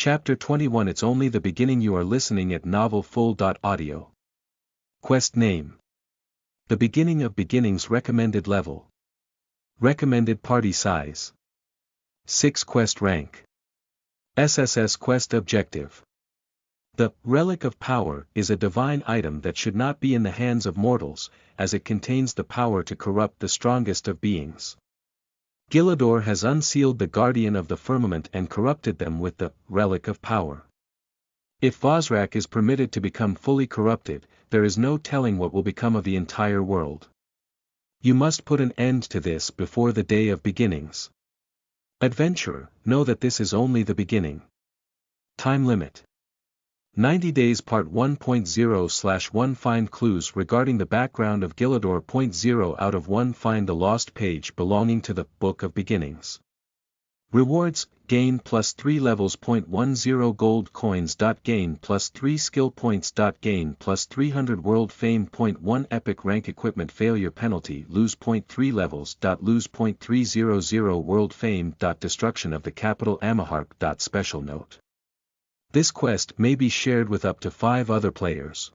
Chapter 21. It's only the beginning. You are listening at novelfull.audio. Quest name. The Beginning of Beginnings. Recommended level. Recommended party size. 6 quest rank. SSS quest objective. The Relic of Power is a divine item that should not be in the hands of mortals, as it contains the power to corrupt the strongest of beings. Gillador has unsealed the Guardian of the Firmament and corrupted them with the Relic of Power. If Vazrak is permitted to become fully corrupted, there is no telling what will become of the entire world. You must put an end to this before the day of beginnings. Adventurer, know that this is only the beginning. Time limit. 90 days. Part 1.0/1 Find clues regarding the background of Gillador. 0 out of 1 Find the lost page belonging to the Book of Beginnings. Rewards, gain +3 levels. 10 gold coins. Gain +3 skill points. Gain +300 world fame. 1 epic rank equipment. Failure penalty. Lose 0.3 levels. Lose 0.300 world fame. Destruction of the capital Amaharp. Special note. This quest may be shared with up to 5 other players.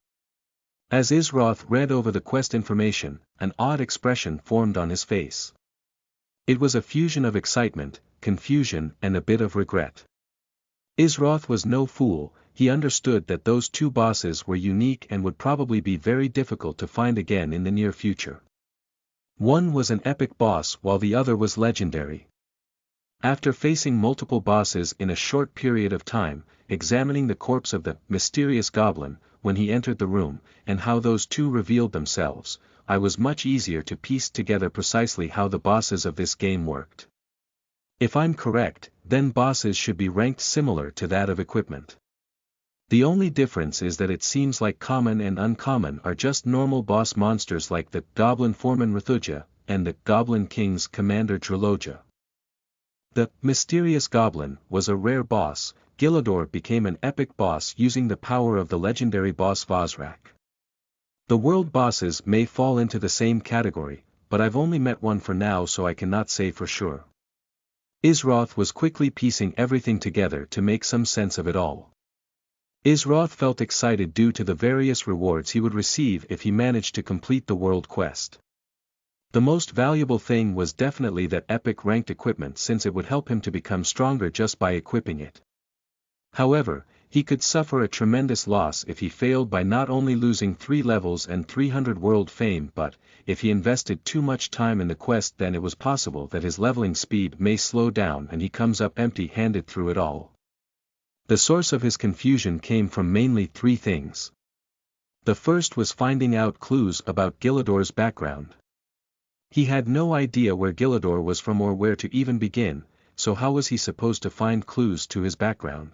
As Isroth read over the quest information, an odd expression formed on his face. It was a fusion of excitement, confusion, and a bit of regret. Isroth was no fool. He understood that those 2 bosses were unique and would probably be very difficult to find again in the near future. One was an epic boss while the other was legendary. After facing multiple bosses in a short period of time, examining the corpse of the mysterious goblin, when he entered the room, and how those 2 revealed themselves, I was much easier to piece together precisely how the bosses of this game worked. If I'm correct, then bosses should be ranked similar to that of equipment. The only difference is that it seems like common and uncommon are just normal boss monsters like the Goblin Foreman Rathuja, and the Goblin King's Commander Trilogia. The mysterious goblin was a rare boss. Gillador became an epic boss using the power of the legendary boss Vazrak. The world bosses may fall into the same category, but I've only met one for now, so I cannot say for sure. Isroth was quickly piecing everything together to make some sense of it all. Isroth felt excited due to the various rewards he would receive if he managed to complete the world quest. The most valuable thing was definitely that epic ranked equipment, since it would help him to become stronger just by equipping it. However, he could suffer a tremendous loss if he failed by not only losing 3 levels and 300 world fame, but, if he invested too much time in the quest, then it was possible that his leveling speed may slow down and he comes up empty-handed through it all. The source of his confusion came from mainly 3 things. The first was finding out clues about Gillador's background. He had no idea where Gillador was from or where to even begin, so how was he supposed to find clues to his background?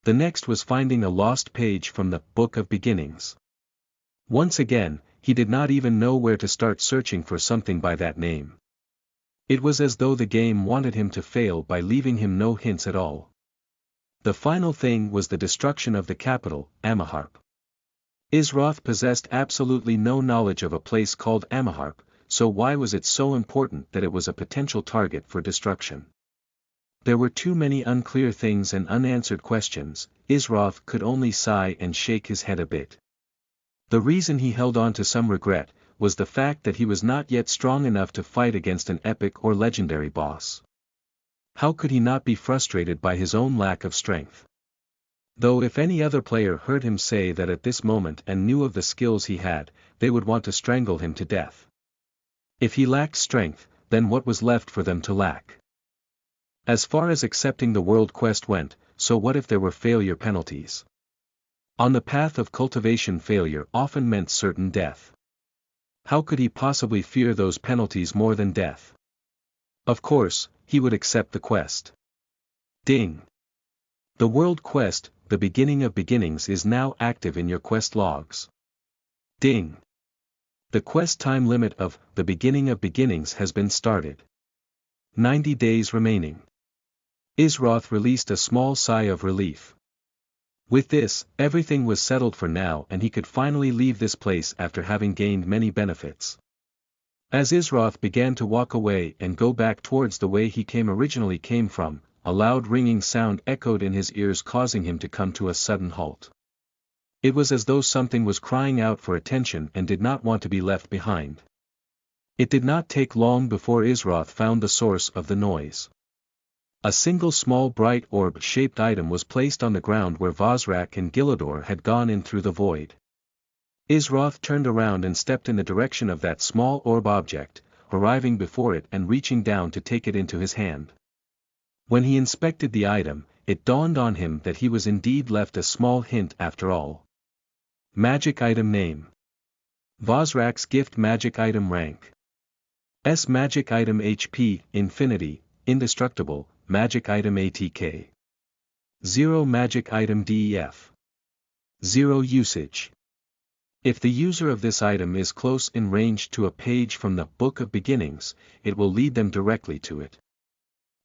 The next was finding a lost page from the Book of Beginnings. Once again, he did not even know where to start searching for something by that name. It was as though the game wanted him to fail by leaving him no hints at all. The final thing was the destruction of the capital, Amaharp. Isroth possessed absolutely no knowledge of a place called Amaharp, so why was it so important that it was a potential target for destruction? There were too many unclear things and unanswered questions. Isroth could only sigh and shake his head a bit. The reason he held on to some regret was the fact that he was not yet strong enough to fight against an epic or legendary boss. How could he not be frustrated by his own lack of strength? Though if any other player heard him say that at this moment and knew of the skills he had, they would want to strangle him to death. If he lacked strength, then what was left for them to lack? As far as accepting the world quest went, so what if there were failure penalties? On the path of cultivation, failure often meant certain death. How could he possibly fear those penalties more than death? Of course, he would accept the quest. Ding! The world quest, the Beginning of Beginnings, is now active in your quest logs. Ding! The quest time limit of the Beginning of Beginnings has been started. 90 days remaining. Isroth released a small sigh of relief. With this, everything was settled for now and he could finally leave this place after having gained many benefits. As Isroth began to walk away and go back towards the way he originally came from, a loud ringing sound echoed in his ears, causing him to come to a sudden halt. It was as though something was crying out for attention and did not want to be left behind. It did not take long before Isroth found the source of the noise. A single small bright orb-shaped item was placed on the ground where Vazrak and Gilidor had gone in through the void. Isroth turned around and stepped in the direction of that small orb object, arriving before it and reaching down to take it into his hand. When he inspected the item, it dawned on him that he was indeed left a small hint after all. Magic item name. Vazrak's gift. Magic item rank. S. Magic item HP, Infinity, Indestructible, Magic item ATK. 0. Magic item DEF. 0. Usage. If the user of this item is close in range to a page from the Book of Beginnings, it will lead them directly to it.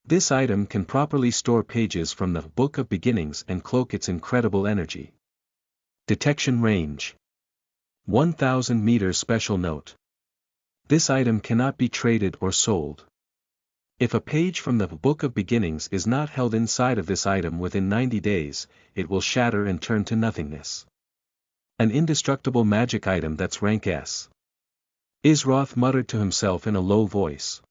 This item can properly store pages from the Book of Beginnings and cloak its incredible energy. Detection range. 1000 meters. Special note. This item cannot be traded or sold. If a page from the Book of Beginnings is not held inside of this item within 90 days, it will shatter and turn to nothingness. An indestructible magic item that's rank S. Isroth muttered to himself in a low voice.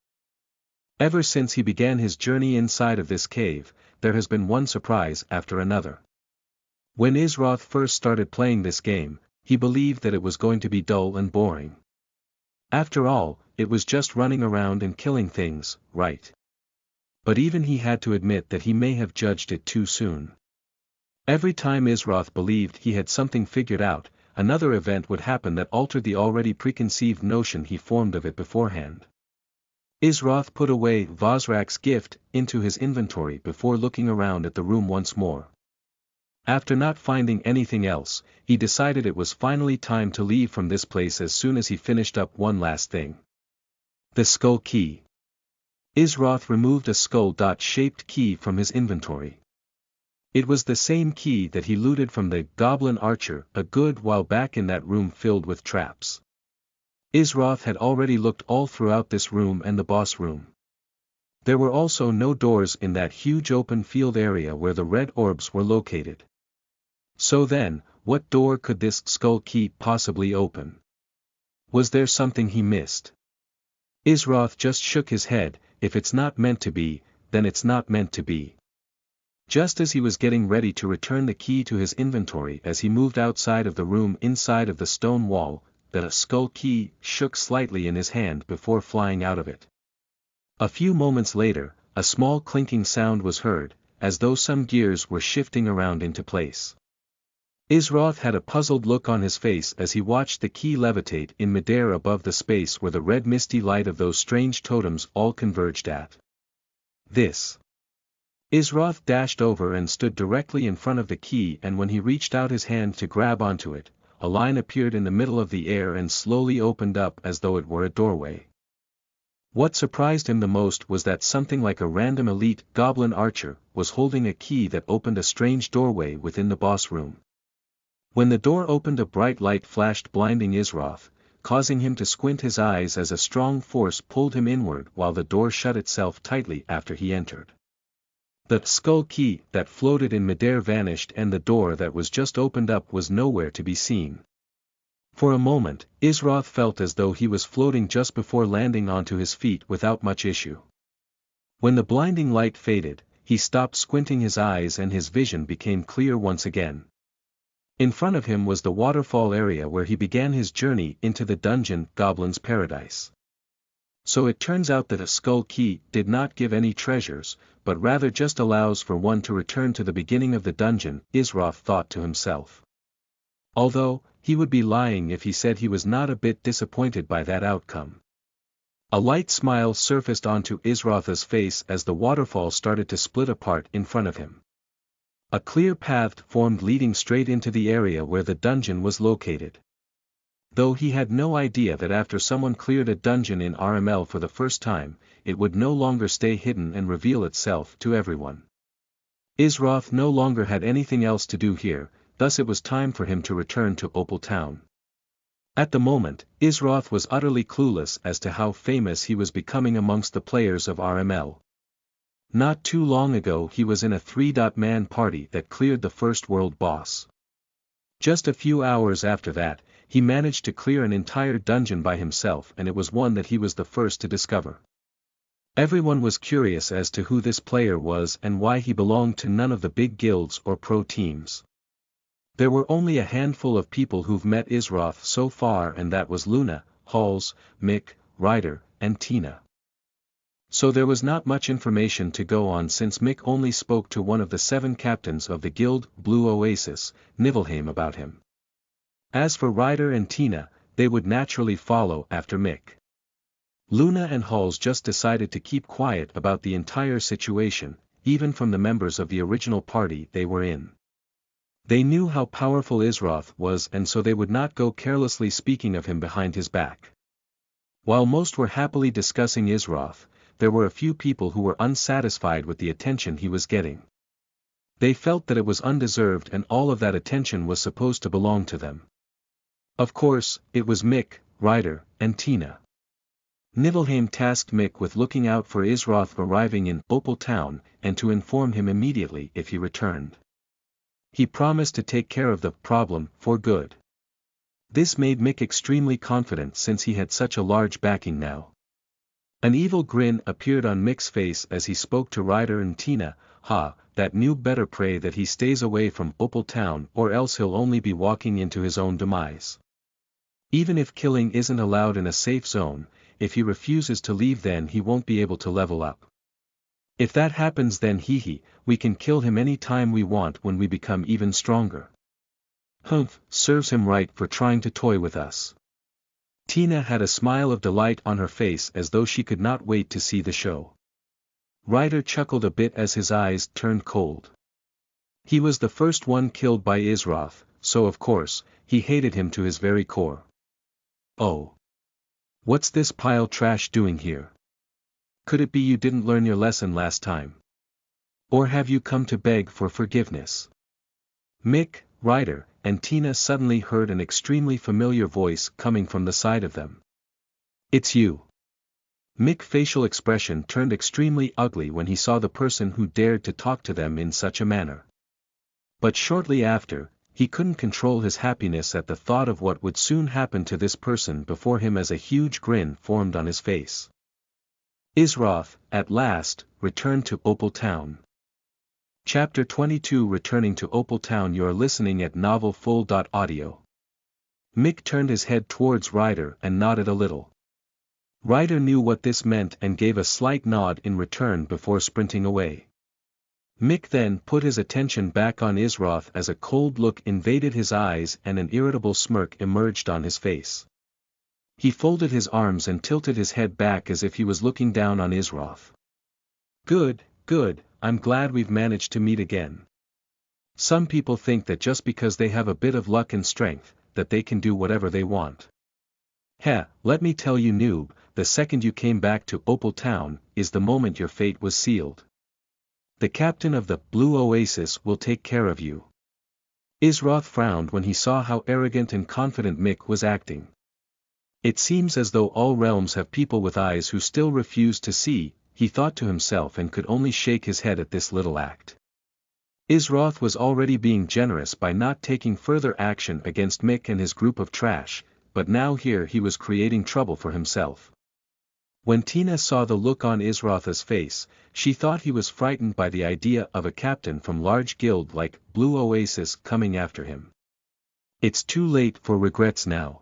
Ever since he began his journey inside of this cave, there has been one surprise after another. When Isroth first started playing this game, he believed that it was going to be dull and boring. After all, it was just running around and killing things, right? But even he had to admit that he may have judged it too soon. Every time Isroth believed he had something figured out, another event would happen that altered the already preconceived notion he formed of it beforehand. Isroth put away Vazrak's gift into his inventory before looking around at the room once more. After not finding anything else, he decided it was finally time to leave from this place as soon as he finished up one last thing. The skull key. Isroth removed a skull-shaped key from his inventory. It was the same key that he looted from the Goblin Archer a good while back in that room filled with traps. Isroth had already looked all throughout this room and the boss room. There were also no doors in that huge open field area where the red orbs were located. So then, what door could this skull key possibly open? Was there something he missed? Isroth just shook his head. If it's not meant to be, then it's not meant to be. Just as he was getting ready to return the key to his inventory as he moved outside of the room inside of the stone wall, the skull key shook slightly in his hand before flying out of it. A few moments later, a small clinking sound was heard, as though some gears were shifting around into place. Isroth had a puzzled look on his face as he watched the key levitate in midair above the space where the red misty light of those strange totems all converged at. This. Isroth dashed over and stood directly in front of the key, and when he reached out his hand to grab onto it, a line appeared in the middle of the air and slowly opened up as though it were a doorway. What surprised him the most was that something like a random elite goblin archer was holding a key that opened a strange doorway within the boss room. When the door opened, a bright light flashed, blinding Isroth, causing him to squint his eyes as a strong force pulled him inward while the door shut itself tightly after he entered. The skull key that floated in midair vanished and the door that was just opened up was nowhere to be seen. For a moment, Isroth felt as though he was floating just before landing onto his feet without much issue. When the blinding light faded, he stopped squinting his eyes and his vision became clear once again. In front of him was the waterfall area where he began his journey into the dungeon Goblin's Paradise. So it turns out that a skull key did not give any treasures, but rather just allows for one to return to the beginning of the dungeon, Isroth thought to himself. Although, he would be lying if he said he was not a bit disappointed by that outcome. A light smile surfaced onto Isroth's face as the waterfall started to split apart in front of him. A clear path formed leading straight into the area where the dungeon was located. Though he had no idea that after someone cleared a dungeon in RML for the first time, it would no longer stay hidden and reveal itself to everyone. Isroth no longer had anything else to do here, thus it was time for him to return to Opal Town. At the moment, Isroth was utterly clueless as to how famous he was becoming amongst the players of RML. Not too long ago he was in a 3-man party that cleared the first world boss. Just a few hours after that, he managed to clear an entire dungeon by himself, and it was one that he was the first to discover. Everyone was curious as to who this player was and why he belonged to none of the big guilds or pro teams. There were only a handful of people who've met Isroth so far, and that was Luna, Halls, Mick, Ryder, and Tina. So there was not much information to go on, since Mick only spoke to one of the 7 captains of the guild, Blue Oasis, Nibelheim, about him. As for Ryder and Tina, they would naturally follow after Mick. Luna and Halls just decided to keep quiet about the entire situation, even from the members of the original party they were in. They knew how powerful Isroth was, and so they would not go carelessly speaking of him behind his back. While most were happily discussing Isroth, there were a few people who were unsatisfied with the attention he was getting. They felt that it was undeserved and all of that attention was supposed to belong to them. Of course, it was Mick, Ryder, and Tina. Nibelheim tasked Mick with looking out for Isroth arriving in Opal Town, and to inform him immediately if he returned. He promised to take care of the problem for good. This made Mick extremely confident, since he had such a large backing now. An evil grin appeared on Mick's face as he spoke to Ryder and Tina. That noob better pray that he stays away from Opal Town, or else he'll only be walking into his own demise. Even if killing isn't allowed in a safe zone, if he refuses to leave, then he won't be able to level up. If that happens, then we can kill him any time we want when we become even stronger. Humph, serves him right for trying to toy with us. Tina had a smile of delight on her face as though she could not wait to see the show. Ryder chuckled a bit as his eyes turned cold. He was the first one killed by Isroth, so of course, he hated him to his very core. Oh. What's this pile trash doing here? Could it be you didn't learn your lesson last time? Or have you come to beg for forgiveness? Mick, Ryder, and Tina suddenly heard an extremely familiar voice coming from the side of them. It's you. Mick's facial expression turned extremely ugly when he saw the person who dared to talk to them in such a manner. But shortly after, he couldn't control his happiness at the thought of what would soon happen to this person before him as a huge grin formed on his face. Isroth, at last, returned to Opal Town. Chapter 22. Returning to Opal Town. You're listening at NovelFull.audio. Mick turned his head towards Ryder and nodded a little. Ryder knew what this meant and gave a slight nod in return before sprinting away. Mick then put his attention back on Isroth as a cold look invaded his eyes and an irritable smirk emerged on his face. He folded his arms and tilted his head back as if he was looking down on Isroth. Good, I'm glad we've managed to meet again. Some people think that just because they have a bit of luck and strength, that they can do whatever they want. Let me tell you, noob, the second you came back to Opal Town, is the moment your fate was sealed. The captain of the Blue Oasis will take care of you. Isroth frowned when he saw how arrogant and confident Mick was acting. It seems as though all realms have people with eyes who still refuse to see, he thought to himself, and could only shake his head at this little act. Isroth was already being generous by not taking further action against Mick and his group of trash, but now here he was creating trouble for himself. When Tina saw the look on Isroth's face, she thought he was frightened by the idea of a captain from large guild like Blue Oasis coming after him. It's too late for regrets now.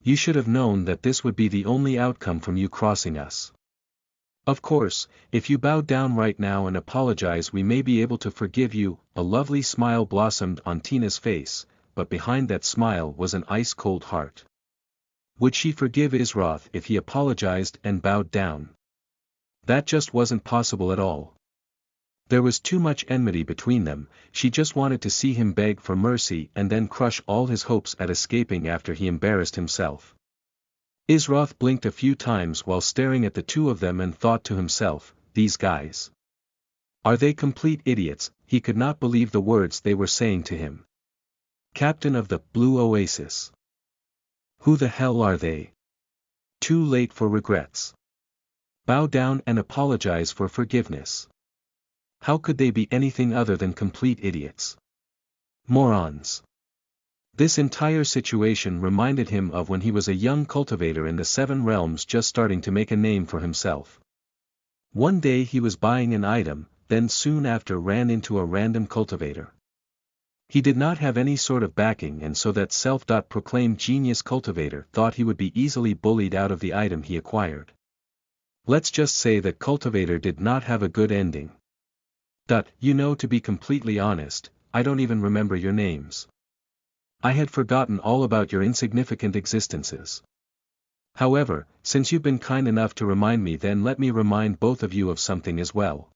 You should have known that this would be the only outcome from you crossing us. Of course, if you bow down right now and apologize, we may be able to forgive you. A lovely smile blossomed on Tina's face, but behind that smile was an ice-cold heart. Would she forgive Isroth if he apologized and bowed down? That just wasn't possible at all. There was too much enmity between them. She just wanted to see him beg for mercy and then crush all his hopes at escaping after he embarrassed himself. Isroth blinked a few times while staring at the two of them and thought to himself, these guys. Are they complete idiots? He could not believe the words they were saying to him. Captain of the Blue Oasis. Who the hell are they? Too late for regrets. bow down and apologize for forgiveness. How could they be anything other than complete idiots? Morons. This entire situation reminded him of when he was a young cultivator in the Seven Realms just starting to make a name for himself. One day he was buying an item, then soon after ran into a random cultivator. He did not have any sort of backing, and so that self-proclaimed genius cultivator thought he would be easily bullied out of the item he acquired. Let's just say that cultivator did not have a good ending. To be completely honest, I don't even remember your names. I had forgotten all about your insignificant existences. However, since you've been kind enough to remind me, then let me remind both of you of something as well.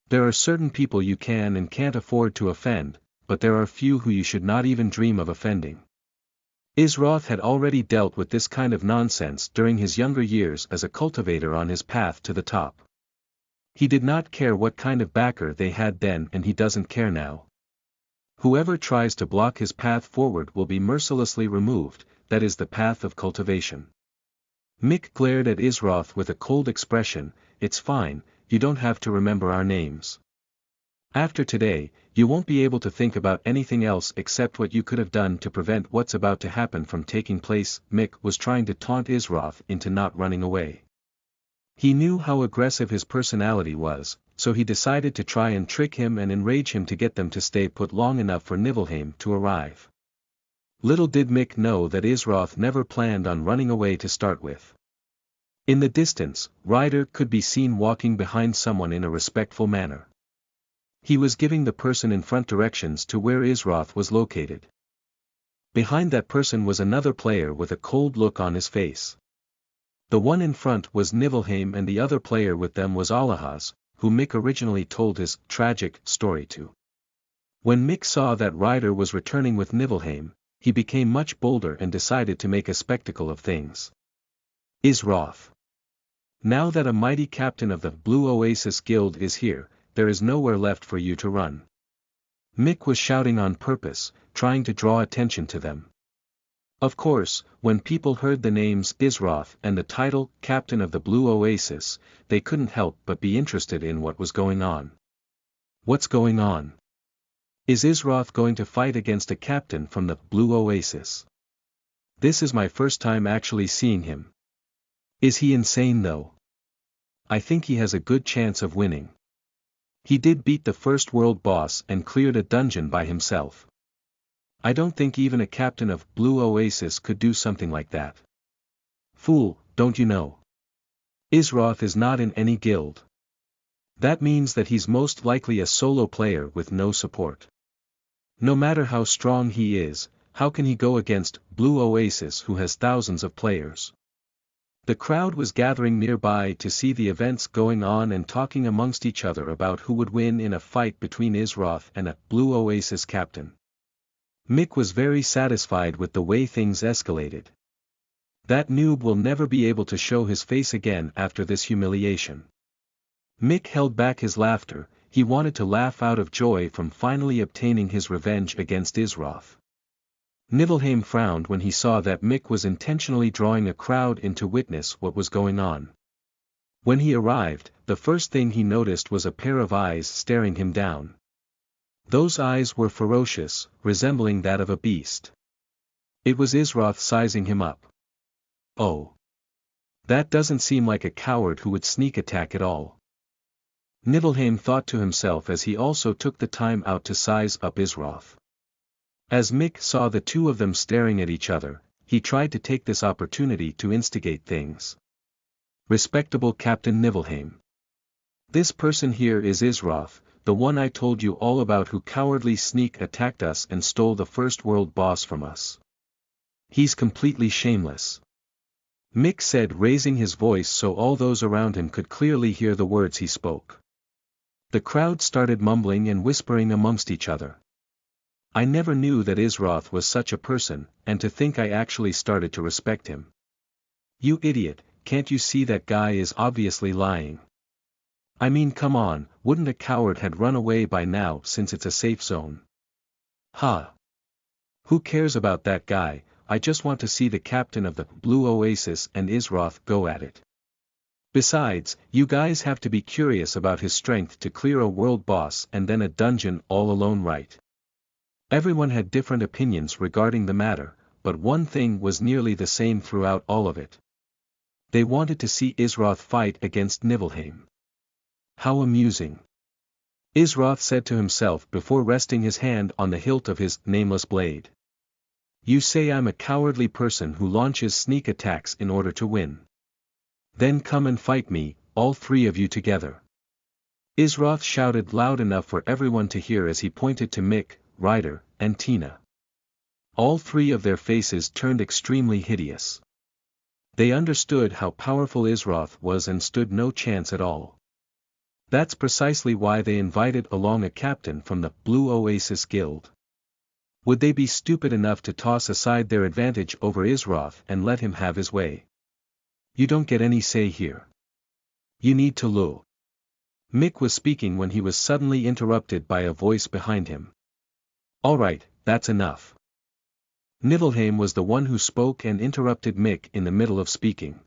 There are certain people you can and can't afford to offend, but there are few who you should not even dream of offending. Isroth had already dealt with this kind of nonsense during his younger years as a cultivator on his path to the top. He did not care what kind of backer they had then, and he doesn't care now. Whoever tries to block his path forward will be mercilessly removed, that is the path of cultivation. Mick glared at Isroth with a cold expression. It's fine, you don't have to remember our names. After today, you won't be able to think about anything else except what you could have done to prevent what's about to happen from taking place. Mick was trying to taunt Isroth into not running away. He knew how aggressive his personality was, so he decided to try and trick him and enrage him to get them to stay put long enough for Nibelheim to arrive. Little did Mick know that Isroth never planned on running away to start with. In the distance, Ryder could be seen walking behind someone in a respectful manner. He was giving the person in front directions to where Isroth was located. Behind that person was another player with a cold look on his face. The one in front was Nibelheim, and the other player with them was Alahaz, who Mick originally told his tragic story to. When Mick saw that Ryder was returning with Nibelheim, he became much bolder and decided to make a spectacle of things. Isroth. Now that a mighty captain of the Blue Oasis Guild is here, there is nowhere left for you to run. Mick was shouting on purpose, trying to draw attention to them. Of course, when people heard the names Isroth and the title Captain of the Blue Oasis, they couldn't help but be interested in what was going on. What's going on? Is Isroth going to fight against a captain from the Blue Oasis? This is my first time actually seeing him. Is he insane though? I think he has a good chance of winning. He did beat the first world boss and cleared a dungeon by himself. I don't think even a captain of Blue Oasis could do something like that. Fool, don't you know? Isroth is not in any guild. That means that he's most likely a solo player with no support. No matter how strong he is, how can he go against Blue Oasis, who has thousands of players? The crowd was gathering nearby to see the events going on and talking amongst each other about who would win in a fight between Isroth and a Blue Oasis captain. Mick was very satisfied with the way things escalated. That noob will never be able to show his face again after this humiliation. Mick held back his laughter. He wanted to laugh out of joy from finally obtaining his revenge against Isroth. Nibelheim frowned when he saw that Mick was intentionally drawing a crowd in to witness what was going on. When he arrived, the first thing he noticed was a pair of eyes staring him down. Those eyes were ferocious, resembling that of a beast. It was Isroth sizing him up. Oh. That doesn't seem like a coward who would sneak attack at all. Nibelheim thought to himself as he also took the time out to size up Isroth. As Mick saw the two of them staring at each other, he tried to take this opportunity to instigate things. Respectable Captain Nibelheim. This person here is Isroth, the one I told you all about, who cowardly sneak attacked us and stole the first world boss from us. He's completely shameless. Mick said, raising his voice so all those around him could clearly hear the words he spoke. The crowd started mumbling and whispering amongst each other. I never knew that Isroth was such a person, and to think I actually started to respect him. You idiot, can't you see that guy is obviously lying? I mean, come on, wouldn't a coward had run away by now since it's a safe zone? Ha! Who cares about that guy? I just want to see the captain of the Blue Oasis and Isroth go at it. Besides, you guys have to be curious about his strength to clear a world boss and then a dungeon all alone, right? Everyone had different opinions regarding the matter, but one thing was nearly the same throughout all of it. They wanted to see Isroth fight against Nibelheim. How amusing. Isroth said to himself before resting his hand on the hilt of his nameless blade. You say I'm a cowardly person who launches sneak attacks in order to win. Then come and fight me, all three of you together. Isroth shouted loud enough for everyone to hear as he pointed to Mick, Ryder, and Tina. All three of their faces turned extremely hideous. They understood how powerful Isroth was and stood no chance at all. That's precisely why they invited along a captain from the Blue Oasis Guild. Would they be stupid enough to toss aside their advantage over Isroth and let him have his way? You don't get any say here. You need to lure. Mick was speaking when he was suddenly interrupted by a voice behind him. All right, that's enough. Nibelheim was the one who spoke and interrupted Mick in the middle of speaking.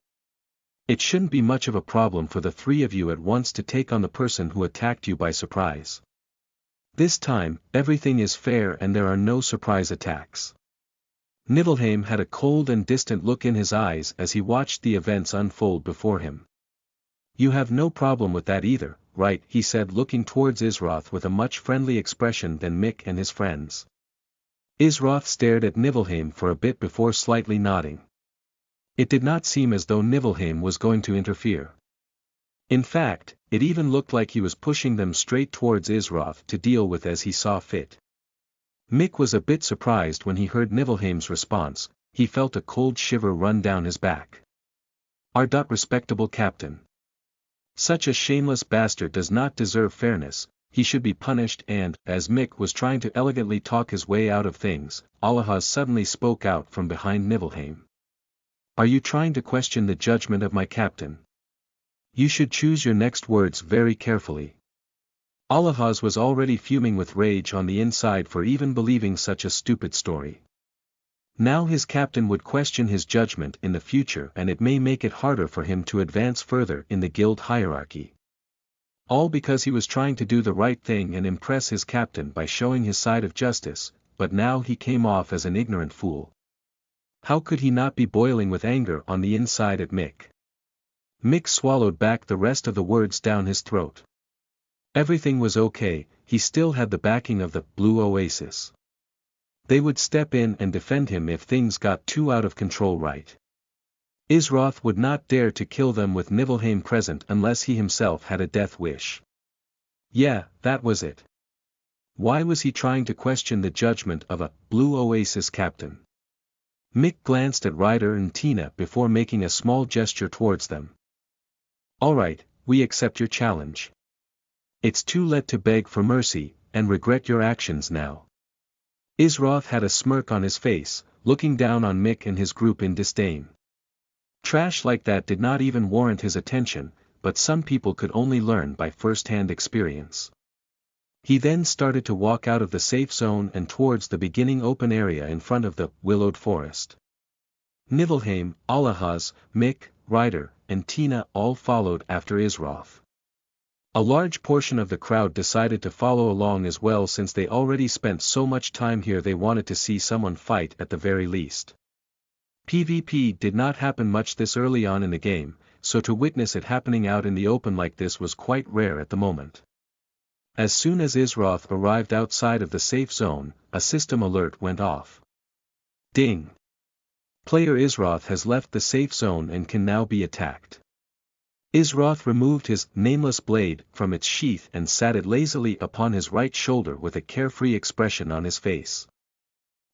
It shouldn't be much of a problem for the three of you at once to take on the person who attacked you by surprise. This time, everything is fair and there are no surprise attacks. Nibelheim had a cold and distant look in his eyes as he watched the events unfold before him. You have no problem with that either, right? He said, looking towards Isroth with a much friendly expression than Mick and his friends. Isroth stared at Nibelheim for a bit before slightly nodding. It did not seem as though Nibelheim was going to interfere. In fact, it even looked like he was pushing them straight towards Isroth to deal with as he saw fit. Mick was a bit surprised when he heard Nibelheim's response. He felt a cold shiver run down his back. Our respectable captain. Such a shameless bastard does not deserve fairness, he should be punished. And, as Mick was trying to elegantly talk his way out of things, Alahaz suddenly spoke out from behind Nibelheim. Are you trying to question the judgment of my captain? You should choose your next words very carefully. Alahaz was already fuming with rage on the inside for even believing such a stupid story. Now his captain would question his judgment in the future, and it may make it harder for him to advance further in the guild hierarchy. All because he was trying to do the right thing and impress his captain by showing his side of justice, but now he came off as an ignorant fool. How could he not be boiling with anger on the inside at Mick? Mick swallowed back the rest of the words down his throat. Everything was okay, he still had the backing of the Blue Oasis. They would step in and defend him if things got too out of control, right? Isroth would not dare to kill them with Nibelheim present unless he himself had a death wish. Yeah, that was it. Why was he trying to question the judgment of a Blue Oasis captain? Mick glanced at Ryder and Tina before making a small gesture towards them. All right, we accept your challenge. It's too late to beg for mercy, and regret your actions now. Isroth had a smirk on his face, looking down on Mick and his group in disdain. Trash like that did not even warrant his attention, but some people could only learn by first-hand experience. He then started to walk out of the safe zone and towards the beginning open area in front of the willowed forest. Nibelheim, Alahaz, Mick, Ryder, and Tina all followed after Isroth. A large portion of the crowd decided to follow along as well, since they already spent so much time here. They wanted to see someone fight at the very least. PvP did not happen much this early on in the game, so to witness it happening out in the open like this was quite rare at the moment. As soon as Isroth arrived outside of the safe zone, a system alert went off. Ding! Player Isroth has left the safe zone and can now be attacked. Isroth removed his nameless blade from its sheath and sat it lazily upon his right shoulder with a carefree expression on his face.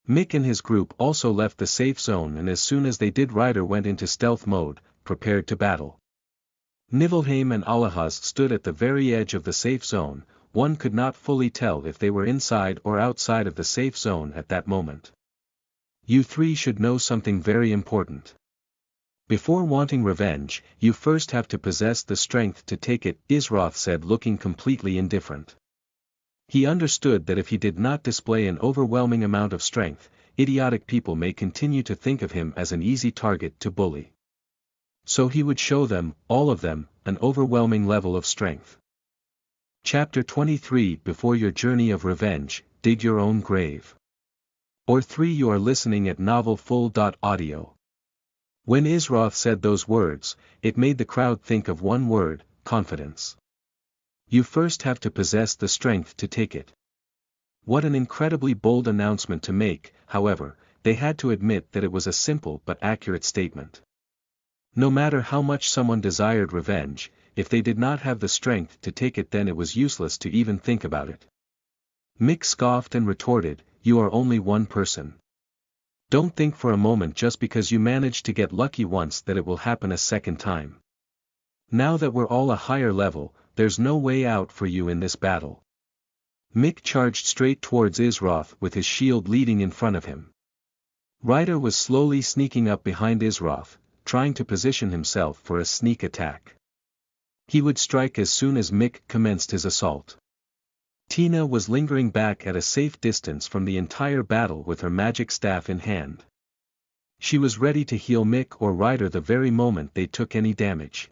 Mick and his group also left the safe zone, and as soon as they did, Ryder went into stealth mode, prepared to battle. Nibelheim and Alahaz stood at the very edge of the safe zone. One could not fully tell if they were inside or outside of the safe zone at that moment. You three should know something very important. Before wanting revenge, you first have to possess the strength to take it, Isroth said, looking completely indifferent. He understood that if he did not display an overwhelming amount of strength, idiotic people may continue to think of him as an easy target to bully. So he would show them, all of them, an overwhelming level of strength. Chapter 23 Before your journey of revenge, dig your own grave. Or 3 You are listening at novelfull.audio. When Izroth said those words, it made the crowd think of one word: confidence. You first have to possess the strength to take it. What an incredibly bold announcement to make. However, they had to admit that it was a simple but accurate statement. No matter how much someone desired revenge, if they did not have the strength to take it, then it was useless to even think about it. Mick scoffed and retorted, "You are only one person. Don't think for a moment just because you managed to get lucky once that it will happen a second time. Now that we're all a higher level, there's no way out for you in this battle." Mick charged straight towards Izroth with his shield leading in front of him. Ryder was slowly sneaking up behind Izroth, trying to position himself for a sneak attack. He would strike as soon as Mick commenced his assault. Tina was lingering back at a safe distance from the entire battle with her magic staff in hand. She was ready to heal Mick or Ryder the very moment they took any damage.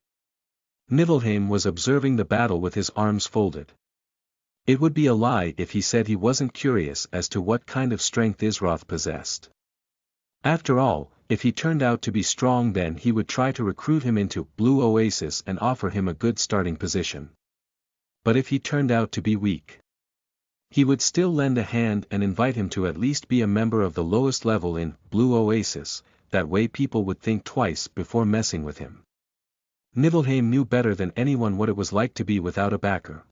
Niflheim was observing the battle with his arms folded. It would be a lie if he said he wasn't curious as to what kind of strength Izroth possessed. After all, if he turned out to be strong, then he would try to recruit him into Blue Oasis and offer him a good starting position. But if he turned out to be weak, he would still lend a hand and invite him to at least be a member of the lowest level in Blue Oasis. That way people would think twice before messing with him. Niflheim knew better than anyone what it was like to be without a backer.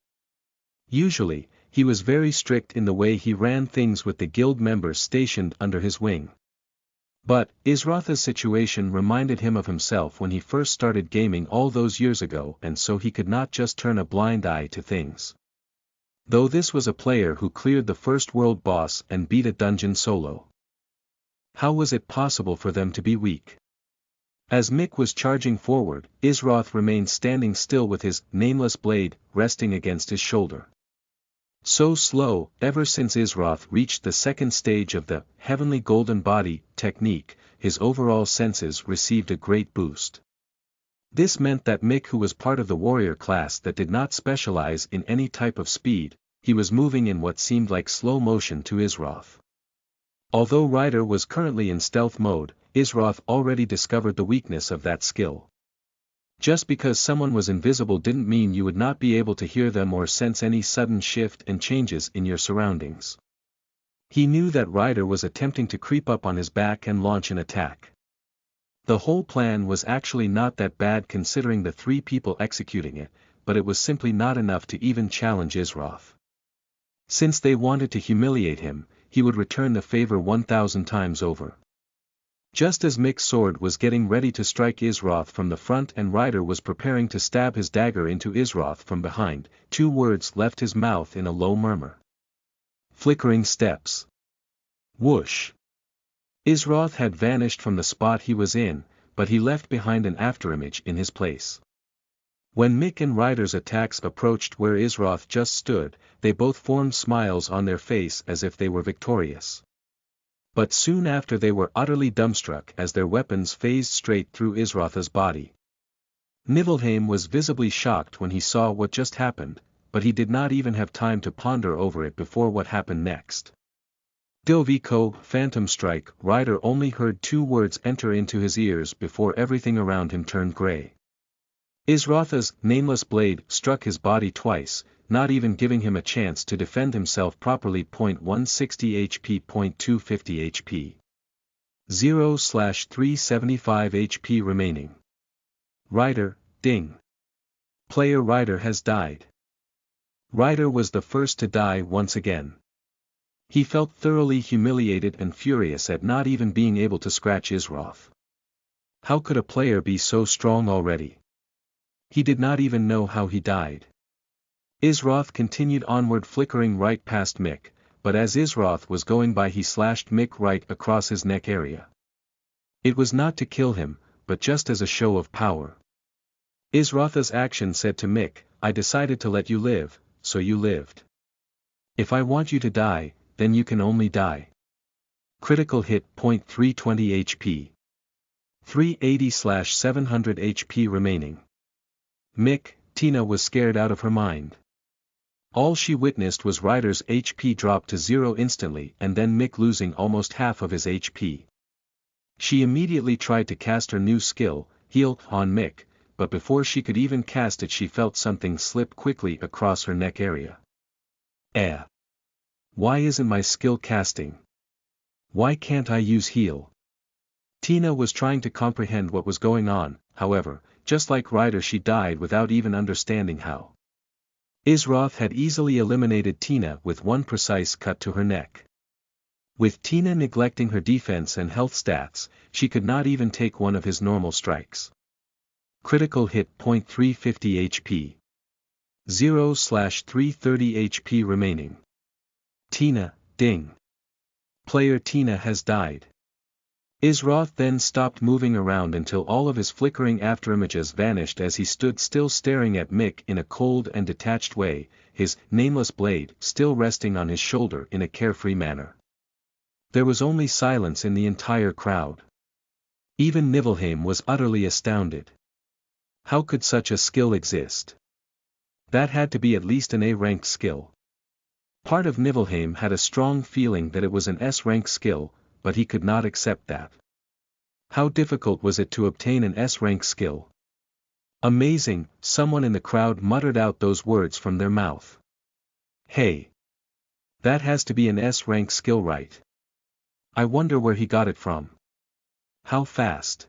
Usually, he was very strict in the way he ran things with the guild members stationed under his wing. But Izroth's situation reminded him of himself when he first started gaming all those years ago, and so he could not just turn a blind eye to things. Though this was a player who cleared the first world boss and beat a dungeon solo. How was it possible for them to be weak? As Mick was charging forward, Izroth remained standing still with his nameless blade resting against his shoulder. So slow. Ever since Izroth reached the second stage of the Heavenly Golden Body technique, his overall senses received a great boost. This meant that Mick, who was part of the warrior class that did not specialize in any type of speed, he was moving in what seemed like slow motion to Izroth. Although Ryder was currently in stealth mode, Izroth already discovered the weakness of that skill. Just because someone was invisible didn't mean you would not be able to hear them or sense any sudden shift and changes in your surroundings. He knew that Ryder was attempting to creep up on his back and launch an attack. The whole plan was actually not that bad considering the 3 people executing it, but it was simply not enough to even challenge Izroth. Since they wanted to humiliate him, he would return the favor 1,000 times over. Just as Mick's sword was getting ready to strike Izroth from the front and Ryder was preparing to stab his dagger into Izroth from behind, 2 words left his mouth in a low murmur. Flickering steps. Whoosh. Izroth had vanished from the spot he was in, but he left behind an afterimage in his place. When Mick and Ryder's attacks approached where Izroth just stood, they both formed smiles on their face as if they were victorious. But soon after they were utterly dumbstruck as their weapons phased straight through Izroth's body. Niflheim was visibly shocked when he saw what just happened, but he did not even have time to ponder over it before what happened next. Doviko, Phantom Strike. Ryder only heard 2 words enter into his ears before everything around him turned gray. Izroth's nameless blade struck his body twice, not even giving him a chance to defend himself properly. 160 HP. 250 HP. 0/375 HP remaining. Ryder, ding. Player Ryder has died. Ryder was the first to die once again. He felt thoroughly humiliated and furious at not even being able to scratch Izroth. How could a player be so strong already? He did not even know how he died. Izroth continued onward, flickering right past Mick, but as Izroth was going by he slashed Mick right across his neck area. It was not to kill him, but just as a show of power. Izroth's action said to Mick, "I decided to let you live, so you lived. If I want you to die, then you can only die." Critical hit. 320 HP. 380/700 HP remaining. Mick, Tina was scared out of her mind. All she witnessed was Ryder's HP drop to 0 instantly and then Mick losing almost half of his HP. She immediately tried to cast her new skill, Heal, on Mick, but before she could even cast it she felt something slip quickly across her neck area. Why isn't my skill casting? Why can't I use Heal? Tina was trying to comprehend what was going on, however, just like Ryder she died without even understanding how. Isroth had easily eliminated Tina with one precise cut to her neck. With Tina neglecting her defense and health stats, she could not even take one of his normal strikes. Critical hit. 350 HP. 0/330 HP remaining. Tina, ding. Player Tina has died. Isroth then stopped moving around until all of his flickering afterimages vanished as he stood still staring at Mick in a cold and detached way, his nameless blade still resting on his shoulder in a carefree manner. There was only silence in the entire crowd. Even Nibelheim was utterly astounded. How could such a skill exist? That had to be at least an A-ranked skill. Part of Nibelheim had a strong feeling that it was an S-rank skill, but he could not accept that. How difficult was it to obtain an S-rank skill? Amazing, someone in the crowd muttered out those words from their mouth. Hey! That has to be an S-rank skill, right? I wonder where he got it from. How fast?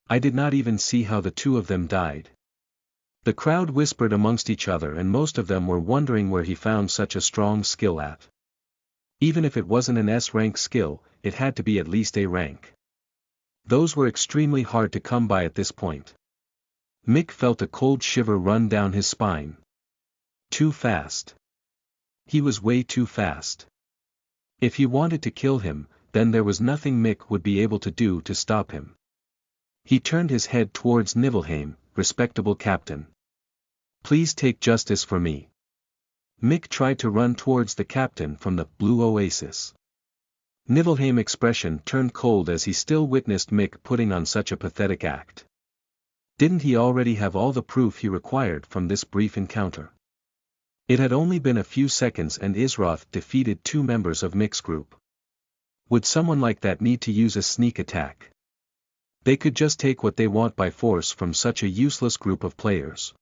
I did not even see how the two of them died. The crowd whispered amongst each other and most of them were wondering where he found such a strong skill at. Even if it wasn't an S-rank skill, it had to be at least A rank. Those were extremely hard to come by at this point. Mick felt a cold shiver run down his spine. Too fast. He was way too fast. If he wanted to kill him, then there was nothing Mick would be able to do to stop him. He turned his head towards Nibelheim, respectable captain. Please take justice for me. Mick tried to run towards the captain from the Blue Oasis. Nibelheim's expression turned cold as he still witnessed Mick putting on such a pathetic act. Didn't he already have all the proof he required from this brief encounter? It had only been a few seconds and Isroth defeated two members of Mick's group. Would someone like that need to use a sneak attack? They could just take what they want by force from such a useless group of players.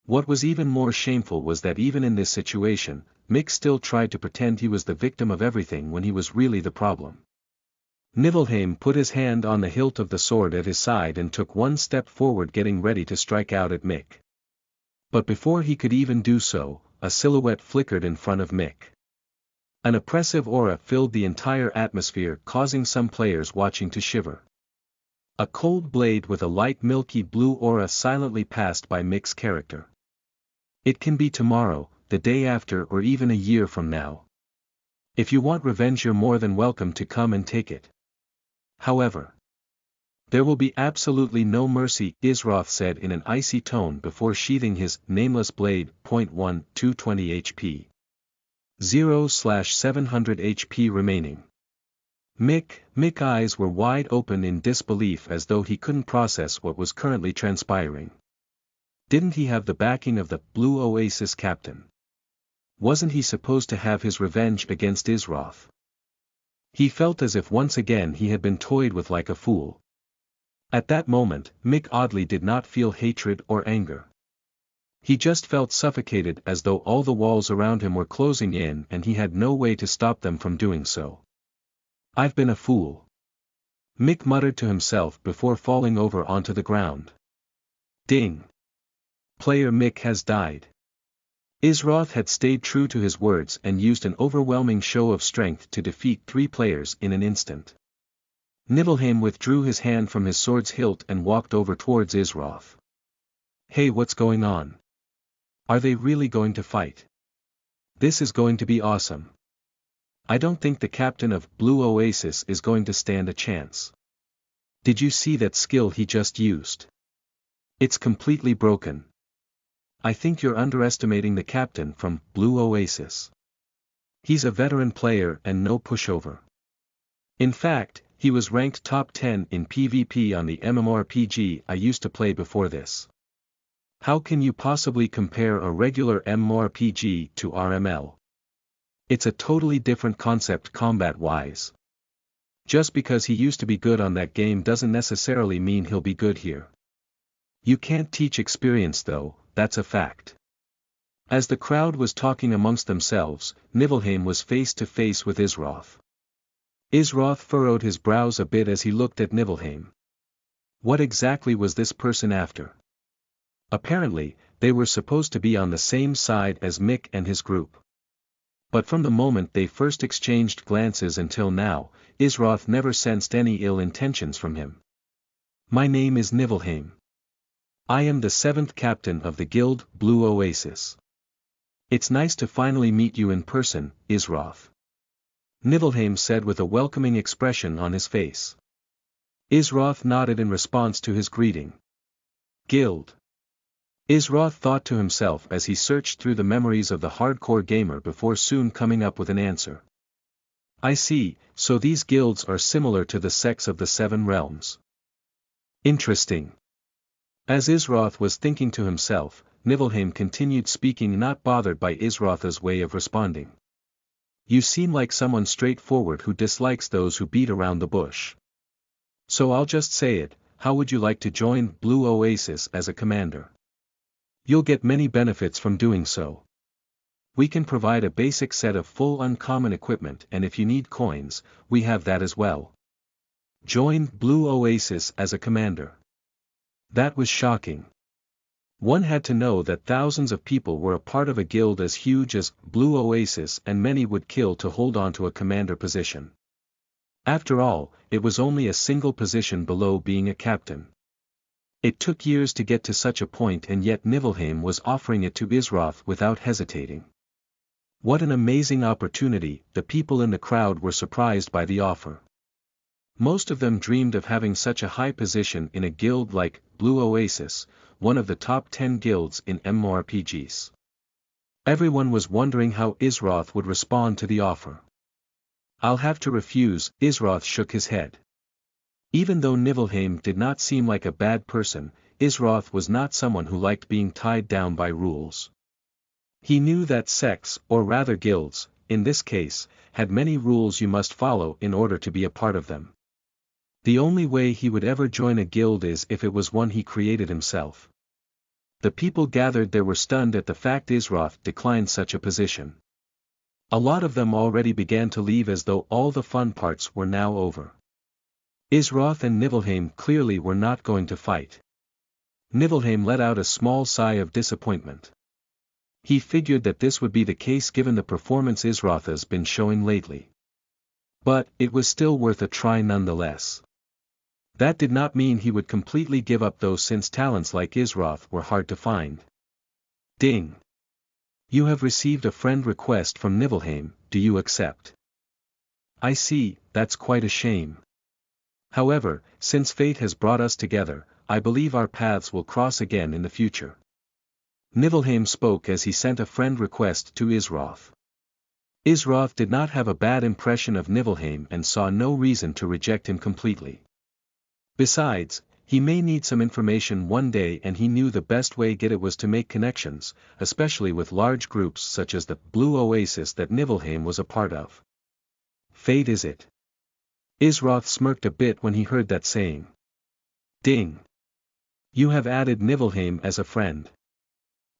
What was even more shameful was that even in this situation, Mick still tried to pretend he was the victim of everything when he was really the problem. Nibelheim put his hand on the hilt of the sword at his side and took one step forward getting ready to strike out at Mick. But before he could even do so, a silhouette flickered in front of Mick. An oppressive aura filled the entire atmosphere causing some players watching to shiver. A cold blade with a light milky blue aura silently passed by Mick's character. It can be tomorrow, the day after or even a year from now. If you want revenge you're more than welcome to come and take it. However, there will be absolutely no mercy, Isroth said in an icy tone before sheathing his nameless blade. 220 HP. 0/700 HP remaining. Mick's eyes were wide open in disbelief as though he couldn't process what was currently transpiring. Didn't he have the backing of the Blue Oasis captain? Wasn't he supposed to have his revenge against Isroth? He felt as if once again he had been toyed with like a fool. At that moment, Mick oddly did not feel hatred or anger. He just felt suffocated as though all the walls around him were closing in and he had no way to stop them from doing so. I've been a fool. Mick muttered to himself before falling over onto the ground. Ding! Player Mick has died. Isroth had stayed true to his words and used an overwhelming show of strength to defeat 3 players in an instant. Nibelheim withdrew his hand from his sword's hilt and walked over towards Isroth. Hey, what's going on? Are they really going to fight? This is going to be awesome. I don't think the captain of Blue Oasis is going to stand a chance. Did you see that skill he just used? It's completely broken. I think you're underestimating the captain from Blue Oasis. He's a veteran player and no pushover. In fact, He was ranked top 10 in PvP on the MMORPG I used to play before this. How can you possibly compare a regular MMORPG to RML? It's a totally different concept combat-wise. Just because he used to be good on that game doesn't necessarily mean he'll be good here. You can't teach experience though, that's a fact. As the crowd was talking amongst themselves, Niflheim was face to face with Isroth. Isroth furrowed his brows a bit as he looked at Niflheim. What exactly was this person after? Apparently, they were supposed to be on the same side as Mick and his group. But from the moment they first exchanged glances until now, Isroth never sensed any ill intentions from him. My name is Niflheim. I am the 7th captain of the guild, Blue Oasis. It's nice to finally meet you in person, Isroth. Niflheim said with a welcoming expression on his face. Isroth nodded in response to his greeting. Guild. Isroth thought to himself as he searched through the memories of the hardcore gamer before soon coming up with an answer. I see, so these guilds are similar to the sects of the 7 realms. Interesting. As Isroth was thinking to himself, Niflheim continued speaking, not bothered by Isroth's way of responding. You seem like someone straightforward who dislikes those who beat around the bush. So I'll just say it, how would you like to join Blue Oasis as a commander? You'll get many benefits from doing so. We can provide a basic set of full uncommon equipment, and if you need coins, we have that as well. Join Blue Oasis as a commander. That was shocking. One had to know that thousands of people were a part of a guild as huge as Blue Oasis, and many would kill to hold on to a commander position. After all, it was only a single position below being a captain. It took years to get to such a point, and yet Niflheim was offering it to Isroth without hesitating. What an amazing opportunity! The people in the crowd were surprised by the offer. Most of them dreamed of having such a high position in a guild like Blue Oasis, one of the top 10 guilds in MMORPGs. Everyone was wondering how Isroth would respond to the offer. I'll have to refuse, Isroth shook his head. Even though Niflheim did not seem like a bad person, Isroth was not someone who liked being tied down by rules. He knew that sects, or rather guilds, in this case, had many rules you must follow in order to be a part of them. The only way he would ever join a guild is if it was one he created himself. The people gathered there were stunned at the fact Isroth declined such a position. A lot of them already began to leave as though all the fun parts were now over. Isroth and Niflheim clearly were not going to fight. Niflheim let out a small sigh of disappointment. He figured that this would be the case given the performance Isroth has been showing lately. But it was still worth a try nonetheless. That did not mean he would completely give up though, since talents like Isroth were hard to find. Ding. You have received a friend request from Niflheim, do you accept? I see, that's quite a shame. However, since fate has brought us together, I believe our paths will cross again in the future. Niflheim spoke as he sent a friend request to Isroth. Isroth did not have a bad impression of Niflheim and saw no reason to reject him completely. Besides, he may need some information one day, and he knew the best way to get it was to make connections, especially with large groups such as the Blue Oasis that Niflheim was a part of. Fate is it? Isroth smirked a bit when he heard that saying. Ding. You have added Niflheim as a friend.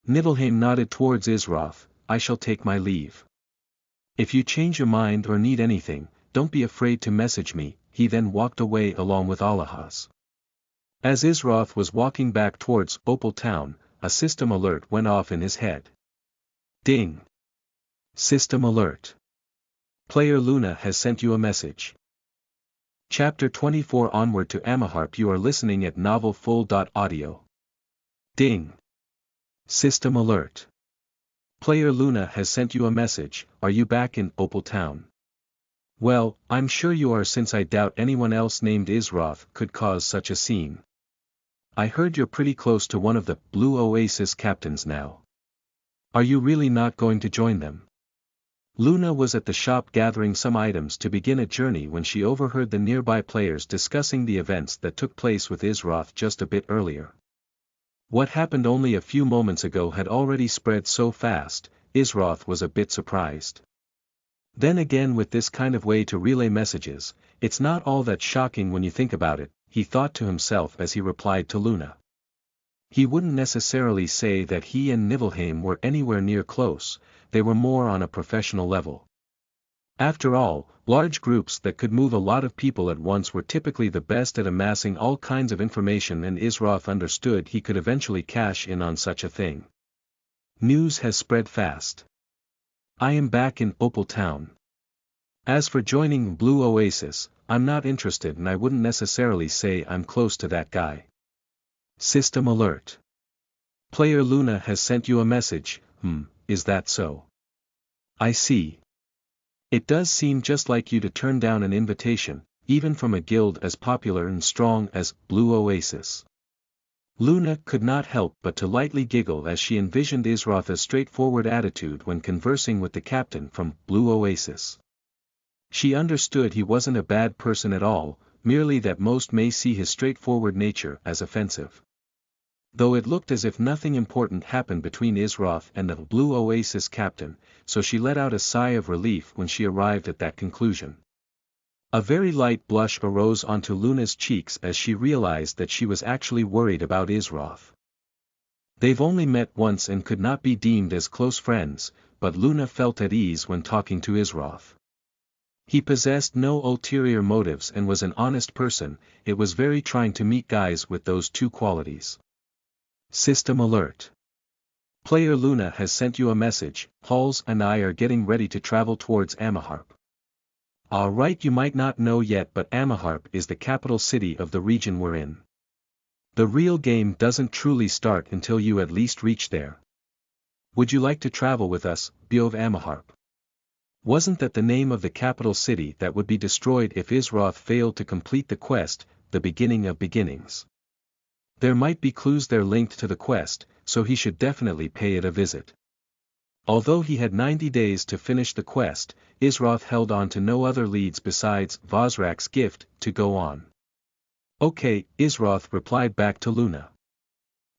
Niflheim nodded towards Isroth. I shall take my leave. If you change your mind or need anything, don't be afraid to message me. He then walked away along with Alahaz. As Isroth was walking back towards Opal Town, a system alert went off in his head. Ding. System alert. Player Luna has sent you a message. Chapter 24 Onward to Amaharp. You are listening at novelfull.audio. Ding. System alert. Player Luna has sent you a message. Are you back in Opal Town? Well, I'm sure you are, since I doubt anyone else named Isroth could cause such a scene. I heard you're pretty close to one of the Blue Oasis captains now. Are you really not going to join them? Luna was at the shop gathering some items to begin a journey when she overheard the nearby players discussing the events that took place with Isroth just a bit earlier. What happened only a few moments ago had already spread so fast, Isroth was a bit surprised. Then again, with this kind of way to relay messages, it's not all that shocking when you think about it, he thought to himself as he replied to Luna. He wouldn't necessarily say that he and Nibelheim were anywhere near close, they were more on a professional level. After all, large groups that could move a lot of people at once were typically the best at amassing all kinds of information, and Isroth understood he could eventually cash in on such a thing. News has spread fast. I am back in Opal Town. As for joining Blue Oasis, I'm not interested, and I wouldn't necessarily say I'm close to that guy. System alert. Player Luna has sent you a message. Is that so? I see. It does seem just like you to turn down an invitation, even from a guild as popular and strong as Blue Oasis. Luna could not help but to lightly giggle as she envisioned Isroth's straightforward attitude when conversing with the captain from Blue Oasis. She understood he wasn't a bad person at all, merely that most may see his straightforward nature as offensive. Though it looked as if nothing important happened between Isroth and the Blue Oasis captain, so she let out a sigh of relief when she arrived at that conclusion. A very light blush arose onto Luna's cheeks as she realized that she was actually worried about Isroth. They've only met once and could not be deemed as close friends, but Luna felt at ease when talking to Isroth. He possessed no ulterior motives and was an honest person. It was very trying to meet guys with those two qualities. System alert. Player Luna has sent you a message. Halls and I are getting ready to travel towards Amaharp. Alright, you might not know yet, but Amaharp is the capital city of the region we're in. The real game doesn't truly start until you at least reach there. Would you like to travel with us, Beov Amaharp? Wasn't that the name of the capital city that would be destroyed if Isroth failed to complete the quest, the beginning of beginnings? There might be clues there linked to the quest, so he should definitely pay it a visit. Although he had 90 days to finish the quest, Isroth held on to no other leads besides Vosrak's gift to go on. Okay, Isroth replied back to Luna.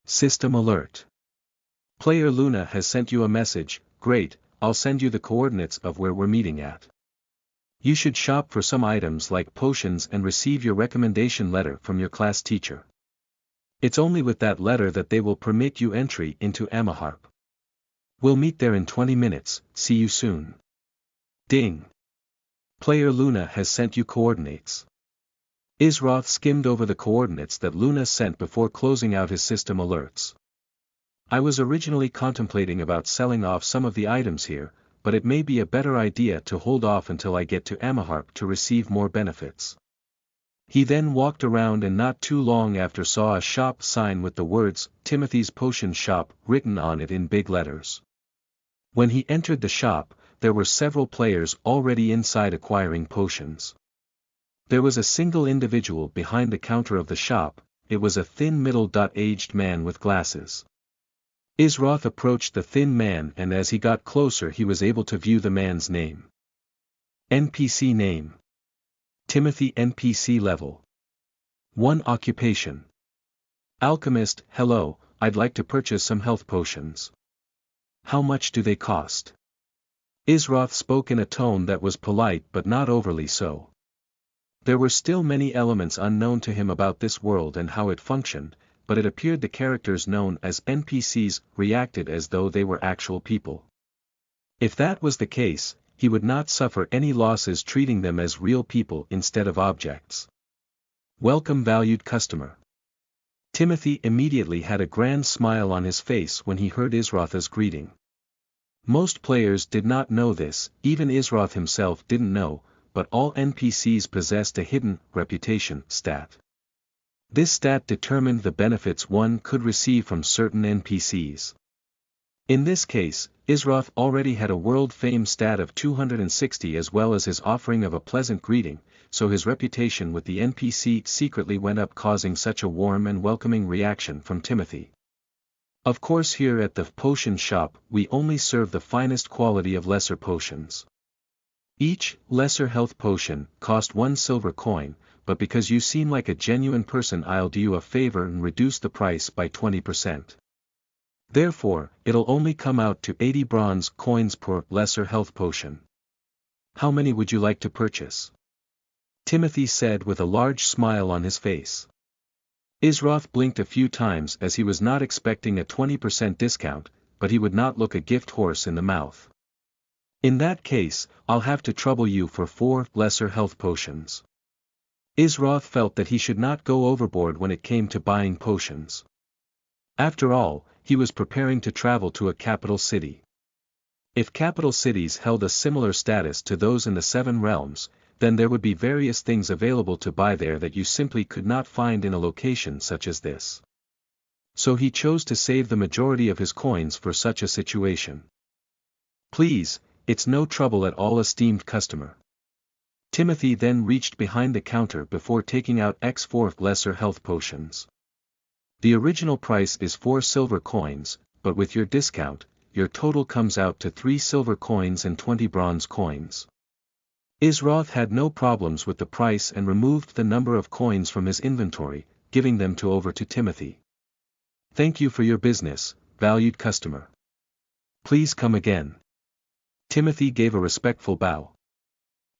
System alert. Player Luna has sent you a message. Great, I'll send you the coordinates of where we're meeting at. You should shop for some items like potions and receive your recommendation letter from your class teacher. It's only with that letter that they will permit you entry into Amaharp. We'll meet there in 20 minutes, see you soon. Ding. Player Luna has sent you coordinates. Isroth skimmed over the coordinates that Luna sent before closing out his system alerts. I was originally contemplating about selling off some of the items here, but it may be a better idea to hold off until I get to Amaharp to receive more benefits. He then walked around and not too long after saw a shop sign with the words, Timothy's Potion Shop, written on it in big letters. When he entered the shop, there were several players already inside acquiring potions. There was a single individual behind the counter of the shop. It was a thin middle-aged man with glasses. Isroth approached the thin man, and as he got closer he was able to view the man's name. NPC name. Timothy. NPC level 1. Occupation. Alchemist. Hello, I'd like to purchase some health potions. How much do they cost? Isroth spoke in a tone that was polite but not overly so. There were still many elements unknown to him about this world and how it functioned, but it appeared the characters known as NPCs reacted as though they were actual people. If that was the case, he would not suffer any losses treating them as real people instead of objects. Welcome, valued customer. Timothy immediately had a grand smile on his face when he heard Isroth's greeting. Most players did not know this, even Isroth himself didn't know, but all NPCs possessed a hidden reputation stat. This stat determined the benefits one could receive from certain NPCs. In this case, Isroth already had a world-fame stat of 260 as well as his offering of a pleasant greeting, so his reputation with the NPC secretly went up, causing such a warm and welcoming reaction from Timothy. Of course, here at the potion shop we only serve the finest quality of lesser potions. Each lesser health potion cost 1 silver coin, but because you seem like a genuine person I'll do you a favor and reduce the price by 20%. Therefore, it'll only come out to 80 bronze coins per lesser health potion. How many would you like to purchase? Timothy said with a large smile on his face. Isroth blinked a few times as he was not expecting a 20% discount, but he would not look a gift horse in the mouth. In that case, I'll have to trouble you for 4 lesser health potions. Isroth felt that he should not go overboard when it came to buying potions. After all, he was preparing to travel to a capital city. If capital cities held a similar status to those in the 7 realms, then there would be various things available to buy there that you simply could not find in a location such as this. So he chose to save the majority of his coins for such a situation. Please, it's no trouble at all, esteemed customer. Timothy then reached behind the counter before taking out X4 lesser health potions. The original price is 4 silver coins, but with your discount, your total comes out to 3 silver coins and 20 bronze coins. Isroth had no problems with the price and removed the number of coins from his inventory, giving them over to Timothy. Thank you for your business, valued customer. Please come again. Timothy gave a respectful bow.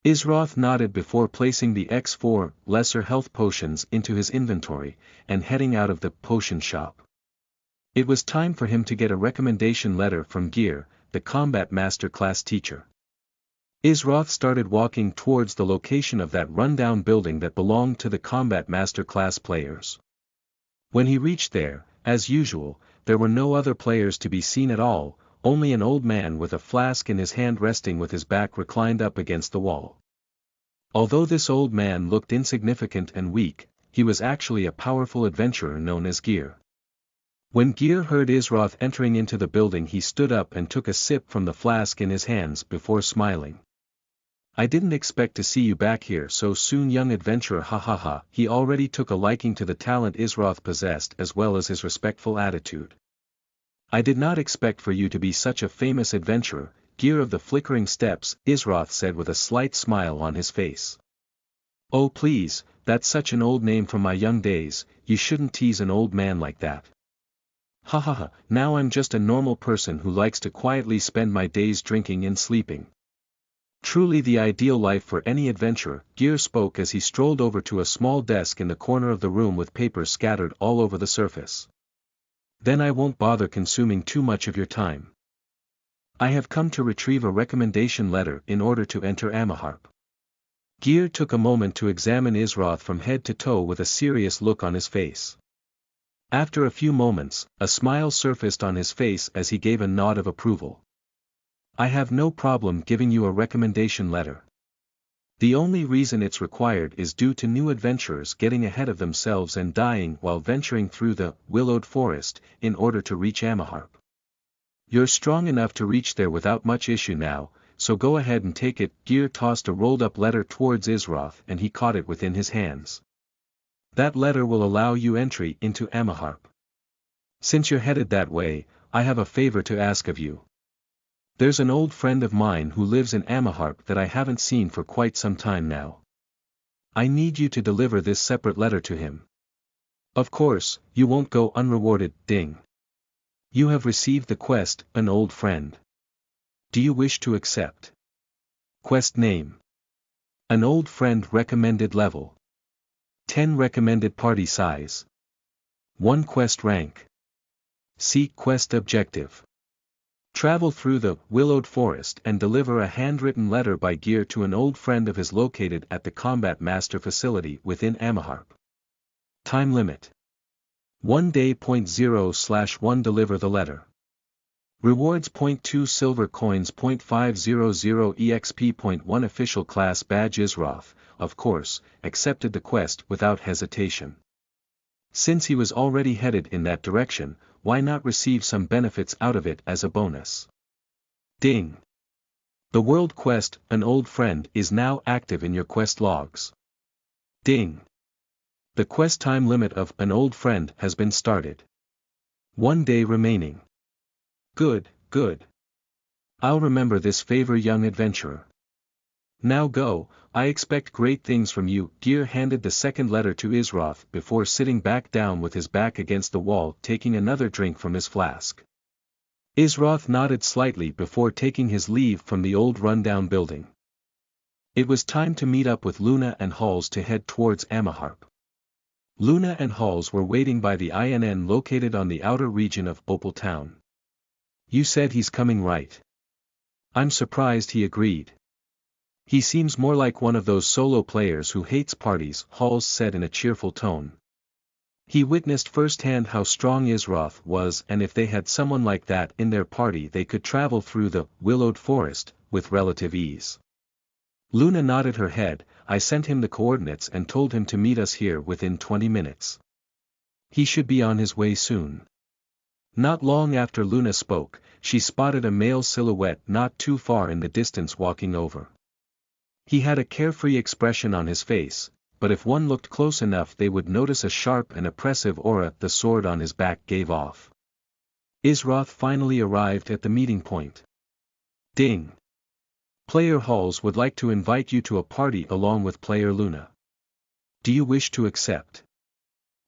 Isroth nodded before placing the X4 lesser health potions into his inventory, and heading out of the potion shop. It was time for him to get a recommendation letter from Gear, the combat master class teacher. Isroth started walking towards the location of that rundown building that belonged to the combat master class players. When he reached there, as usual, there were no other players to be seen at all, only an old man with a flask in his hand resting with his back reclined up against the wall. Although this old man looked insignificant and weak, he was actually a powerful adventurer known as Gear. When Gear heard Isroth entering into the building, he stood up and took a sip from the flask in his hands before smiling. I didn't expect to see you back here so soon, young adventurer, ha ha ha. He already took a liking to the talent Isroth possessed as well as his respectful attitude. I did not expect for you to be such a famous adventurer, Gear of the Flickering Steps, Isroth said with a slight smile on his face. Oh please, that's such an old name from my young days, you shouldn't tease an old man like that. Ha ha ha, now I'm just a normal person who likes to quietly spend my days drinking and sleeping. Truly the ideal life for any adventurer, Gear spoke as he strolled over to a small desk in the corner of the room with papers scattered all over the surface. Then I won't bother consuming too much of your time. I have come to retrieve a recommendation letter in order to enter Amaharp. Gear took a moment to examine Isroth from head to toe with a serious look on his face. After a few moments, a smile surfaced on his face as he gave a nod of approval. I have no problem giving you a recommendation letter. The only reason it's required is due to new adventurers getting ahead of themselves and dying while venturing through the willowed forest in order to reach Amaharp. You're strong enough to reach there without much issue now, so go ahead and take it. Gear tossed a rolled-up letter towards Isroth and he caught it within his hands. That letter will allow you entry into Amaharp. Since you're headed that way, I have a favor to ask of you. There's an old friend of mine who lives in Amaharp that I haven't seen for quite some time now. I need you to deliver this separate letter to him. Of course, you won't go unrewarded, ding. You have received the quest, an old friend. Do you wish to accept? Quest name. An old friend recommended level. 10 recommended party size. 1 quest rank. Seek quest objective. Travel through the willowed forest and deliver a handwritten letter by Gear to an old friend of his located at the Combat Master facility within Amaharp. Time limit. 1 day. 0/1 Deliver the letter. Rewards 0.2 silver coins. 0.500 exp. 0.1 Official class badge. Isroth, of course, accepted the quest without hesitation. Since he was already headed in that direction, why not receive some benefits out of it as a bonus? Ding! The world quest, an old friend, is now active in your quest logs. Ding! The quest time limit of an old friend has been started. 1 day remaining. Good, good. I'll remember this favor, young adventurer. Now go, I expect great things from you. Gear handed the second letter to Isroth before sitting back down with his back against the wall, taking another drink from his flask. Isroth nodded slightly before taking his leave from the old rundown building. It was time to meet up with Luna and Halls to head towards Amaharp. Luna and Halls were waiting by the INN located on the outer region of Opal Town. You said he's coming, right? I'm surprised, he agreed. He seems more like one of those solo players who hates parties, Halls said in a cheerful tone. He witnessed firsthand how strong Isroth was, and if they had someone like that in their party they could travel through the willowed forest with relative ease. Luna nodded her head. I sent him the coordinates and told him to meet us here within 20 minutes. He should be on his way soon. Not long after Luna spoke, she spotted a male silhouette not too far in the distance walking over. He had a carefree expression on his face, but if one looked close enough they would notice a sharp and oppressive aura the sword on his back gave off. Isroth finally arrived at the meeting point. Ding! Player Halls would like to invite you to a party along with Player Luna. Do you wish to accept?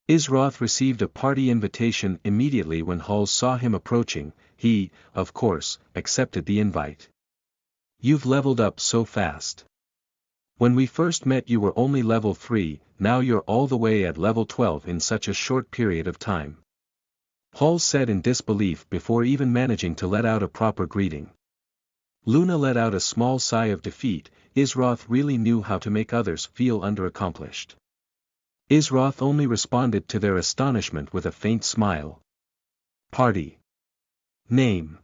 Isroth received a party invitation immediately when Halls saw him approaching. He, of course, accepted the invite. You've leveled up so fast. When we first met you were only level 3, now you're all the way at level 12 in such a short period of time. Halls said in disbelief before even managing to let out a proper greeting. Luna let out a small sigh of defeat. Isroth really knew how to make others feel underaccomplished. Isroth only responded to their astonishment with a faint smile. Party. Name.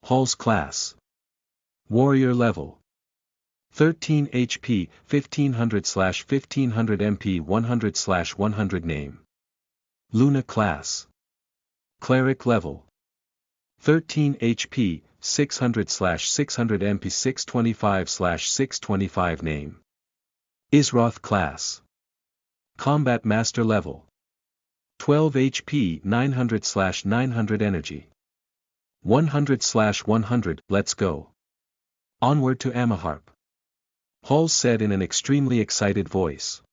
Halls class. Warrior level. 13 HP, 1500/1500 MP 100/100 Name. Luna class. Cleric level. 13 HP, 600/600 MP 625/625 Name. Isroth class. Combat Master level. 12 HP 900/900 Energy. 100/100 Let's go. Onward to Amaharp. Halls said in an extremely excited voice.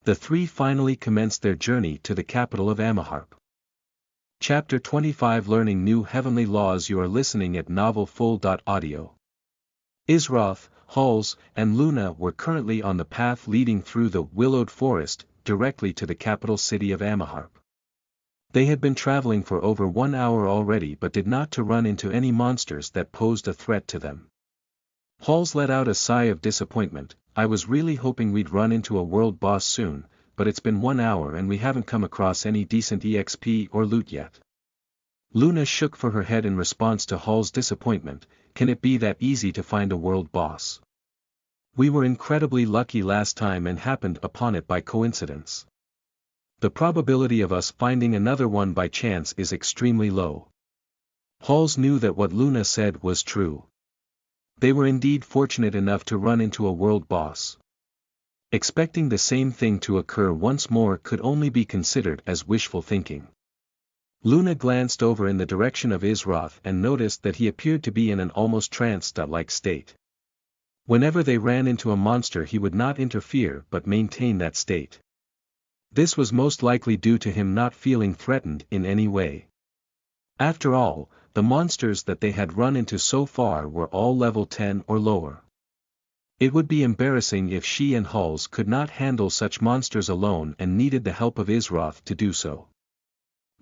The three finally commenced their journey to the capital of Amaharp. Chapter 25 Learning New Heavenly Laws. You are listening at NovelFull.audio. Isroth, Halls, and Luna were currently on the path leading through the willowed forest, directly to the capital city of Amaharp. They had been traveling for over 1 hour already but did not run into any monsters that posed a threat to them. Halls let out a sigh of disappointment. I was really hoping we'd run into a world boss soon, but it's been 1 hour and we haven't come across any decent EXP or loot yet. Luna shook for her head in response to Hall's disappointment. Can it be that easy to find a world boss? We were incredibly lucky last time and happened upon it by coincidence. The probability of us finding another one by chance is extremely low. Halls knew that what Luna said was true. They were indeed fortunate enough to run into a world boss. Expecting the same thing to occur once more could only be considered as wishful thinking. Luna glanced over in the direction of Isroth and noticed that he appeared to be in an almost trance-like state. Whenever they ran into a monster he would not interfere but maintain that state. This was most likely due to him not feeling threatened in any way. After all, the monsters that they had run into so far were all level 10 or lower. It would be embarrassing if she and Halls could not handle such monsters alone and needed the help of Isroth to do so.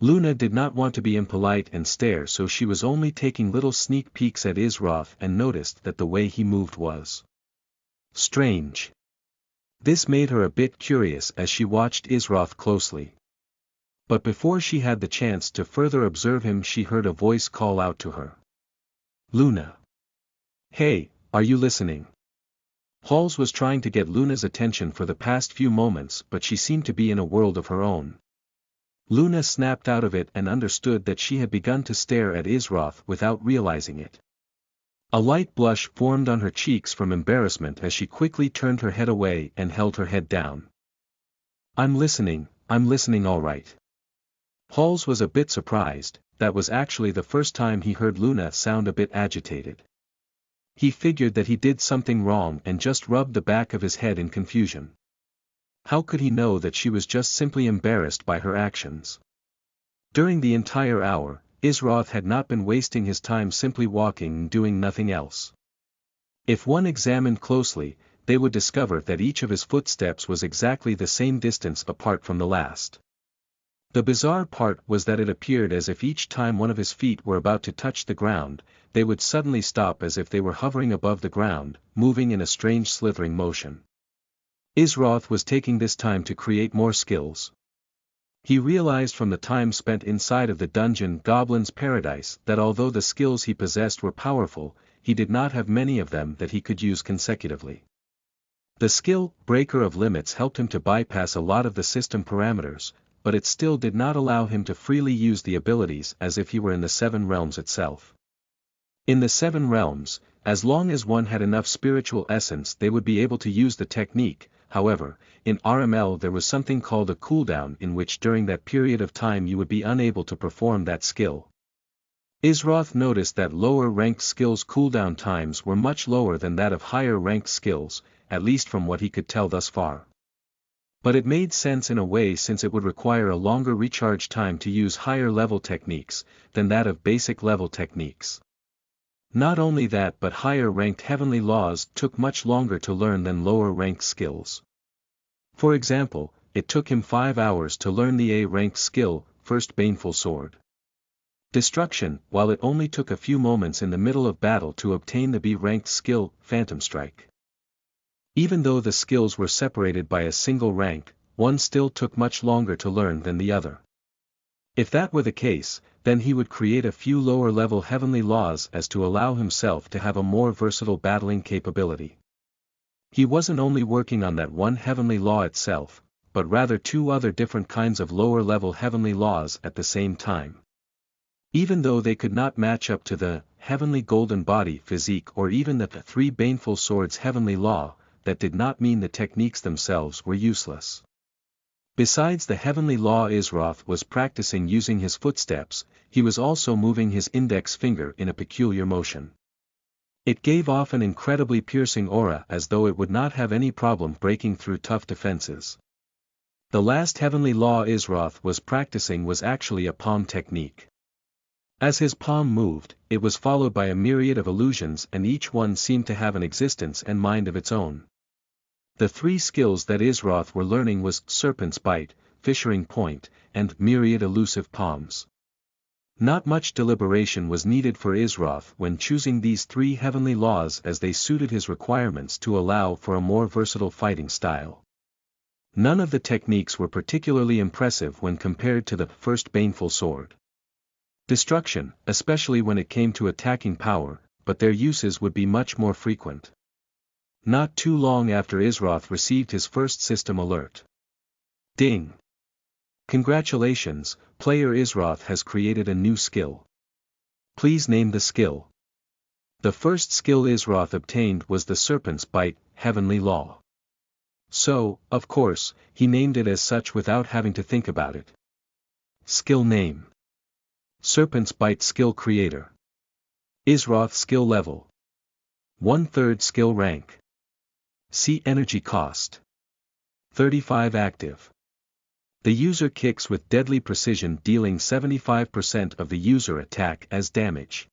Luna did not want to be impolite and stare, so she was only taking little sneak peeks at Isroth and noticed that the way he moved was strange. This made her a bit curious as she watched Isroth closely. But before she had the chance to further observe him she heard a voice call out to her. Luna. Hey, are you listening? Halls was trying to get Luna's attention for the past few moments but she seemed to be in a world of her own. Luna snapped out of it and understood that she had begun to stare at Isroth without realizing it. A light blush formed on her cheeks from embarrassment as she quickly turned her head away and held her head down. I'm listening all right. Halls was a bit surprised. That was actually the first time he heard Luna sound a bit agitated. He figured that he did something wrong and just rubbed the back of his head in confusion. How could he know that she was just simply embarrassed by her actions? During the entire hour, Isroth had not been wasting his time simply walking and doing nothing else. If one examined closely, they would discover that each of his footsteps was exactly the same distance apart from the last. The bizarre part was that it appeared as if each time one of his feet were about to touch the ground, they would suddenly stop as if they were hovering above the ground, moving in a strange slithering motion. Isroth was taking this time to create more skills. He realized from the time spent inside of the dungeon Goblin's Paradise that although the skills he possessed were powerful, he did not have many of them that he could use consecutively. The skill, Breaker of Limits, helped him to bypass a lot of the system parameters, but it still did not allow him to freely use the abilities as if he were in the Seven Realms itself. In the Seven Realms, as long as one had enough spiritual essence they would be able to use the technique. However, in RML there was something called a cooldown in which during that period of time you would be unable to perform that skill. Isroth noticed that lower-ranked skills' cooldown times were much lower than that of higher-ranked skills, at least from what he could tell thus far. But it made sense in a way since it would require a longer recharge time to use higher-level techniques than that of basic-level techniques. Not only that, but higher-ranked heavenly laws took much longer to learn than lower-ranked skills. For example, it took him 5 hours to learn the A-ranked skill, First Baneful Sword. Destruction, while it only took a few moments in the middle of battle to obtain the B-ranked skill, Phantom Strike. Even though the skills were separated by a single rank, one still took much longer to learn than the other. If that were the case, then he would create a few lower-level heavenly laws as to allow himself to have a more versatile battling capability. He wasn't only working on that one heavenly law itself, but rather 2 other different kinds of lower-level heavenly laws at the same time. Even though they could not match up to the heavenly golden body physique or even the 3 baneful swords heavenly law, that did not mean the techniques themselves were useless. Besides the heavenly law Isroth was practicing using his footsteps, he was also moving his index finger in a peculiar motion. It gave off an incredibly piercing aura as though it would not have any problem breaking through tough defenses. The last heavenly law Isroth was practicing was actually a palm technique. As his palm moved, it was followed by a myriad of illusions and each one seemed to have an existence and mind of its own. The 3 skills that Isroth were learning was Serpent's Bite, Fissuring Point, and Myriad Elusive Palms. Not much deliberation was needed for Isroth when choosing these 3 heavenly laws as they suited his requirements to allow for a more versatile fighting style. None of the techniques were particularly impressive when compared to the First Baneful Sword. Destruction, especially when it came to attacking power, but their uses would be much more frequent. Not too long after Isroth received his first system alert. Ding! Congratulations, player Isroth has created a new skill. Please name the skill. The first skill Isroth obtained was the Serpent's Bite, Heavenly Law. So, of course, he named it as such without having to think about it. Skill name. Serpent's Bite Skill Creator. Isroth Skill Level. 1/3 Skill Rank. See Energy Cost. 35 active. The user kicks with deadly precision, dealing 75% of the user attack as damage.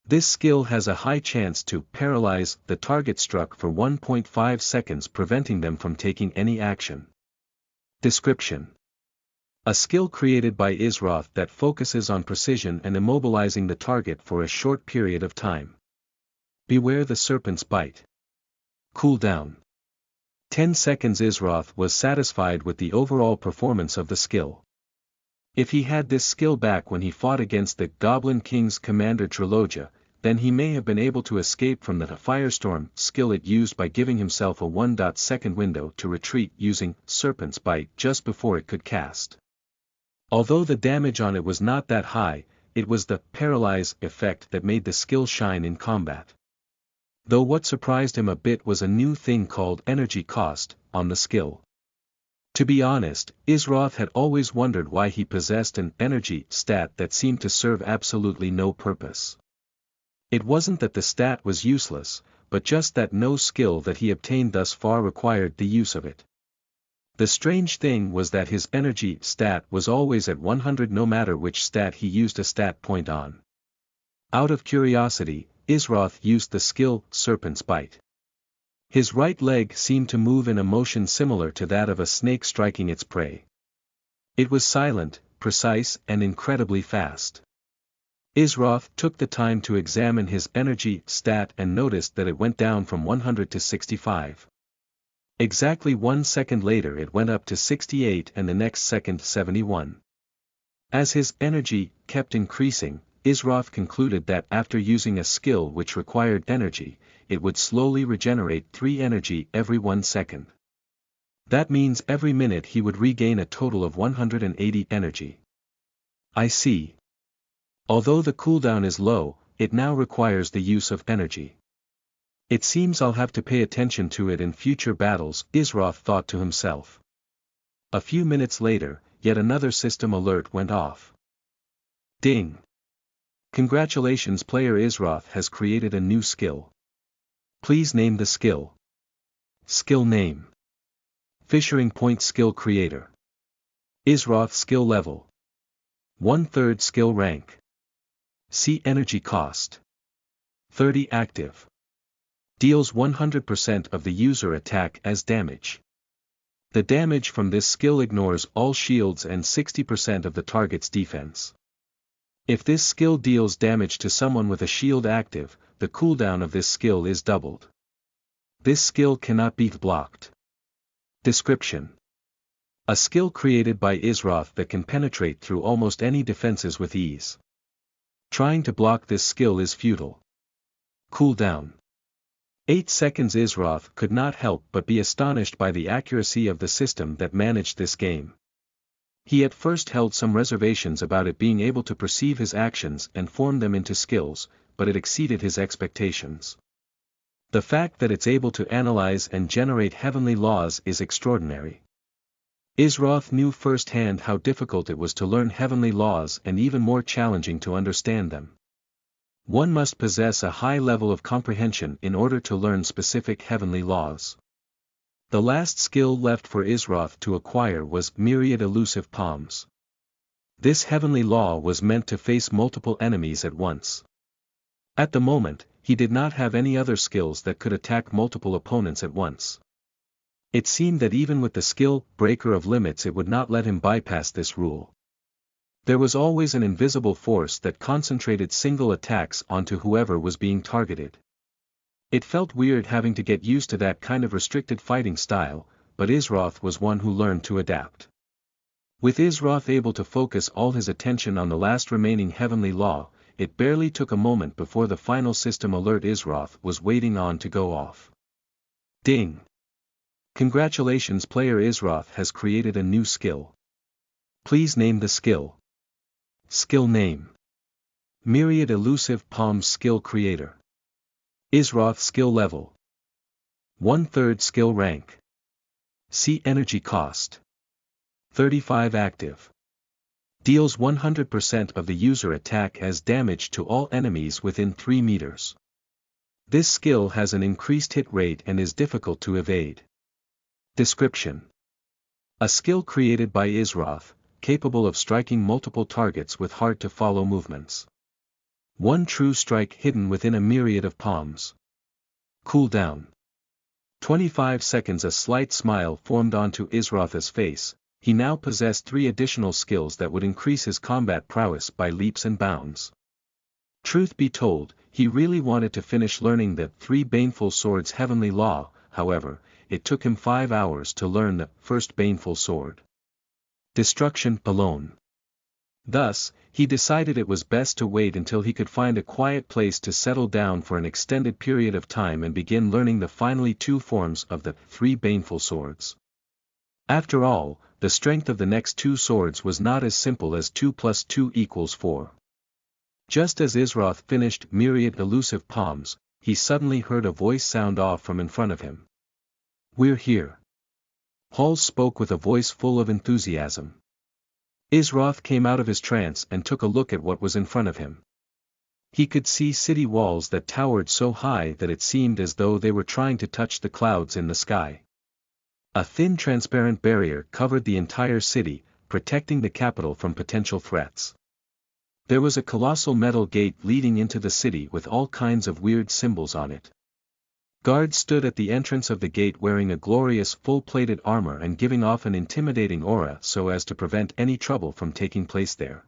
This skill has a high chance to paralyze the target struck for 1.5 seconds, preventing them from taking any action. Description. A skill created by Isroth that focuses on precision and immobilizing the target for a short period of time. Beware the Serpent's Bite. Cooldown. 10 seconds. Isroth was satisfied with the overall performance of the skill. If he had this skill back when he fought against the Goblin King's commander Trilogia, then he may have been able to escape from the Firestorm skill it used by giving himself a 1-second window to retreat using Serpent's Bite just before it could cast. Although the damage on it was not that high, it was the paralyze effect that made the skill shine in combat. Though what surprised him a bit was a new thing called energy cost on the skill. To be honest, Isroth had always wondered why he possessed an energy stat that seemed to serve absolutely no purpose. It wasn't that the stat was useless, but just that no skill that he obtained thus far required the use of it. The strange thing was that his energy stat was always at 100 no matter which stat he used a stat point on. Out of curiosity, Isroth used the skill Serpent's Bite. His right leg seemed to move in a motion similar to that of a snake striking its prey. It was silent, precise and incredibly fast. Isroth took the time to examine his energy stat and noticed that it went down from 100 to 65. Exactly 1 second later it went up to 68 and the next second 71. As his energy kept increasing, Isroth concluded that after using a skill which required energy, it would slowly regenerate 3 energy every 1 second. That means every minute he would regain a total of 180 energy. I see. Although the cooldown is low, it now requires the use of energy. It seems I'll have to pay attention to it in future battles, Isroth thought to himself. A few minutes later, yet another system alert went off. Ding! Congratulations, player Isroth has created a new skill. Please name the skill. Skill name. Fishing Point Skill Creator. Isroth skill level. 1/3 skill rank. See energy cost. 30 active. Deals 100% of the user attack as damage. The damage from this skill ignores all shields and 60% of the target's defense. If this skill deals damage to someone with a shield active, the cooldown of this skill is doubled. This skill cannot be blocked. Description: a skill created by Isroth that can penetrate through almost any defenses with ease. Trying to block this skill is futile. Cooldown: 8 seconds. Isroth could not help but be astonished by the accuracy of the system that managed this game. He at first held some reservations about it being able to perceive his actions and form them into skills, but it exceeded his expectations. The fact that it's able to analyze and generate heavenly laws is extraordinary. Isroth knew firsthand how difficult it was to learn heavenly laws and even more challenging to understand them. One must possess a high level of comprehension in order to learn specific heavenly laws. The last skill left for Isroth to acquire was Myriad Elusive Palms. This heavenly law was meant to face multiple enemies at once. At the moment, he did not have any other skills that could attack multiple opponents at once. It seemed that even with the skill Breaker of Limits it would not let him bypass this rule. There was always an invisible force that concentrated single attacks onto whoever was being targeted. It felt weird having to get used to that kind of restricted fighting style, but Isroth was one who learned to adapt. With Isroth able to focus all his attention on the last remaining heavenly law, it barely took a moment before the final system alert Isroth was waiting on to go off. Ding! Congratulations, player Isroth has created a new skill. Please name the skill. Skill name. Myriad Elusive Palms Skill Creator. Isroth skill level. 1/3 skill rank. See energy cost. 35 active. Deals 100% of the user attack as damage to all enemies within 3 meters. This skill has an increased hit rate and is difficult to evade. Description: a skill created by Isroth, capable of striking multiple targets with hard-to-follow movements. One true strike hidden within a myriad of palms. Cooldown: 25 seconds. A slight smile formed onto Isroth's face. He now possessed 3 additional skills that would increase his combat prowess by leaps and bounds. Truth be told, he really wanted to finish learning the 3 Baneful Swords heavenly law. However, it took him 5 hours to learn the first Baneful Sword. Destruction alone. Thus, he decided it was best to wait until he could find a quiet place to settle down for an extended period of time and begin learning the finally 2 forms of the 3 Baneful Swords. After all, the strength of the next 2 swords was not as simple as 2 + 2 = 4. Just as Isroth finished Myriad Elusive Palms, he suddenly heard a voice sound off from in front of him. "We're here." Hall spoke with a voice full of enthusiasm. Isroth came out of his trance and took a look at what was in front of him. He could see city walls that towered so high that it seemed as though they were trying to touch the clouds in the sky. A thin transparent barrier covered the entire city, protecting the capital from potential threats. There was a colossal metal gate leading into the city with all kinds of weird symbols on it. Guards stood at the entrance of the gate wearing a glorious full-plated armor and giving off an intimidating aura so as to prevent any trouble from taking place there.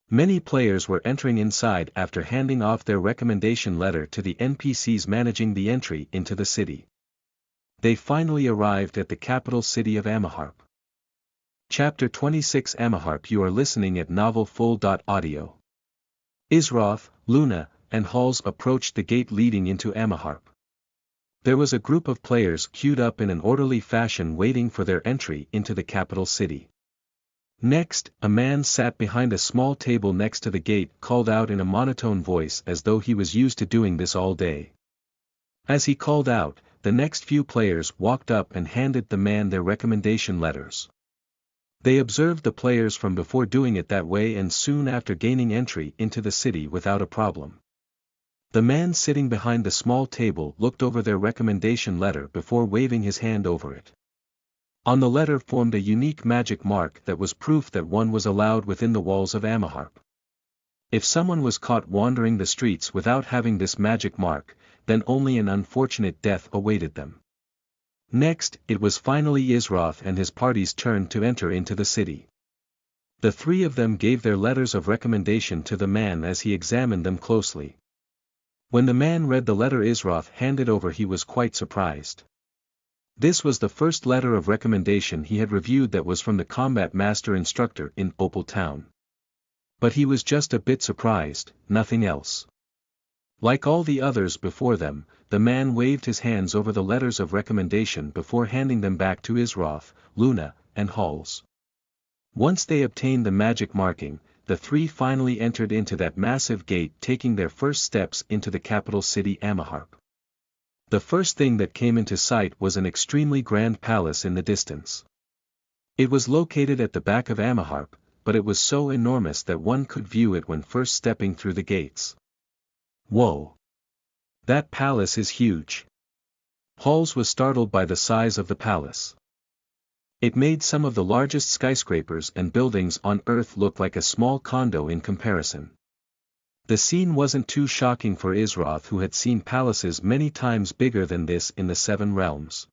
Many players were entering inside after handing off their recommendation letter to the NPCs managing the entry into the city. They finally arrived at the capital city of Amaharp. Chapter 26 Amaharp. You are listening at NovelFull.audio. Isroth, Luna, and Halls approached the gate leading into Amaharp. There was a group of players queued up in an orderly fashion waiting for their entry into the capital city. Next, a man sat behind a small table next to the gate called out in a monotone voice as though he was used to doing this all day. As he called out, the next few players walked up and handed the man their recommendation letters. They observed the players from before doing it that way and soon after gaining entry into the city without a problem. The man sitting behind the small table looked over their recommendation letter before waving his hand over it. On the letter formed a unique magic mark that was proof that one was allowed within the walls of Amaharp. If someone was caught wandering the streets without having this magic mark, then only an unfortunate death awaited them. Next, it was finally Isroth and his party's turn to enter into the city. The three of them gave their letters of recommendation to the man as he examined them closely. When the man read the letter Isroth handed over, he was quite surprised. This was the first letter of recommendation he had reviewed that was from the combat master instructor in Opal Town. But he was just a bit surprised, nothing else. Like all the others before them, the man waved his hands over the letters of recommendation before handing them back to Isroth, Luna, and Halls. Once they obtained the magic marking, the three finally entered into that massive gate, taking their first steps into the capital city Amaharp. The first thing that came into sight was an extremely grand palace in the distance. It was located at the back of Amaharp, but it was so enormous that one could view it when first stepping through the gates. Whoa! That palace is huge. Halls was startled by the size of the palace. It made some of the largest skyscrapers and buildings on Earth look like a small condo in comparison. The scene wasn't too shocking for Isroth, who had seen palaces many times bigger than this in the Seven Realms.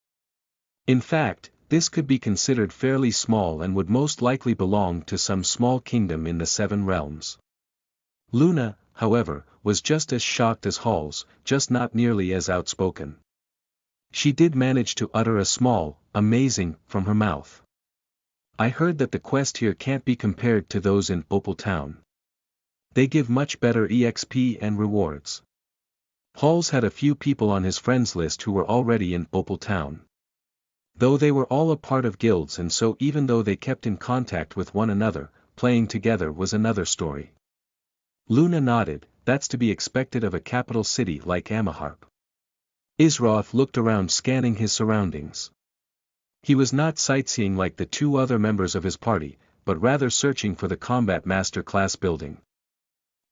In fact, this could be considered fairly small and would most likely belong to some small kingdom in the Seven Realms. Luna, however, was just as shocked as Halls, just not nearly as outspoken. She did manage to utter a small, amazing, from her mouth. I heard that the quest here can't be compared to those in Opal Town. They give much better EXP and rewards. Halls had a few people on his friends list who were already in Opal Town. Though they were all a part of guilds, and so even though they kept in contact with one another, playing together was another story. Luna nodded. That's to be expected of a capital city like Amaharp. Isroth looked around, scanning his surroundings. He was not sightseeing like the two other members of his party, but rather searching for the combat master class building.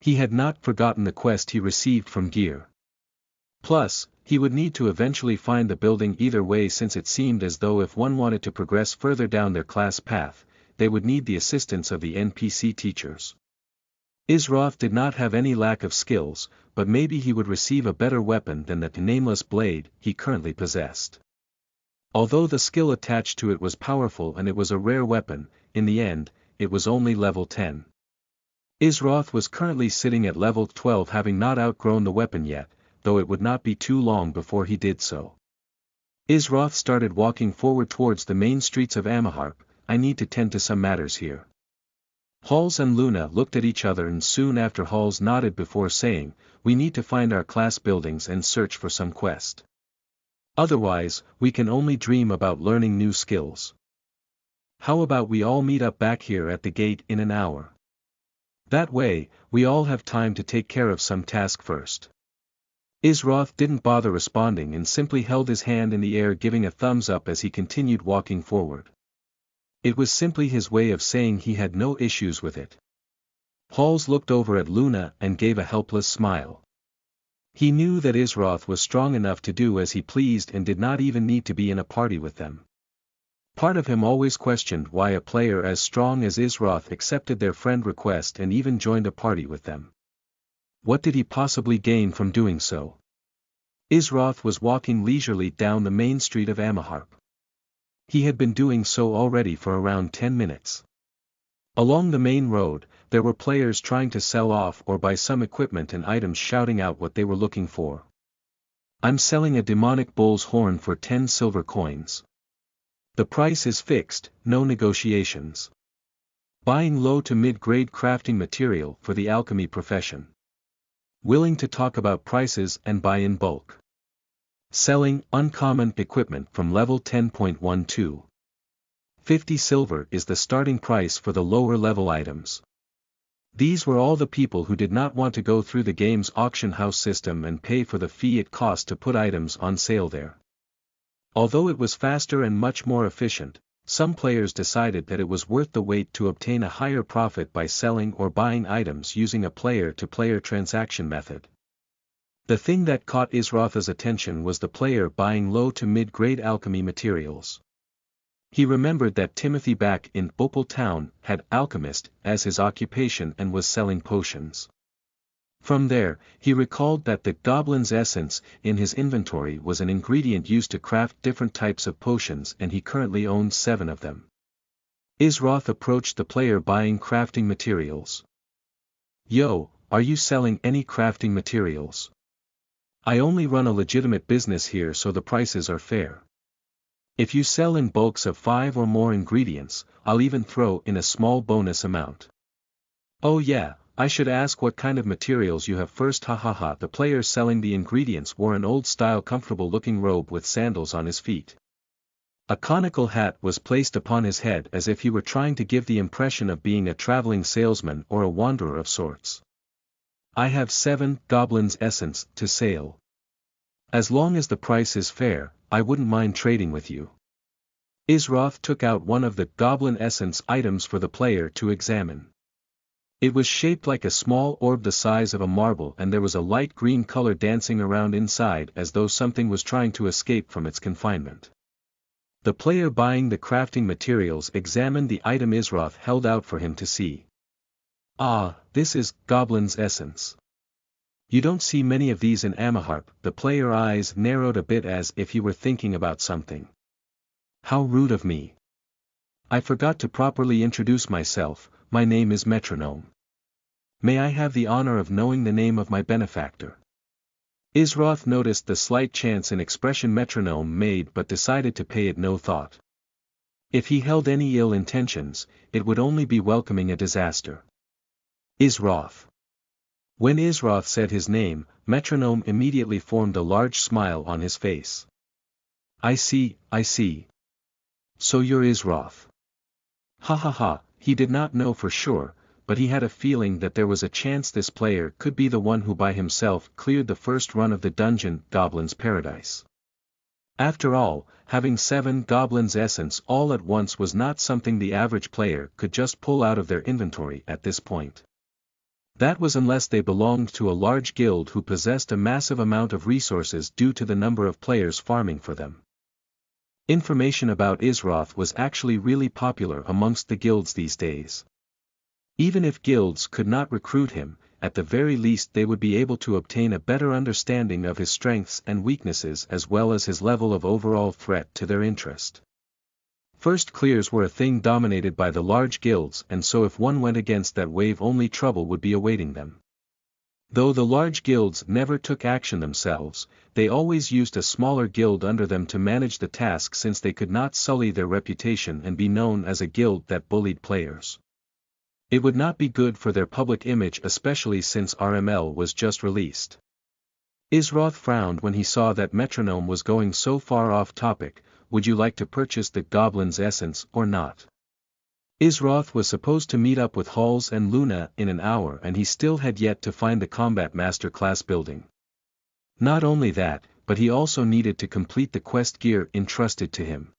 He had not forgotten the quest he received from Gear. Plus, he would need to eventually find the building either way, since it seemed as though if one wanted to progress further down their class path, they would need the assistance of the NPC teachers. Isroth did not have any lack of skills, but maybe he would receive a better weapon than the nameless blade he currently possessed. Although the skill attached to it was powerful and it was a rare weapon, in the end, it was only level 10. Isroth was currently sitting at level 12, having not outgrown the weapon yet, though it would not be too long before he did so. Isroth started walking forward towards the main streets of Amaharp. I need to tend to some matters here. Halls and Luna looked at each other, and soon after Halls nodded before saying, we need to find our class buildings and search for some quest. Otherwise, we can only dream about learning new skills. How about we all meet up back here at the gate in an hour? That way, we all have time to take care of some task first. Isroth didn't bother responding and simply held his hand in the air, giving a thumbs up as he continued walking forward. It was simply his way of saying he had no issues with it. Halls looked over at Luna and gave a helpless smile. He knew that Isroth was strong enough to do as he pleased and did not even need to be in a party with them. Part of him always questioned why a player as strong as Isroth accepted their friend request and even joined a party with them. What did he possibly gain from doing so? Isroth was walking leisurely down the main street of Amaharp. He had been doing so already for around 10 minutes. Along the main road, there were players trying to sell off or buy some equipment and items shouting out what they were looking for. "I'm selling a demonic bull's horn for 10 silver coins. The price is fixed, no negotiations. Buying low to mid-grade crafting material for the alchemy profession. Willing to talk about prices and buy in bulk. Selling uncommon equipment from level 10.12. 50 silver is the starting price for the lower level items." These were all the people who did not want to go through the game's auction house system and pay for the fee it cost to put items on sale there. Although it was faster and much more efficient, some players decided that it was worth the wait to obtain a higher profit by selling or buying items using a player-to-player transaction method. The thing that caught Isroth's attention was the player buying low to mid-grade alchemy materials. He remembered that Timothy back in Opal Town had alchemist as his occupation and was selling potions. From there, he recalled that the goblin's essence in his inventory was an ingredient used to craft different types of potions and he currently owned 7 of them. Isroth approached the player buying crafting materials. "Yo, are you selling any crafting materials? I only run a legitimate business here so the prices are fair. If you sell in bulks of 5 or more ingredients, I'll even throw in a small bonus amount." "Oh yeah, I should ask what kind of materials you have first, hahaha." The player selling the ingredients wore an old-style comfortable-looking robe with sandals on his feet. A conical hat was placed upon his head as if he were trying to give the impression of being a traveling salesman or a wanderer of sorts. "I have 7 goblins' essence to sale. As long as the price is fair, I wouldn't mind trading with you." Isroth took out one of the goblin essence items for the player to examine. It was shaped like a small orb the size of a marble and there was a light green color dancing around inside as though something was trying to escape from its confinement. The player buying the crafting materials examined the item Isroth held out for him to see. "Ah, this is goblin's essence. You don't see many of these in Amaharp." The player's eyes narrowed a bit as if he were thinking about something. "How rude of me. I forgot to properly introduce myself. My name is Metronome. May I have the honor of knowing the name of my benefactor?" Isroth noticed the slight chance in expression Metronome made but decided to pay it no thought. If he held any ill intentions, it would only be welcoming a disaster. "Isroth." When Isroth said his name, Metronome immediately formed a large smile on his face. I see. So you're Isroth." Ha ha ha, he did not know for sure, but he had a feeling that there was a chance this player could be the one who by himself cleared the first run of the dungeon Goblin's Paradise. After all, having 7 goblins' essence all at once was not something the average player could just pull out of their inventory at this point. That was unless they belonged to a large guild who possessed a massive amount of resources due to the number of players farming for them. Information about Isroth was actually really popular amongst the guilds these days. Even if guilds could not recruit him, at the very least they would be able to obtain a better understanding of his strengths and weaknesses as well as his level of overall threat to their interest. First clears were a thing dominated by the large guilds, and so if one went against that wave only trouble would be awaiting them. Though the large guilds never took action themselves, they always used a smaller guild under them to manage the task since they could not sully their reputation and be known as a guild that bullied players. It would not be good for their public image, especially since RML was just released. Isroth frowned when he saw that Metronome was going so far off topic. Would you like to purchase the Goblin's Essence or not? Isroth was supposed to meet up with Halls and Luna in an hour and he still had yet to find the Combat Master class building. Not only that, but he also needed to complete the quest gear entrusted to him.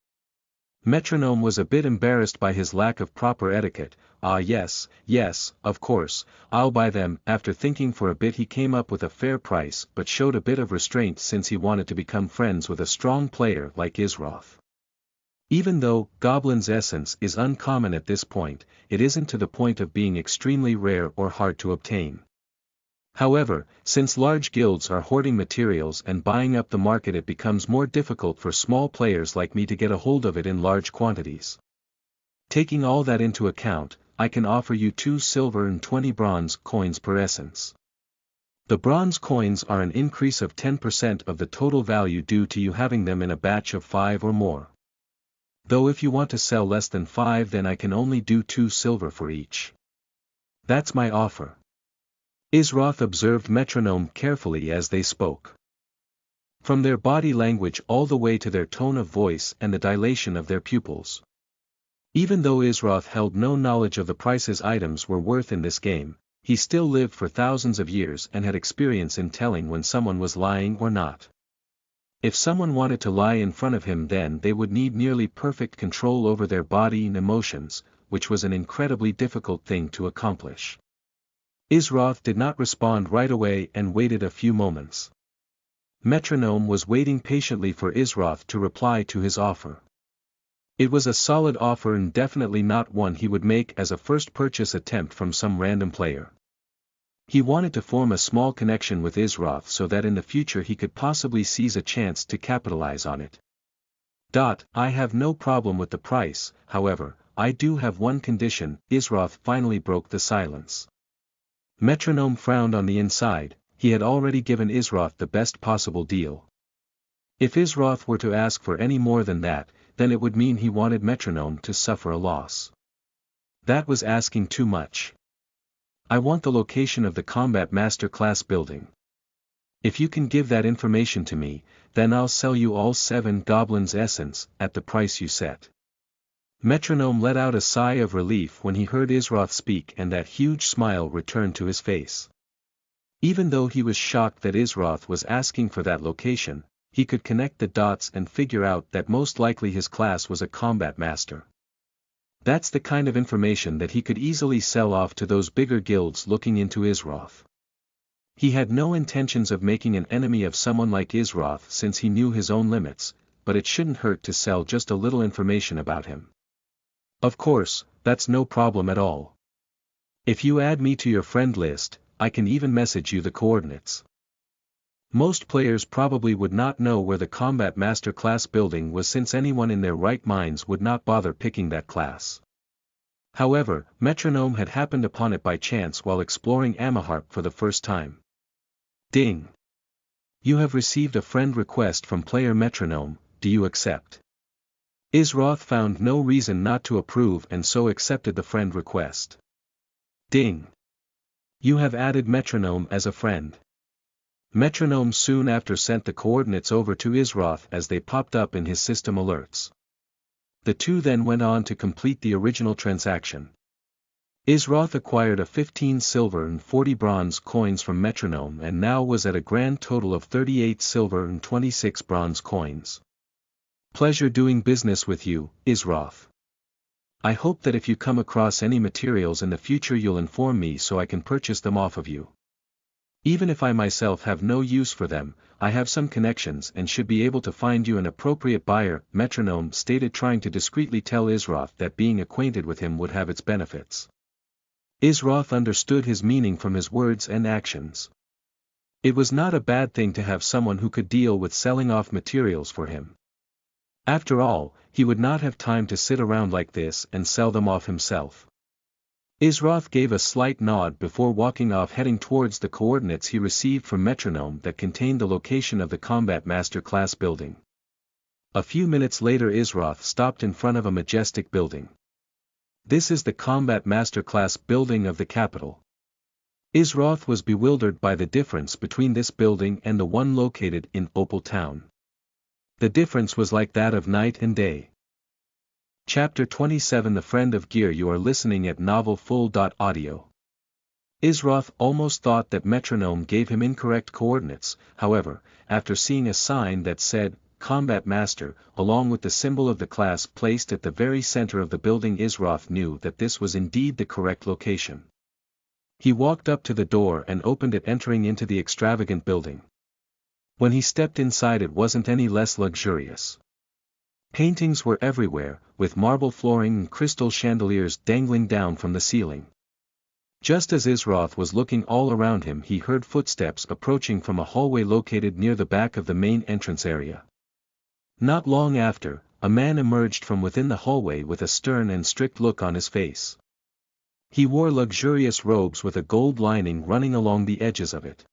Metronome was a bit embarrassed by his lack of proper etiquette, "Ah yes, yes, of course, I'll buy them." After thinking for a bit he came up with a fair price but showed a bit of restraint since he wanted to become friends with a strong player like Isroth. Even though Goblin's Essence is uncommon at this point, it isn't to the point of being extremely rare or hard to obtain. However, since large guilds are hoarding materials and buying up the market, it becomes more difficult for small players like me to get a hold of it in large quantities. Taking all that into account, I can offer you 2 silver and 20 bronze coins per essence. The bronze coins are an increase of 10% of the total value due to you having them in a batch of 5 or more. Though if you want to sell less than 5, then I can only do 2 silver for each. That's my offer. Isroth observed Metronome carefully as they spoke. From their body language all the way to their tone of voice and the dilation of their pupils. Even though Isroth held no knowledge of the prices items were worth in this game, he still lived for thousands of years and had experience in telling when someone was lying or not. If someone wanted to lie in front of him, then they would need nearly perfect control over their body and emotions, which was an incredibly difficult thing to accomplish. Isroth did not respond right away and waited a few moments. Metronome was waiting patiently for Isroth to reply to his offer. It was a solid offer and definitely not one he would make as a first purchase attempt from some random player. He wanted to form a small connection with Isroth so that in the future he could possibly seize a chance to capitalize on it. I have no problem with the price, however, I do have one condition. Isroth finally broke the silence. Metronome frowned on the inside. He had already given Isroth the best possible deal. If Isroth were to ask for any more than that, then it would mean he wanted Metronome to suffer a loss. That was asking too much. I want the location of the Combat Master class building. If you can give that information to me, then I'll sell you all 7 Goblin's Essence at the price you set. Metronome let out a sigh of relief when he heard Isroth speak, and that huge smile returned to his face. Even though he was shocked that Isroth was asking for that location, he could connect the dots and figure out that most likely his class was a combat master. That's the kind of information that he could easily sell off to those bigger guilds looking into Isroth. He had no intentions of making an enemy of someone like Isroth since he knew his own limits, but it shouldn't hurt to sell just a little information about him. Of course, that's no problem at all. If you add me to your friend list, I can even message you the coordinates. Most players probably would not know where the Combat Master class building was, since anyone in their right minds would not bother picking that class. However, Metronome had happened upon it by chance while exploring Amaharp for the first time. Ding! You have received a friend request from player Metronome. Do you accept? Isroth found no reason not to approve and so accepted the friend request. Ding! You have added Metronome as a friend. Metronome soon after sent the coordinates over to Isroth as they popped up in his system alerts. The two then went on to complete the original transaction. Isroth acquired a 15 silver and 40 bronze coins from Metronome and now was at a grand total of 38 silver and 26 bronze coins. Pleasure doing business with you, Isroth. I hope that if you come across any materials in the future you'll inform me so I can purchase them off of you. Even if I myself have no use for them, I have some connections and should be able to find you an appropriate buyer, Metronome stated, trying to discreetly tell Isroth that being acquainted with him would have its benefits. Isroth understood his meaning from his words and actions. It was not a bad thing to have someone who could deal with selling off materials for him. After all, he would not have time to sit around like this and sell them off himself. Isroth gave a slight nod before walking off, heading towards the coordinates he received from Metronome that contained the location of the Combat Master class building. A few minutes later Isroth stopped in front of a majestic building. This is the Combat Master class building of the capital. Isroth was bewildered by the difference between this building and the one located in Opal Town. The difference was like that of night and day. Chapter 27 The Friend of Gear. You are listening at NovelFull.audio. Isroth almost thought that Metronome gave him incorrect coordinates. However, after seeing a sign that said, Combat Master, along with the symbol of the class placed at the very center of the building. Isroth knew that this was indeed the correct location. He walked up to the door and opened it, entering into the extravagant building. When he stepped inside, it wasn't any less luxurious. Paintings were everywhere, with marble flooring and crystal chandeliers dangling down from the ceiling. Just as Isroth was looking all around him, he heard footsteps approaching from a hallway located near the back of the main entrance area. Not long after, a man emerged from within the hallway with a stern and strict look on his face. He wore luxurious robes with a gold lining running along the edges of it.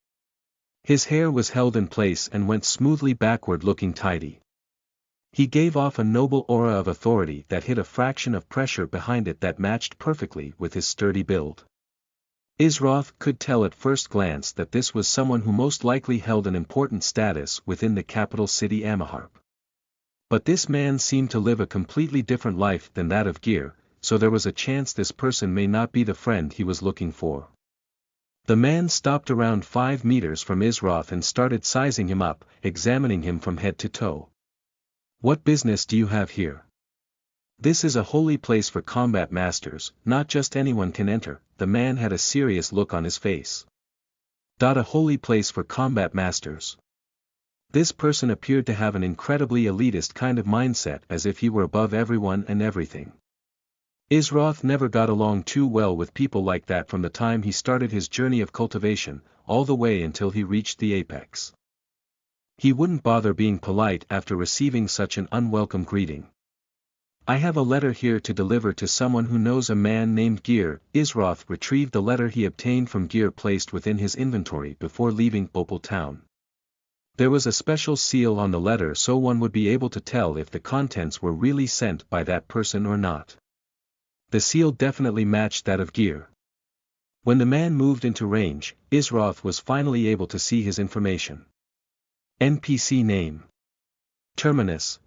His hair was held in place and went smoothly backward, looking tidy. He gave off a noble aura of authority that hid a fraction of pressure behind it that matched perfectly with his sturdy build. Isroth could tell at first glance that this was someone who most likely held an important status within the capital city Amaharp. But this man seemed to live a completely different life than that of Gear, so there was a chance this person may not be the friend he was looking for. The man stopped around 5 meters from Isroth and started sizing him up, examining him from head to toe. "What business do you have here? This is a holy place for combat masters, not just anyone can enter." The man had a serious look on his face. "A holy place for combat masters." This person appeared to have an incredibly elitist kind of mindset, as if he were above everyone and everything. Isroth never got along too well with people like that from the time he started his journey of cultivation, all the way until he reached the apex. He wouldn't bother being polite after receiving such an unwelcome greeting. "I have a letter here to deliver to someone who knows a man named Gear." Isroth retrieved the letter he obtained from Gear, placed within his inventory before leaving Opal Town. There was a special seal on the letter so one would be able to tell if the contents were really sent by that person or not. The seal definitely matched that of Gear. When the man moved into range, Isroth was finally able to see his information. NPC name: Terminus.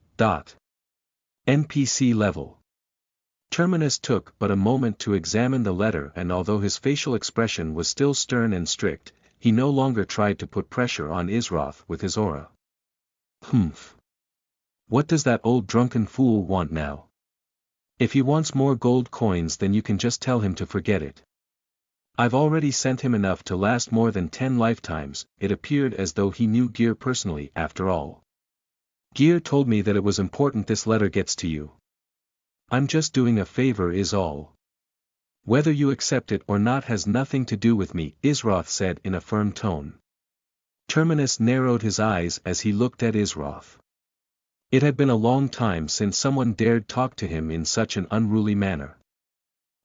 NPC level: Terminus took but a moment to examine the letter, and although his facial expression was still stern and strict, he no longer tried to put pressure on Isroth with his aura. "Humph. What does that old drunken fool want now? If he wants more gold coins, then you can just tell him to forget it. I've already sent him enough to last more than 10 lifetimes." It appeared as though he knew Gear personally after all. "Gear told me that it was important this letter gets to you. I'm just doing a favor is all. Whether you accept it or not has nothing to do with me," Isroth said in a firm tone. Terminus narrowed his eyes as he looked at Isroth. It had been a long time since someone dared talk to him in such an unruly manner.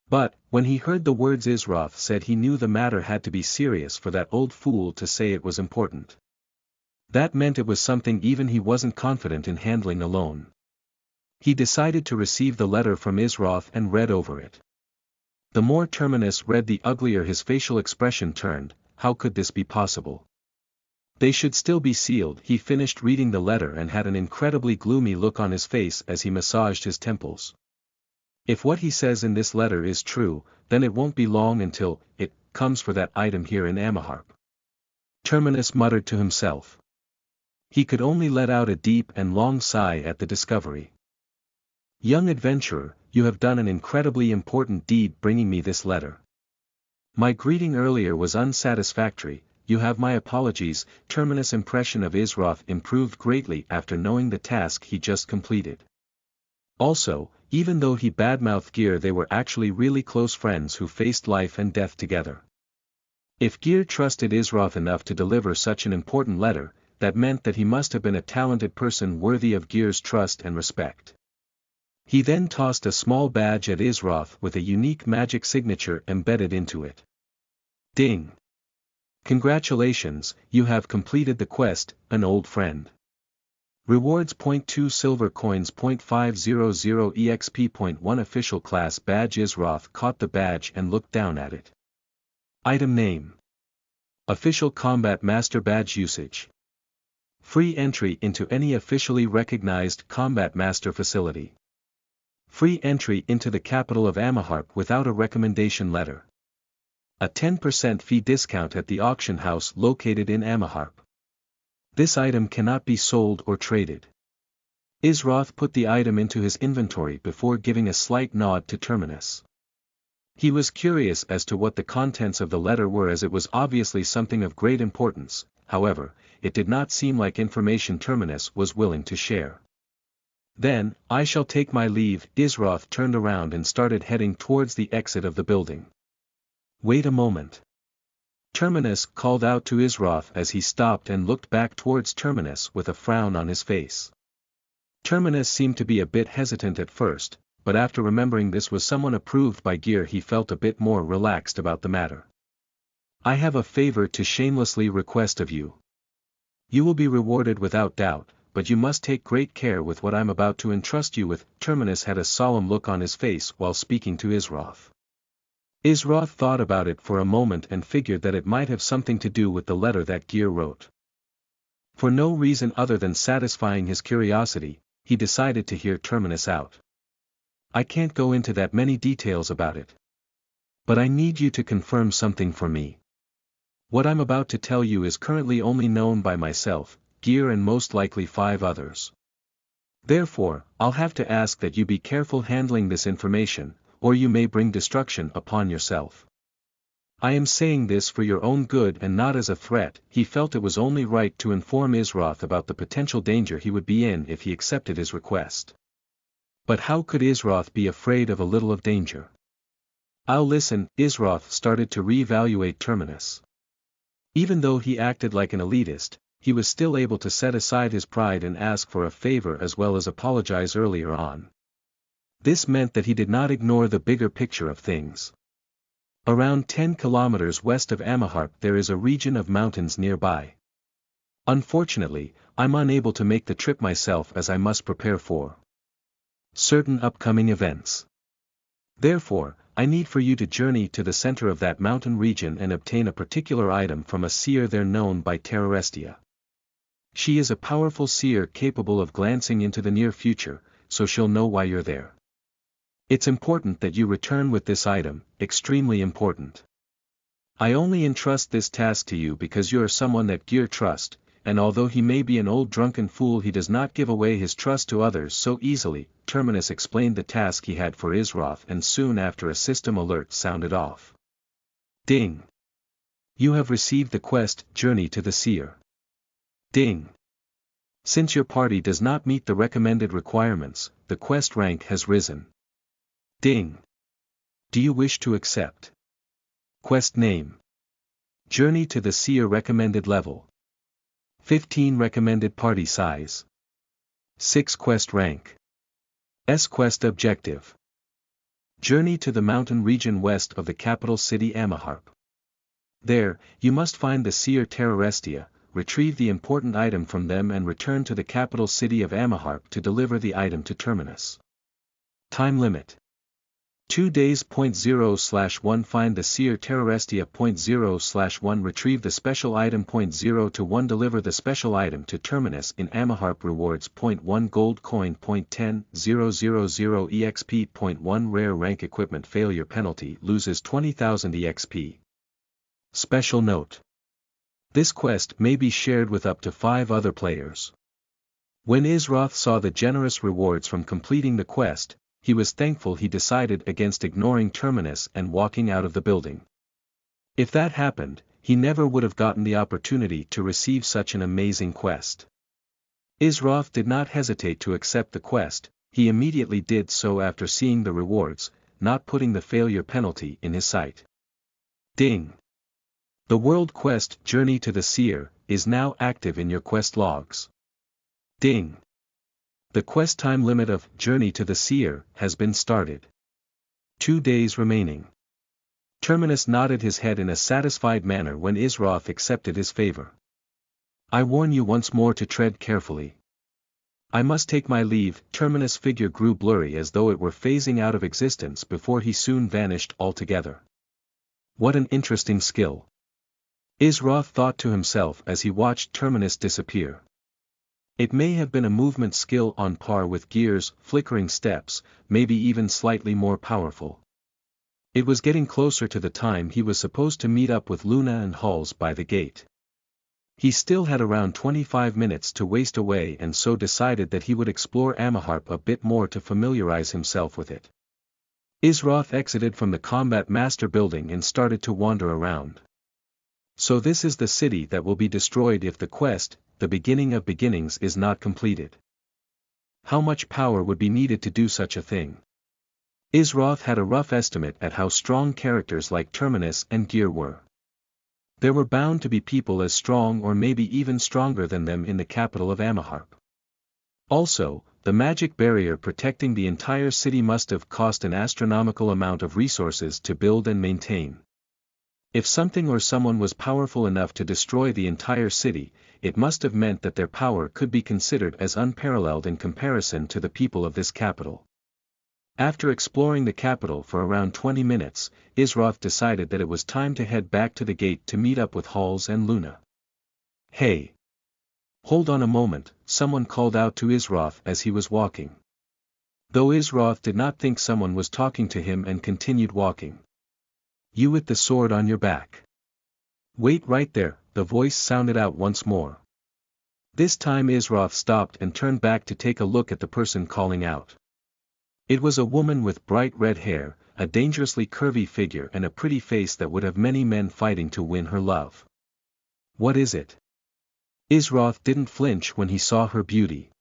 But, when he heard the words Isroth said, he knew the matter had to be serious for that old fool to say it was important. That meant it was something even he wasn't confident in handling alone. He decided to receive the letter from Isroth and read over it. The more Terminus read, the uglier his facial expression turned. How could this be possible? They should still be sealed. He finished reading the letter and had an incredibly gloomy look on his face as he massaged his temples. If what he says in this letter is true, then it won't be long until it comes for that item here in Amaharp. Terminus muttered to himself. He could only let out a deep and long sigh at the discovery. "Young adventurer, you have done an incredibly important deed bringing me this letter. My greeting earlier was unsatisfactory. You have my apologies." Terminus' impression of Isroth improved greatly after knowing the task he just completed. Also, even though he badmouthed Gear, they were actually really close friends who faced life and death together. If Gear trusted Isroth enough to deliver such an important letter, that meant that he must have been a talented person worthy of Gear's trust and respect. He then tossed a small badge at Isroth with a unique magic signature embedded into it. Ding! Congratulations, you have completed the quest, an old friend. Rewards: 0.2 silver coins, 0.500 exp. 0.1 official class badge. Isroth caught the badge and looked down at it. Item name: Official Combat Master Badge. Usage: free entry into any officially recognized Combat Master facility. Free entry into the capital of Amaharp without a recommendation letter. A 10% fee discount at the auction house located in Amaharp. This item cannot be sold or traded. Isroth put the item into his inventory before giving a slight nod to Terminus. He was curious as to what the contents of the letter were, as it was obviously something of great importance. However, it did not seem like information Terminus was willing to share. Then, I shall take my leave. Isroth turned around and started heading towards the exit of the building. Wait a moment. Terminus called out to Isroth as he stopped and looked back towards Terminus with a frown on his face. Terminus seemed to be a bit hesitant at first, but after remembering this was someone approved by Gear, he felt a bit more relaxed about the matter. I have a favor to shamelessly request of you. You will be rewarded without doubt, but you must take great care with what I'm about to entrust you with. Terminus had a solemn look on his face while speaking to Isroth. Isroth thought about it for a moment and figured that it might have something to do with the letter that Gear wrote. For no reason other than satisfying his curiosity, he decided to hear Terminus out. I can't go into that many details about it. But I need you to confirm something for me. What I'm about to tell you is currently only known by myself, Gear, and most likely 5 others. Therefore, I'll have to ask that you be careful handling this information, or you may bring destruction upon yourself. I am saying this for your own good and not as a threat. He felt it was only right to inform Isroth about the potential danger he would be in if he accepted his request. But how could Isroth be afraid of a little of danger? I'll listen. Isroth started to re-evaluate Terminus. Even though he acted like an elitist, he was still able to set aside his pride and ask for a favor as well as apologize earlier on. This meant that he did not ignore the bigger picture of things. Around 10 kilometers west of Amaharp there is a region of mountains nearby. Unfortunately, I'm unable to make the trip myself as I must prepare for certain upcoming events. Therefore, I need for you to journey to the center of that mountain region and obtain a particular item from a seer there known by Terrorestia. She is a powerful seer capable of glancing into the near future, so she'll know why you're there. It's important that you return with this item, extremely important. I only entrust this task to you because you are someone that Gear trusts, and although he may be an old drunken fool, he does not give away his trust to others so easily. Terminus explained the task he had for Isroth, and soon after a system alert sounded off. Ding! You have received the quest, Journey to the Seer. Ding! Since your party does not meet the recommended requirements, the quest rank has risen. Ding! Do you wish to accept? Quest name. Journey to the Seer, recommended level 15, recommended party size 6, quest rank S. Quest objective. Journey to the mountain region west of the capital city Amaharp. There, you must find the seer Terrorestia, retrieve the important item from them and return to the capital city of Amaharp to deliver the item to Terminus. Time limit. 2 days. 0/1 Find the seer Terrorestia. 0/1 Retrieve the special item. 0/1 Deliver the special item to Terminus in Amaharp. Rewards. 1 gold coin. 10,000 exp. 1 rare rank equipment failure penalty, loses 20,000 exp. Special note: this quest may be shared with up to 5 other players. When Isroth saw the generous rewards from completing the quest, he was thankful he decided against ignoring Terminus and walking out of the building. If that happened, he never would have gotten the opportunity to receive such an amazing quest. Isroth did not hesitate to accept the quest, he immediately did so after seeing the rewards, not putting the failure penalty in his sight. Ding! The world quest, Journey to the Seer, is now active in your quest logs. Ding! The quest time limit of Journey to the Seer has been started. 2 days remaining. Terminus nodded his head in a satisfied manner when Isroth accepted his favor. I warn you once more to tread carefully. I must take my leave. Terminus' figure grew blurry as though it were phasing out of existence before he soon vanished altogether. What an interesting skill! Isroth thought to himself as he watched Terminus disappear. It may have been a movement skill on par with Gear's flickering steps, maybe even slightly more powerful. It was getting closer to the time he was supposed to meet up with Luna and Hulls by the gate. He still had around 25 minutes to waste away and so decided that he would explore Amaharp a bit more to familiarize himself with it. Isroth exited from the Combat Master building and started to wander around. So this is the city that will be destroyed if the quest, the beginning of beginnings, is not completed. How much power would be needed to do such a thing? Isroth had a rough estimate at how strong characters like Terminus and Gear were. There were bound to be people as strong or maybe even stronger than them in the capital of Amaharp. Also, the magic barrier protecting the entire city must have cost an astronomical amount of resources to build and maintain. If something or someone was powerful enough to destroy the entire city, it must have meant that their power could be considered as unparalleled in comparison to the people of this capital. After exploring the capital for around 20 minutes, Isroth decided that it was time to head back to the gate to meet up with Halls and Luna. Hey! Hold on a moment, someone called out to Isroth as he was walking. Though Isroth did not think someone was talking to him and continued walking. You with the sword on your back. Wait right there, the voice sounded out once more. This time Isroth stopped and turned back to take a look at the person calling out. It was a woman with bright red hair, a dangerously curvy figure and a pretty face that would have many men fighting to win her love. What is it? Isroth didn't flinch when he saw her beauty.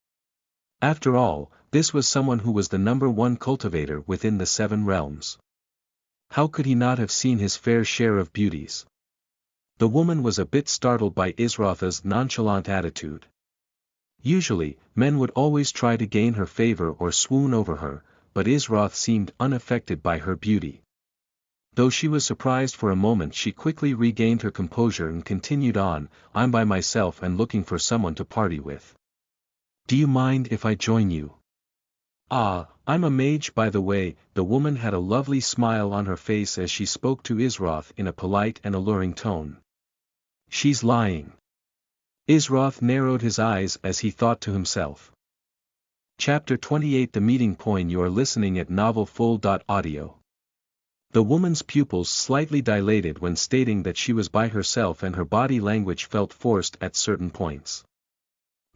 After all, this was someone who was the #1 cultivator within the 7 realms. How could he not have seen his fair share of beauties? The woman was a bit startled by Isroth's nonchalant attitude. Usually, men would always try to gain her favor or swoon over her, but Isroth seemed unaffected by her beauty. Though she was surprised for a moment, she quickly regained her composure and continued on, I'm by myself and looking for someone to party with. Do you mind if I join you? Ah, I'm a mage by the way. The woman had a lovely smile on her face as she spoke to Isroth in a polite and alluring tone. She's lying. Isroth narrowed his eyes as he thought to himself. Chapter 28 The Meeting Point. You are listening at novelfull.audio. The woman's pupils slightly dilated when stating that she was by herself and her body language felt forced at certain points.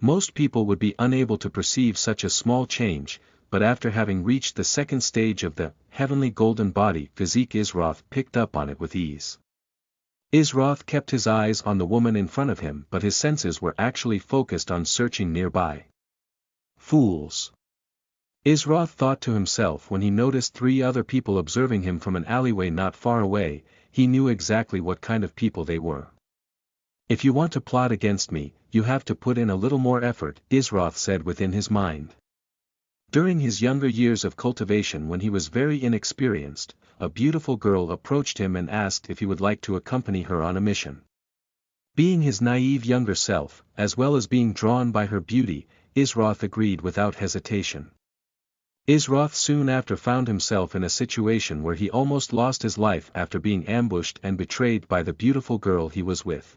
Most people would be unable to perceive such a small change, but after having reached the second stage of the heavenly golden body physique, Isroth picked up on it with ease. Isroth kept his eyes on the woman in front of him, but his senses were actually focused on searching nearby. Fools! Isroth thought to himself when he noticed 3 other people observing him from an alleyway not far away. He knew exactly what kind of people they were. If you want to plot against me, you have to put in a little more effort, Isroth said within his mind. During his younger years of cultivation, when he was very inexperienced, a beautiful girl approached him and asked if he would like to accompany her on a mission. Being his naive younger self, as well as being drawn by her beauty, Isroth agreed without hesitation. Isroth soon after found himself in a situation where he almost lost his life after being ambushed and betrayed by the beautiful girl he was with.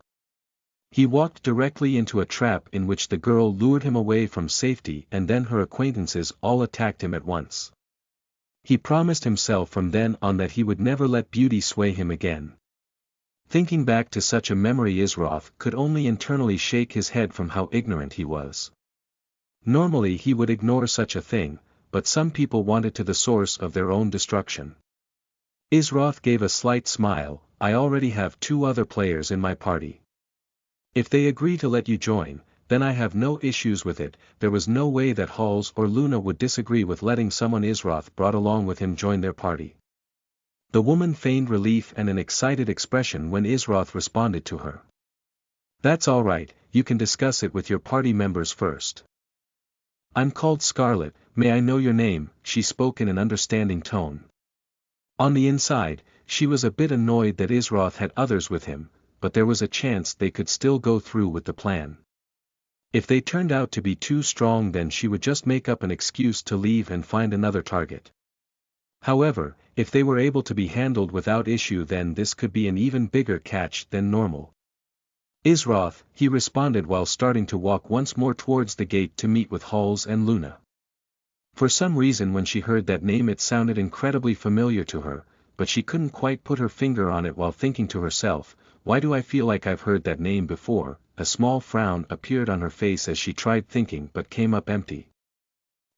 He walked directly into a trap in which the girl lured him away from safety, and then her acquaintances all attacked him at once. He promised himself from then on that he would never let beauty sway him again. Thinking back to such a memory, Isroth could only internally shake his head from how ignorant he was. Normally he would ignore such a thing, but some people wanted to the source of their own destruction. Isroth gave a slight smile. I already have 2 other players in my party. If they agree to let you join, then I have no issues with it. There was no way that Halls or Luna would disagree with letting someone Isroth brought along with him join their party. The woman feigned relief and an excited expression when Isroth responded to her. That's all right, you can discuss it with your party members first. I'm called Scarlet, may I know your name? She spoke in an understanding tone. On the inside, she was a bit annoyed that Isroth had others with him, but there was a chance they could still go through with the plan. If they turned out to be too strong, then she would just make up an excuse to leave and find another target. However, if they were able to be handled without issue, then this could be an even bigger catch than normal. Isroth, he responded while starting to walk once more towards the gate to meet with Halls and Luna. For some reason when she heard that name it sounded incredibly familiar to her, but she couldn't quite put her finger on it while thinking to herself, why do I feel like I've heard that name before? a small frown appeared on her face as she tried thinking but came up empty.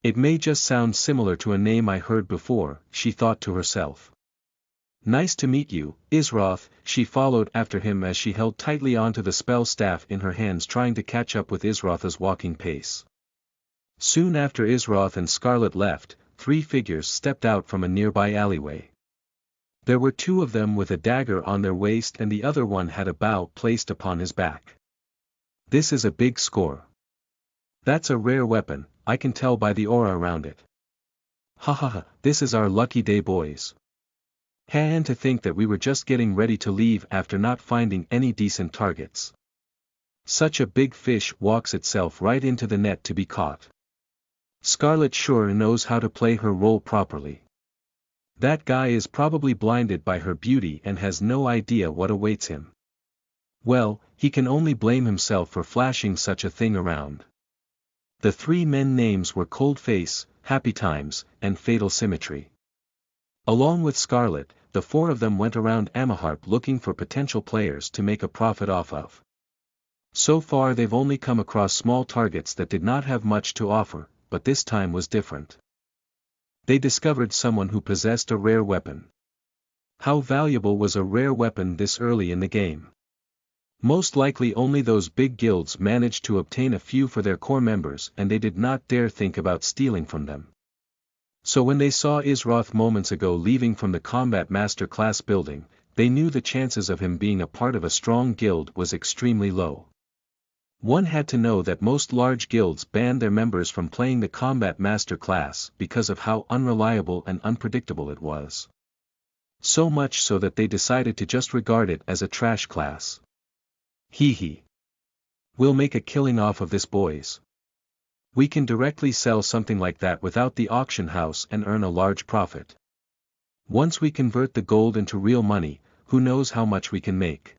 It may just sound similar to a name I heard before, she thought to herself. Nice to meet you, Isroth, she followed after him as she held tightly onto the spell staff in her hands trying to catch up with Isroth's walking pace. Soon after Isroth and Scarlet left, 3 figures stepped out from a nearby alleyway. There were 2 of them with a dagger on their waist and the other one had a bow placed upon his back. This is a big score. That's a rare weapon, I can tell by the aura around it. Ha ha ha, this is our lucky day, boys. And to think that we were just getting ready to leave after not finding any decent targets. Such a big fish walks itself right into the net to be caught. Scarlet sure knows how to play her role properly. That guy is probably blinded by her beauty and has no idea what awaits him. Well, he can only blame himself for flashing such a thing around. The 3 men names were Coldface, Happy Times, and Fatal Symmetry. Along with Scarlet, the 4 of them went around Amaharp looking for potential players to make a profit off of. So far they've only come across small targets that did not have much to offer, but this time was different. They discovered someone who possessed a rare weapon. How valuable was a rare weapon this early in the game? Most likely only those big guilds managed to obtain a few for their core members and they did not dare think about stealing from them. So when they saw Isroth moments ago leaving from the Combat Master class building, they knew the chances of him being a part of a strong guild was extremely low. One had to know that most large guilds banned their members from playing the Combat Master class because of how unreliable and unpredictable it was. So much so that they decided to just regard it as a trash class. Hee. We'll make a killing off of this, boys. We can directly sell something like that without the auction house and earn a large profit. Once we convert the gold into real money, who knows how much we can make.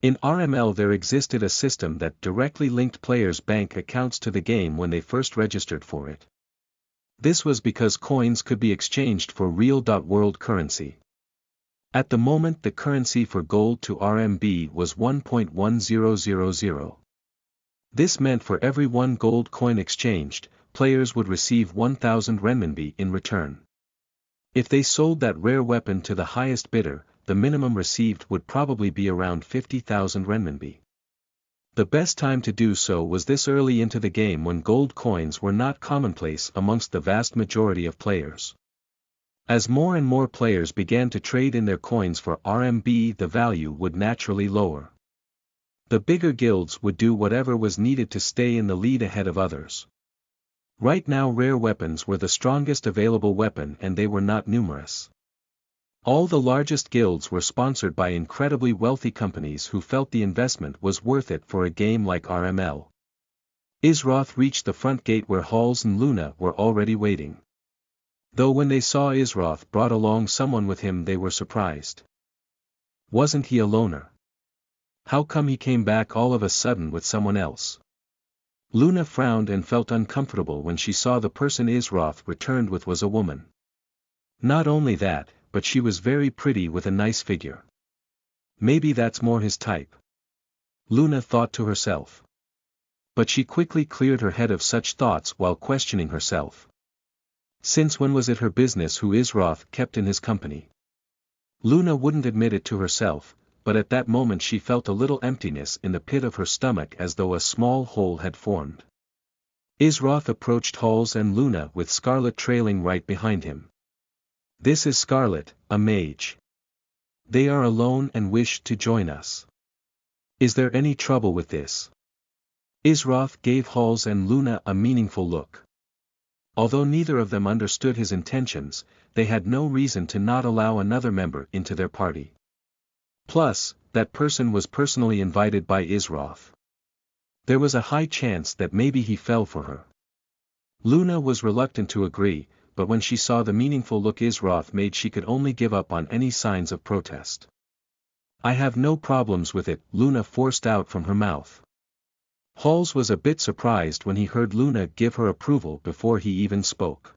In RML there existed a system that directly linked players' bank accounts to the game when they first registered for it. This was because coins could be exchanged for real world currency. At the moment the currency for gold to RMB was 1.1000. This meant for every 1 gold coin exchanged, players would receive 1,000 renminbi in return. If they sold that rare weapon to the highest bidder, the minimum received would probably be around 50,000 renminbi. The best time to do so was this early into the game when gold coins were not commonplace amongst the vast majority of players. As more and more players began to trade in their coins for RMB, the value would naturally lower. The bigger guilds would do whatever was needed to stay in the lead ahead of others. Right now rare weapons were the strongest available weapon and they were not numerous. All the largest guilds were sponsored by incredibly wealthy companies who felt the investment was worth it for a game like RML. Isroth reached the front gate where Halls and Luna were already waiting. Though when they saw Isroth brought along someone with him they were surprised. Wasn't he a loner? How come he came back all of a sudden with someone else? Luna frowned and felt uncomfortable when she saw the person Isroth returned with was a woman. Not only that, but she was very pretty with a nice figure. Maybe that's more his type. Luna thought to herself. But she quickly cleared her head of such thoughts while questioning herself. Since when was it her business who Isroth kept in his company? Luna wouldn't admit it to herself, but at that moment she felt a little emptiness in the pit of her stomach as though a small hole had formed. Isroth approached Halls and Luna with Scarlet trailing right behind him. This is Scarlet, a mage. They are alone and wish to join us. Is there any trouble with this? Isroth gave Halls and Luna a meaningful look. Although neither of them understood his intentions, they had no reason to not allow another member into their party. Plus, that person was personally invited by Isroth. There was a high chance that maybe he fell for her. Luna was reluctant to agree, but when she saw the meaningful look Isroth made she could only give up on any signs of protest. I have no problems with it, Luna forced out from her mouth. Halls was a bit surprised when he heard Luna give her approval before he even spoke.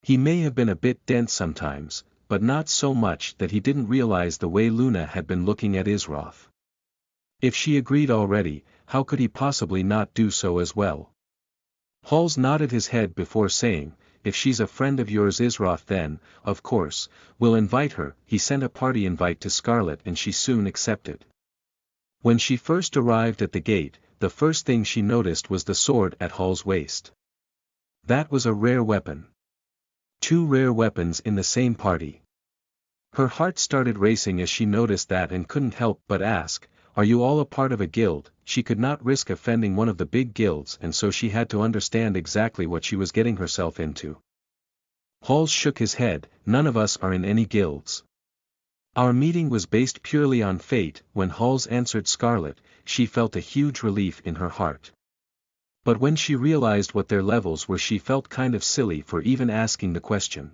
He may have been a bit dense sometimes, but not so much that he didn't realize the way Luna had been looking at Isroth. If she agreed already, how could he possibly not do so as well? Halls nodded his head before saying, if she's a friend of yours Isroth then, of course, we'll invite her. He sent a party invite to Scarlet and she soon accepted. When she first arrived at the gate, the first thing she noticed was the sword at Hall's waist. That was a rare weapon. 2 rare weapons in the same party. Her heart started racing as she noticed that and couldn't help but ask, are you all a part of a guild? She could not risk offending one of the big guilds and so she had to understand exactly what she was getting herself into. Halls shook his head, none of us are in any guilds. Our meeting was based purely on fate. When Halls answered Scarlet, she felt a huge relief in her heart. But when she realized what their levels were she felt kind of silly for even asking the question.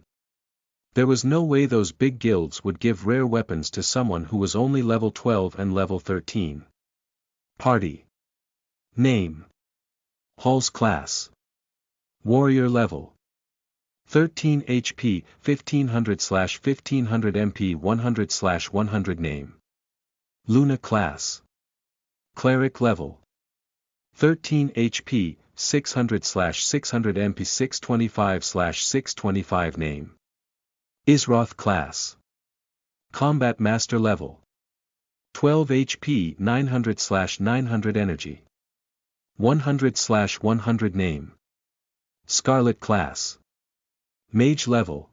There was no way those big guilds would give rare weapons to someone who was only level 12 and level 13. Party. Name. Hall's class. Warrior level. 13 HP, 1500/1500 MP 100/100 Name. Luna class. Cleric level. 13 HP, 600/600 MP 625/625 Name. Isroth class. Combat Master level. 12 HP 900/900 Energy. 100/100 Name. Scarlet class. Mage level.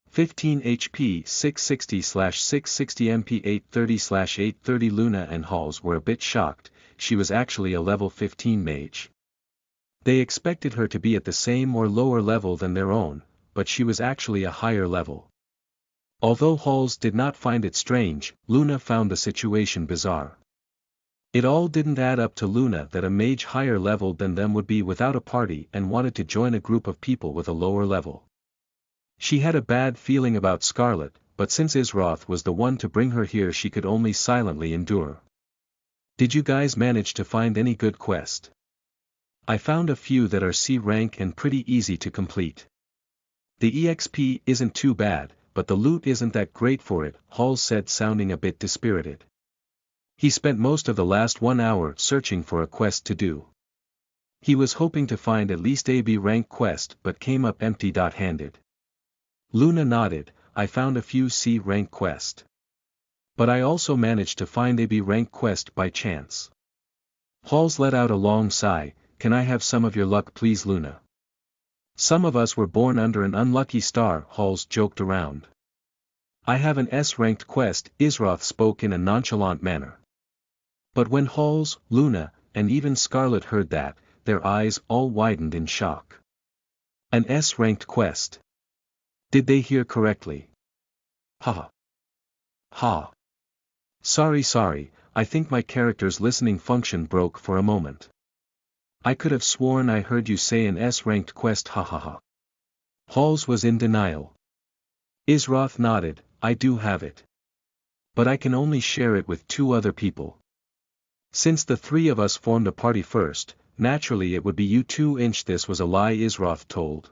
15 HP 660/660 MP 830/830 Luna and Halls were a bit shocked. She was actually a level 15 mage. They expected her to be at the same or lower level than their own, but she was actually a higher level. Although Halls did not find it strange, Luna found the situation bizarre. It all didn't add up to Luna that a mage higher level than them would be without a party and wanted to join a group of people with a lower level. She had a bad feeling about Scarlet, but since Isroth was the one to bring her here she could only silently endure. Did you guys manage to find any good quest? I found a few that are C rank and pretty easy to complete. The EXP isn't too bad, but the loot isn't that great for it, Halls said sounding a bit dispirited. He spent most of the last 1 hour searching for a quest to do. He was hoping to find at least a B rank quest but came up empty-handed. Luna nodded, I found a few C rank quest. But I also managed to find a B rank quest by chance. Halls let out a long sigh, can I have some of your luck please Luna? Some of us were born under an unlucky star, Halls joked around. I have an S-ranked quest, Isroth spoke in a nonchalant manner. But when Halls, Luna, and even Scarlet heard that, their eyes all widened in shock. An S-ranked quest. Did they hear correctly? Ha. Ha. Sorry, I think my character's listening function broke for a moment. I could have sworn I heard you say an S-ranked quest ha. Halls was in denial. Isroth nodded, I do have it. But I can only share it with 2 other people. Since the 3 of us formed a party first, naturally it would be you 2. This was a lie Isroth told.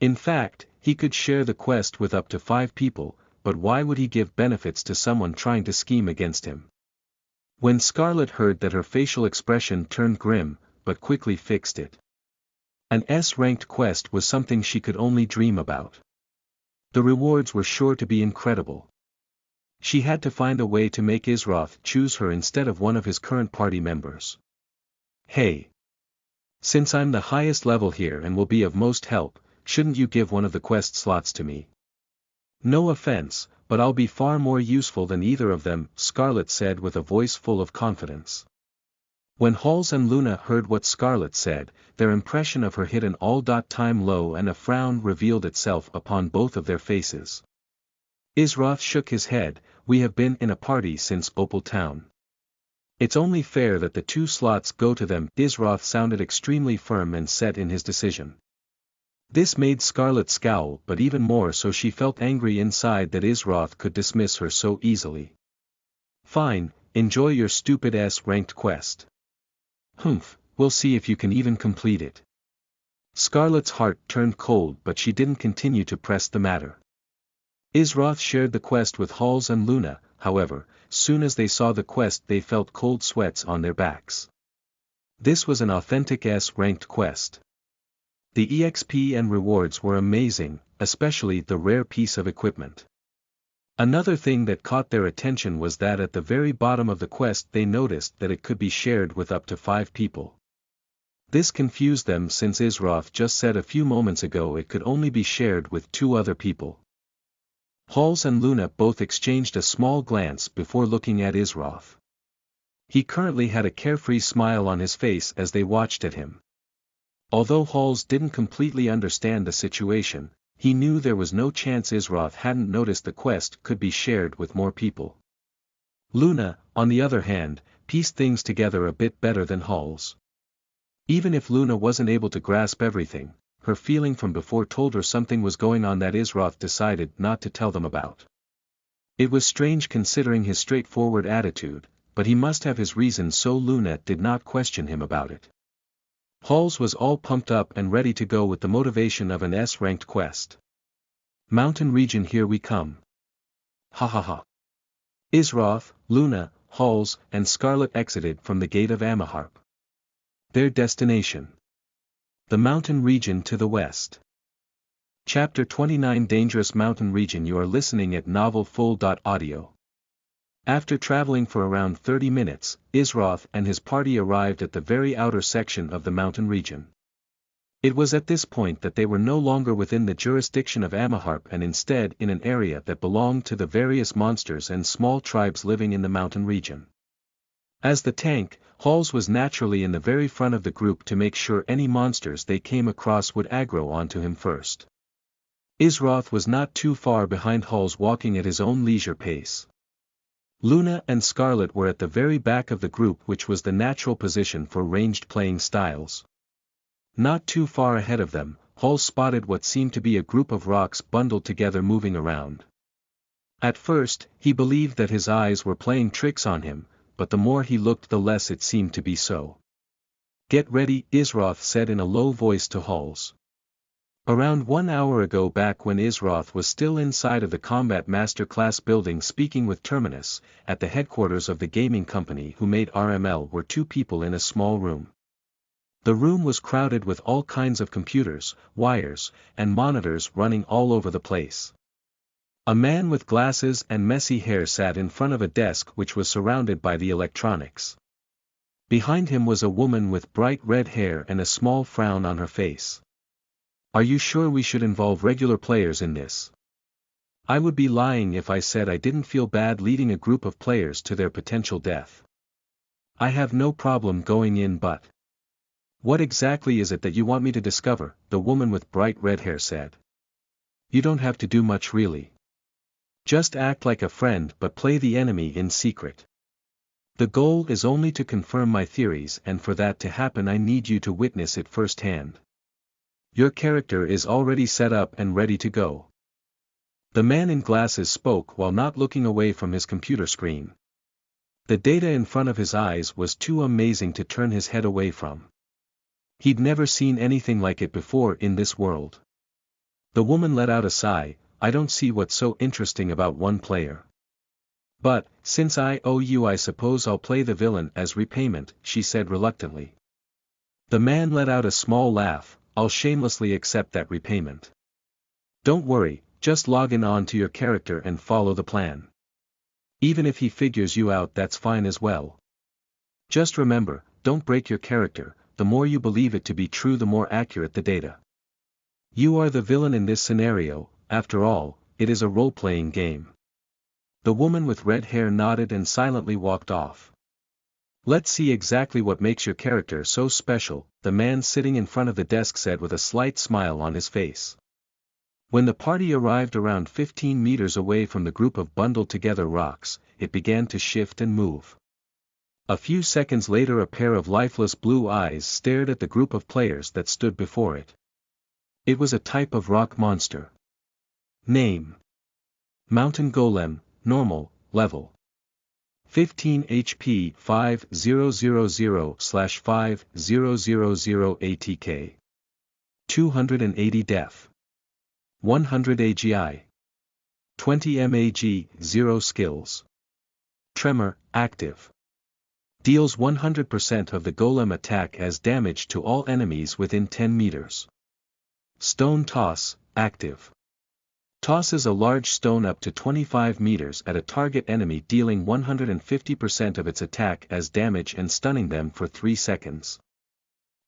In fact, he could share the quest with up to 5 people, but why would he give benefits to someone trying to scheme against him? When Scarlet heard that her facial expression turned grim, but quickly fixed it. An S-ranked quest was something she could only dream about. The rewards were sure to be incredible. She had to find a way to make Isroth choose her instead of one of his current party members. Hey! Since I'm the highest level here and will be of most help, shouldn't you give one of the quest slots to me? No offense, but I'll be far more useful than either of them, Scarlet said with a voice full of confidence. When Halls and Luna heard what Scarlet said, their impression of her hit an all-time low and a frown revealed itself upon both of their faces. Isroth shook his head, we have been in a party since Opal Town. It's only fair that the 2 slots go to them. Isroth sounded extremely firm and set in his decision. This made Scarlet scowl, but even more so she felt angry inside that Isroth could dismiss her so easily. Fine, enjoy your stupid S-ranked quest. Humph, we'll see if you can even complete it. Scarlet's heart turned cold but she didn't continue to press the matter. Isroth shared the quest with Halls and Luna, however, soon as they saw the quest they felt cold sweats on their backs. This was an authentic S-ranked quest. The EXP and rewards were amazing, especially the rare piece of equipment. Another thing that caught their attention was that at the very bottom of the quest they noticed that it could be shared with up to 5 people. This confused them since Isroth just said a few moments ago it could only be shared with 2 other people. Halls and Luna both exchanged a small glance before looking at Isroth. He currently had a carefree smile on his face as they watched at him. Although Halls didn't completely understand the situation, he knew there was no chance Isroth hadn't noticed the quest could be shared with more people. Luna, on the other hand, pieced things together a bit better than Halls. Even if Luna wasn't able to grasp everything, her feeling from before told her something was going on that Isroth decided not to tell them about. It was strange considering his straightforward attitude, but he must have his reasons, so Luna did not question him about it. Halls was all pumped up and ready to go with the motivation of an S-ranked quest. Mountain region, here we come. Ha ha ha. Isroth, Luna, Halls, and Scarlet exited from the gate of Amaharp. Their destination: the mountain region to the west. Chapter 29, Dangerous Mountain Region. You are listening at NovelFull.audio. After traveling for around 30 minutes, Isroth and his party arrived at the very outer section of the mountain region. It was at this point that they were no longer within the jurisdiction of Amaharp and instead in an area that belonged to the various monsters and small tribes living in the mountain region. As the tank, Halls was naturally in the very front of the group to make sure any monsters they came across would aggro onto him first. Isroth was not too far behind Halls, walking at his own leisure pace. Luna and Scarlet were at the very back of the group, which was the natural position for ranged playing styles. Not too far ahead of them, Halls spotted what seemed to be a group of rocks bundled together moving around. At first, he believed that his eyes were playing tricks on him, but the more he looked the less it seemed to be so. "Get ready," Isroth said in a low voice to Halls. Around 1 hour ago, back when Isroth was still inside of the Combat Masterclass building speaking with Terminus, at the headquarters of the gaming company who made RML, were 2 people in a small room. The room was crowded with all kinds of computers, wires, and monitors running all over the place. A man with glasses and messy hair sat in front of a desk which was surrounded by the electronics. Behind him was a woman with bright red hair and a small frown on her face. "Are you sure we should involve regular players in this? I would be lying if I said I didn't feel bad leading a group of players to their potential death. I have no problem going in, but what exactly is it that you want me to discover?" the woman with bright red hair said. "You don't have to do much really. Just act like a friend but play the enemy in secret. The goal is only to confirm my theories, and for that to happen I need you to witness it firsthand. Your character is already set up and ready to go." The man in glasses spoke while not looking away from his computer screen. The data in front of his eyes was too amazing to turn his head away from. He'd never seen anything like it before in this world. The woman let out a sigh. "I don't see what's so interesting about one player. But, since I owe you, I suppose I'll play the villain as repayment," she said reluctantly. The man let out a small laugh. "I'll shamelessly accept that repayment. Don't worry, just log in on to your character and follow the plan. Even if he figures you out, that's fine as well. Just remember, don't break your character. The more you believe it to be true, the more accurate the data. You are the villain in this scenario. After all, it is a role-playing game." The woman with red hair nodded and silently walked off. "Let's see exactly what makes your character so special," the man sitting in front of the desk said with a slight smile on his face. When the party arrived around 15 meters away from the group of bundled-together rocks, it began to shift and move. A few seconds later, a pair of lifeless blue eyes stared at the group of players that stood before it. It was a type of rock monster. Name: Mountain Golem, normal, level 15 HP, 5000/5000 ATK. 280 def. 100 AGI. 20 MAG, 0 skills. Tremor, active. Deals 100% of the golem attack as damage to all enemies within 10 meters. Stone Toss, active. Tosses a large stone up to 25 meters at a target enemy, dealing 150% of its attack as damage and stunning them for 3 seconds.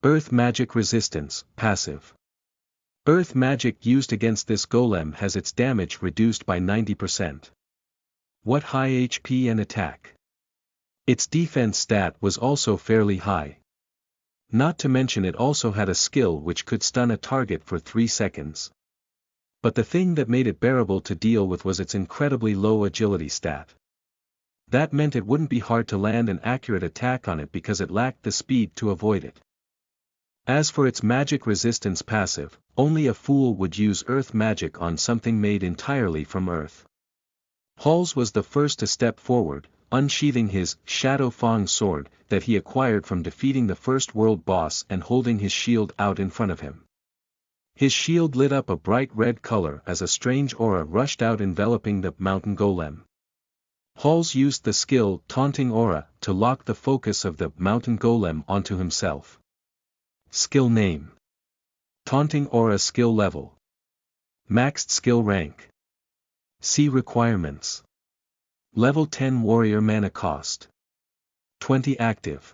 Earth Magic Resistance, passive. Earth magic used against this golem has its damage reduced by 90%. What high HP and attack? Its defense stat was also fairly high. Not to mention it also had a skill which could stun a target for 3 seconds. But the thing that made it bearable to deal with was its incredibly low agility stat. That meant it wouldn't be hard to land an accurate attack on it because it lacked the speed to avoid it. As for its magic resistance passive, only a fool would use earth magic on something made entirely from earth. Halls was the first to step forward, unsheathing his Shadow Fang sword that he acquired from defeating the first world boss and holding his shield out in front of him. His shield lit up a bright red color as a strange aura rushed out enveloping the mountain golem. Halls used the skill Taunting Aura to lock the focus of the mountain golem onto himself. Skill name. Taunting Aura skill level. Maxed skill rank. See requirements. Level 10 warrior mana cost. 20 active.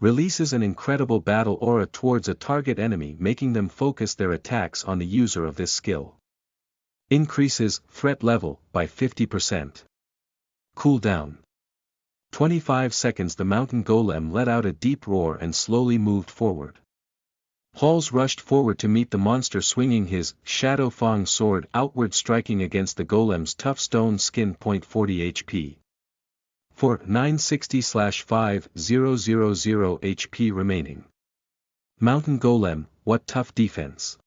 Releases an incredible battle aura towards a target enemy, making them focus their attacks on the user of this skill. Increases threat level by 50%. Cooldown. 25 seconds. The mountain golem let out a deep roar and slowly moved forward. Halls rushed forward to meet the monster, swinging his Shadow Fang sword outward, striking against the golem's tough stone skin. 40 HP. For 960/5000 HP remaining. Mountain golem, what tough defense.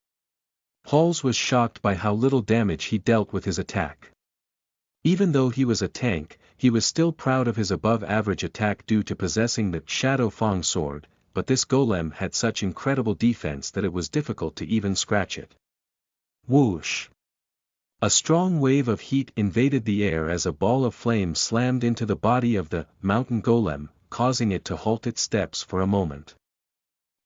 Halls was shocked by how little damage he dealt with his attack. Even though he was a tank, he was still proud of his above-average attack due to possessing the Shadow Fang sword, but this golem had such incredible defense that it was difficult to even scratch it. Whoosh! A strong wave of heat invaded the air as a ball of flame slammed into the body of the mountain golem, causing it to halt its steps for a moment.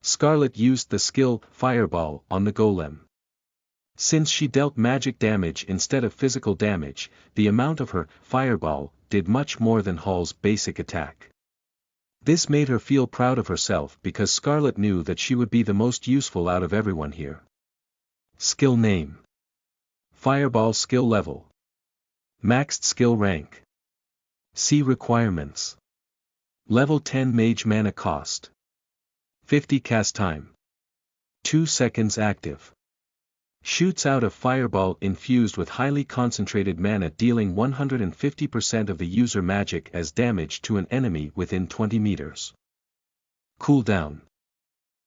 Scarlet used the skill Fireball on the golem. Since she dealt magic damage instead of physical damage, the amount of her Fireball did much more than Hall's basic attack. This made her feel proud of herself because Scarlet knew that she would be the most useful out of everyone here. Skill name. Fireball skill level. Maxed skill rank. See requirements. Level 10 mage mana cost. 50 cast time. 2 seconds active. Shoots out a fireball infused with highly concentrated mana, dealing 150% of the user magic as damage to an enemy within 20 meters. Cooldown.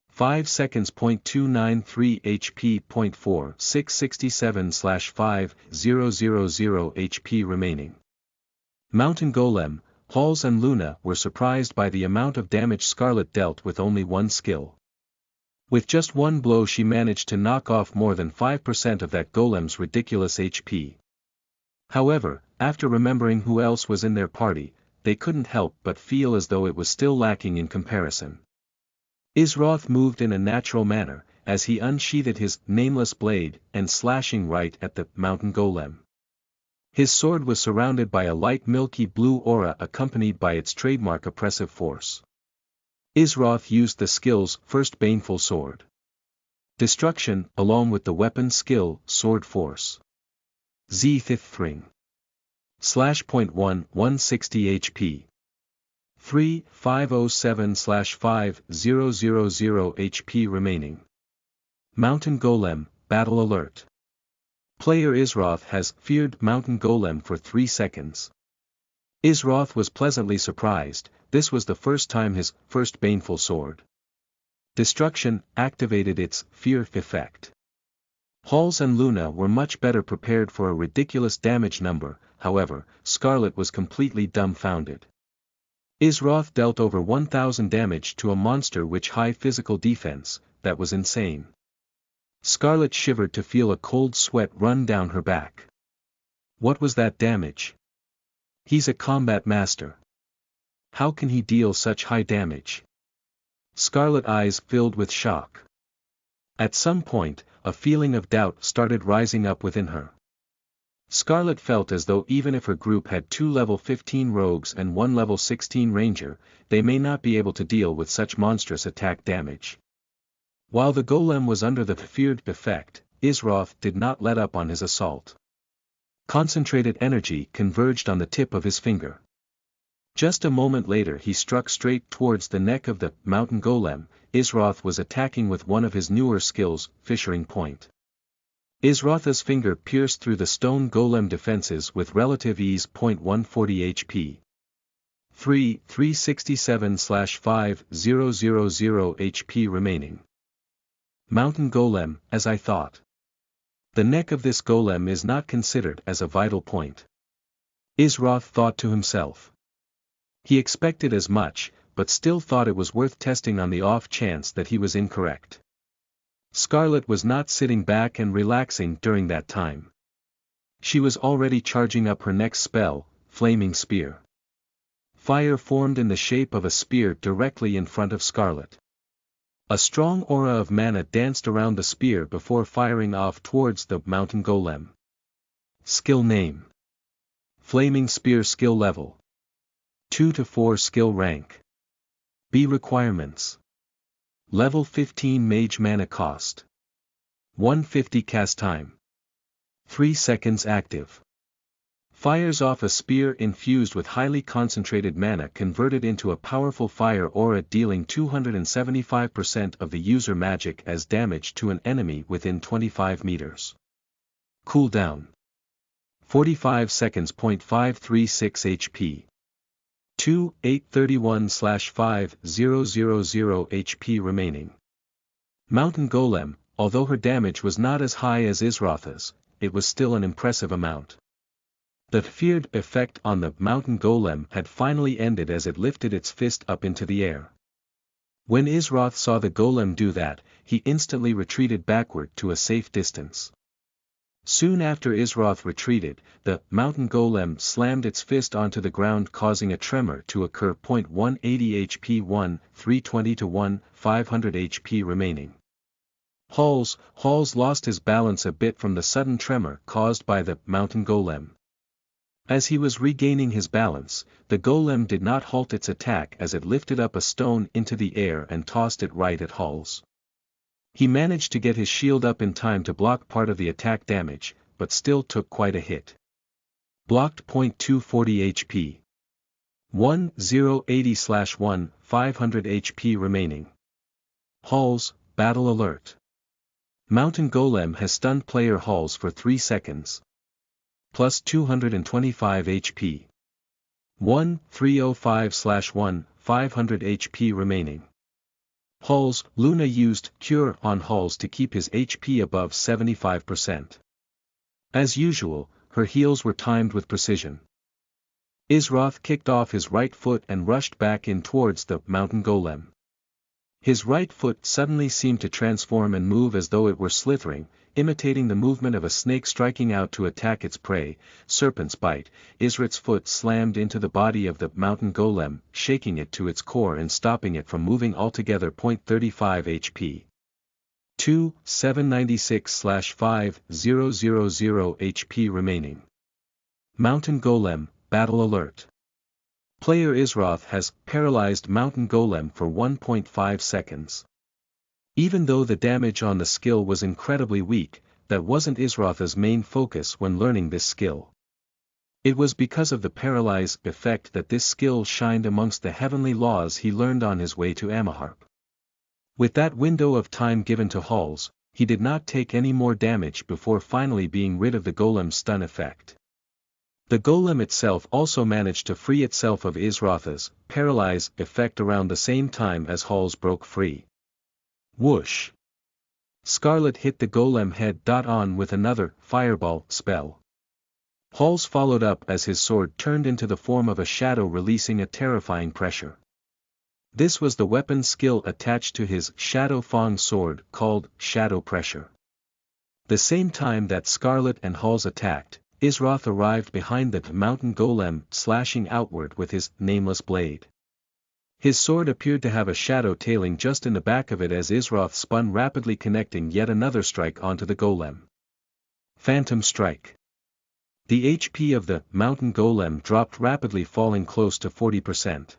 5 seconds. 293 HP. 667/5000 HP remaining. Mountain golem, Halls and Luna were surprised by the amount of damage Scarlet dealt with only one skill. With just one blow she managed to knock off more than 5% of that golem's ridiculous HP. However, after remembering who else was in their party, they couldn't help but feel as though it was still lacking in comparison. Isroth moved in a natural manner, as he unsheathed his nameless blade and slashing right at the mountain golem. His sword was surrounded by a light milky blue aura accompanied by its trademark oppressive force. Isroth used the skills First Baneful Sword. Destruction, along with the weapon skill Sword Force. Z-Thithring. /1 160 HP. 3507/5000 HP remaining. Mountain Golem, Battle Alert. Player Isroth has feared Mountain Golem for 3 seconds. Isroth was pleasantly surprised, this was the first time his First Baneful Sword. Destruction activated its fear effect. Halls and Luna were much better prepared for a ridiculous damage number, however, Scarlet was completely dumbfounded. Isroth dealt over 1000 damage to a monster with high physical defense, that was insane. Scarlet shivered to feel a cold sweat run down her back. What was that damage? He's a combat master. How can he deal such high damage? Scarlet eyes filled with shock. At some point, a feeling of doubt started rising up within her. Scarlet felt as though even if her group had 2 level 15 rogues and 1 level 16 ranger, they may not be able to deal with such monstrous attack damage. While the golem was under the feared effect, Isroth did not let up on his assault. Concentrated energy converged on the tip of his finger. Just a moment later he struck straight towards the neck of the mountain golem. Isroth was attacking with one of his newer skills, Fissuring Point. Isrotha's finger pierced through the stone golem defenses with relative ease. 140 HP. 367/5000 HP remaining. Mountain golem, as I thought. The neck of this golem is not considered as a vital point. Isroth thought to himself. He expected as much, but still thought it was worth testing on the off chance that he was incorrect. Scarlet was not sitting back and relaxing during that time. She was already charging up her next spell, Flaming Spear. Fire formed in the shape of a spear directly in front of Scarlet. A strong aura of mana danced around the spear before firing off towards the mountain golem. Skill name. Flaming Spear skill level. 2 to 4 skill rank. B requirements. Level 15 mage mana cost. 150 cast time. 3 seconds active. Fires off a spear infused with highly concentrated mana converted into a powerful fire aura, dealing 275% of the user magic as damage to an enemy within 25 meters. Cooldown. 45 seconds. 536 HP. 831/5000 HP remaining. Mountain golem, although her damage was not as high as Isrotha's, it was still an impressive amount. The feared effect on the mountain golem had finally ended as it lifted its fist up into the air. When Isroth saw the golem do that, he instantly retreated backward to a safe distance. Soon after Isroth retreated, the mountain golem slammed its fist onto the ground, causing a tremor to occur. 180 HP. 320 to 500 HP remaining. Halls lost his balance a bit from the sudden tremor caused by the mountain golem. As he was regaining his balance, the golem did not halt its attack as it lifted up a stone into the air and tossed it right at Halls. He managed to get his shield up in time to block part of the attack damage, but still took quite a hit. Blocked. 240 HP. 1080/500 HP remaining. Halls, battle alert. Mountain golem has stunned player Halls for 3 seconds. Plus 225 HP. 1305/500 HP remaining. Halls, Luna used Cure on Halls to keep his HP above 75%. As usual, her heals were timed with precision. Isroth kicked off his right foot and rushed back in towards the mountain golem. His right foot suddenly seemed to transform and move as though it were slithering, imitating the movement of a snake striking out to attack its prey. Serpent's bite. Isroth's foot slammed into the body of the mountain golem, shaking it to its core and stopping it from moving altogether. 35 HP. 796/5000 HP remaining. Mountain golem, battle alert. Player Isroth has paralyzed mountain golem for 1.5 seconds. Even though the damage on the skill was incredibly weak, that wasn't Isrotha's main focus when learning this skill. It was because of the paralyze effect that this skill shined amongst the heavenly laws he learned on his way to Amaharp. With that window of time given to Halls, he did not take any more damage before finally being rid of the golem's stun effect. The golem itself also managed to free itself of Isrotha's paralyze effect around the same time as Halls broke free. Whoosh! Scarlet hit the golem head on with another fireball spell. Halls followed up as his sword turned into the form of a shadow, releasing a terrifying pressure. This was the weapon skill attached to his Shadow Fang sword, called Shadow Pressure. The same time that Scarlet and Halls attacked, Isroth arrived behind the mountain golem, slashing outward with his nameless blade. His sword appeared to have a shadow tailing just in the back of it as Isroth spun rapidly, connecting yet another strike onto the golem. Phantom Strike. The HP of the mountain golem dropped rapidly, falling close to 40%.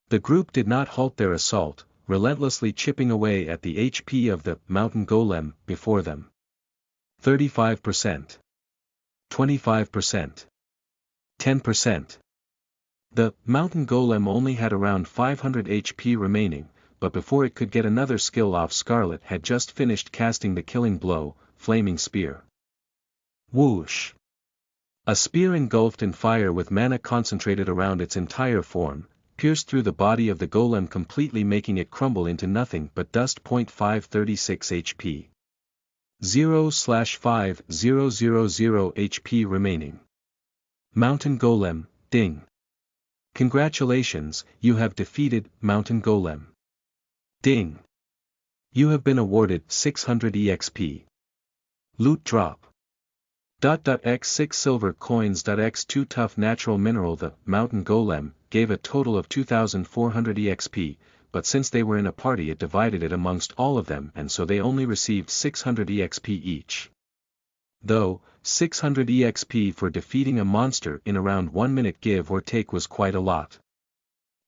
The group did not halt their assault, relentlessly chipping away at the HP of the mountain golem before them. 35%. 25%. 10%. The mountain golem only had around 500 HP remaining, but before it could get another skill off, Scarlet had just finished casting the killing blow, Flaming Spear. Whoosh! A spear engulfed in fire with mana concentrated around its entire form, pierced through the body of the golem, completely making it crumble into nothing but dust. 536 HP. 0/5000 HP remaining. Mountain Golem, ding. Congratulations, you have defeated Mountain Golem. Ding. You have been awarded 600 EXP. Loot drop. X 6 silver coins. X 2 tough natural mineral. The Mountain Golem gave a total of 2400 EXP, but since they were in a party it divided it amongst all of them, and so they only received 600 EXP each. Though, 600 EXP for defeating a monster in around 1 minute give or take was quite a lot.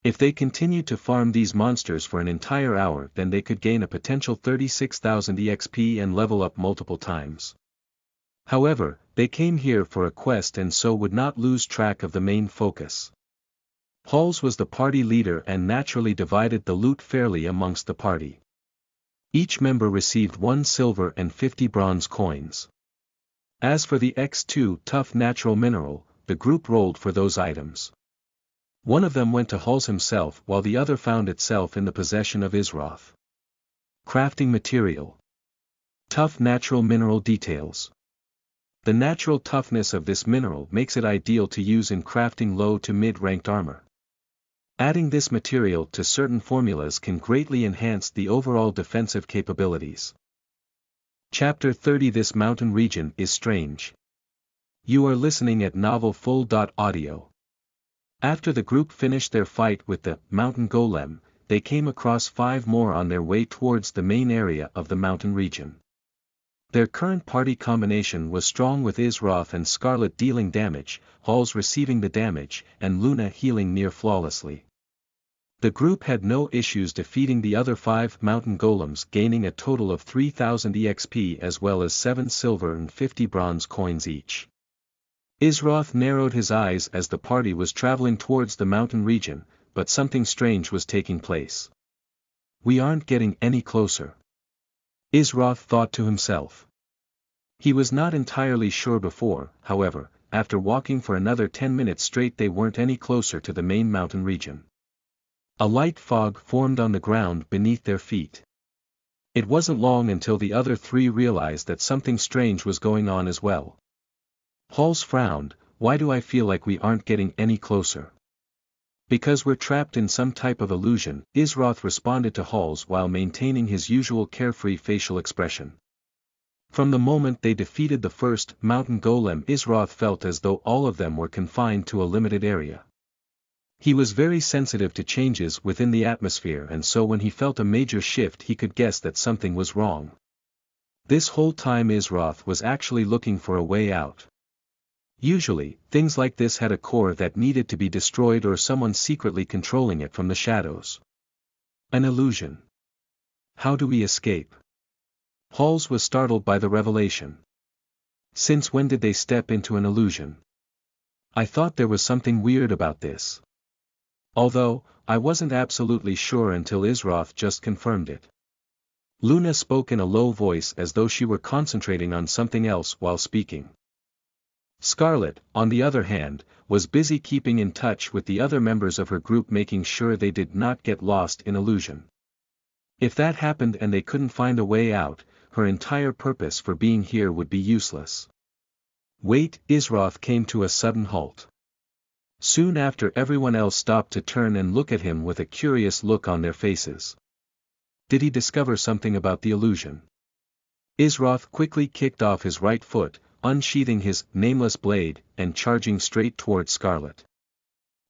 If they continued to farm these monsters for an entire hour, then they could gain a potential 36,000 EXP and level up multiple times. However, they came here for a quest and so would not lose track of the main focus. Halls was the party leader and naturally divided the loot fairly amongst the party. Each member received 1 silver and 50 bronze coins. As for the X2 tough natural mineral, the group rolled for those items. One of them went to Halls himself while the other found itself in the possession of Isroth. Crafting material. Tough natural mineral details. The natural toughness of this mineral makes it ideal to use in crafting low to mid-ranked armor. Adding this material to certain formulas can greatly enhance the overall defensive capabilities. Chapter 30. This mountain region is strange. You are listening at NovelFull.audio. After the group finished their fight with the mountain golem, they came across 5 more on their way towards the main area of the mountain region. Their current party combination was strong, with Isroth and Scarlet dealing damage, Halls receiving the damage, and Luna healing near flawlessly. The group had no issues defeating the other 5 mountain golems, gaining a total of 3000 EXP as well as 7 silver and 50 bronze coins each. Isroth narrowed his eyes as the party was traveling towards the mountain region, but something strange was taking place. We aren't getting any closer. Isroth thought to himself. He was not entirely sure before, however, after walking for another 10 minutes straight they weren't any closer to the main mountain region. A light fog formed on the ground beneath their feet. It wasn't long until the other 3 realized that something strange was going on as well. Halls frowned. Why do I feel like we aren't getting any closer? Because we're trapped in some type of illusion, Isroth responded to Halls while maintaining his usual carefree facial expression. From the moment they defeated the first mountain golem, Isroth felt as though all of them were confined to a limited area. He was very sensitive to changes within the atmosphere, and so when he felt a major shift he could guess that something was wrong. This whole time Isroth was actually looking for a way out. Usually, things like this had a core that needed to be destroyed or someone secretly controlling it from the shadows. An illusion. How do we escape? Halls was startled by the revelation. Since when did they step into an illusion? I thought there was something weird about this. Although, I wasn't absolutely sure until Isroth just confirmed it. Luna spoke in a low voice as though she were concentrating on something else while speaking. Scarlet, on the other hand, was busy keeping in touch with the other members of her group, making sure they did not get lost in illusion. If that happened and they couldn't find a way out, her entire purpose for being here would be useless. Wait, Isroth came to a sudden halt. Soon after, everyone else stopped to turn and look at him with a curious look on their faces. Did he discover something about the illusion? Isroth quickly kicked off his right foot, unsheathing his nameless blade and charging straight toward Scarlet.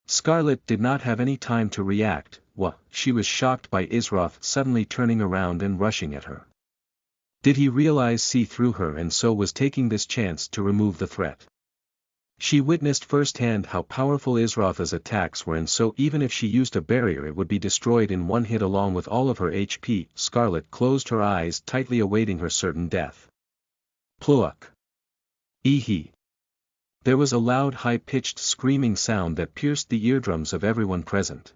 Scarlet did not have any time to react. She was shocked by Isroth suddenly turning around and rushing at her. Did he see through her and so was taking this chance to remove the threat? She witnessed firsthand how powerful Isroth's attacks were, and so even if she used a barrier it would be destroyed in one hit along with all of her HP. Scarlet closed her eyes tightly, awaiting her certain death. Pluck! Eehee! There was a loud high-pitched screaming sound that pierced the eardrums of everyone present.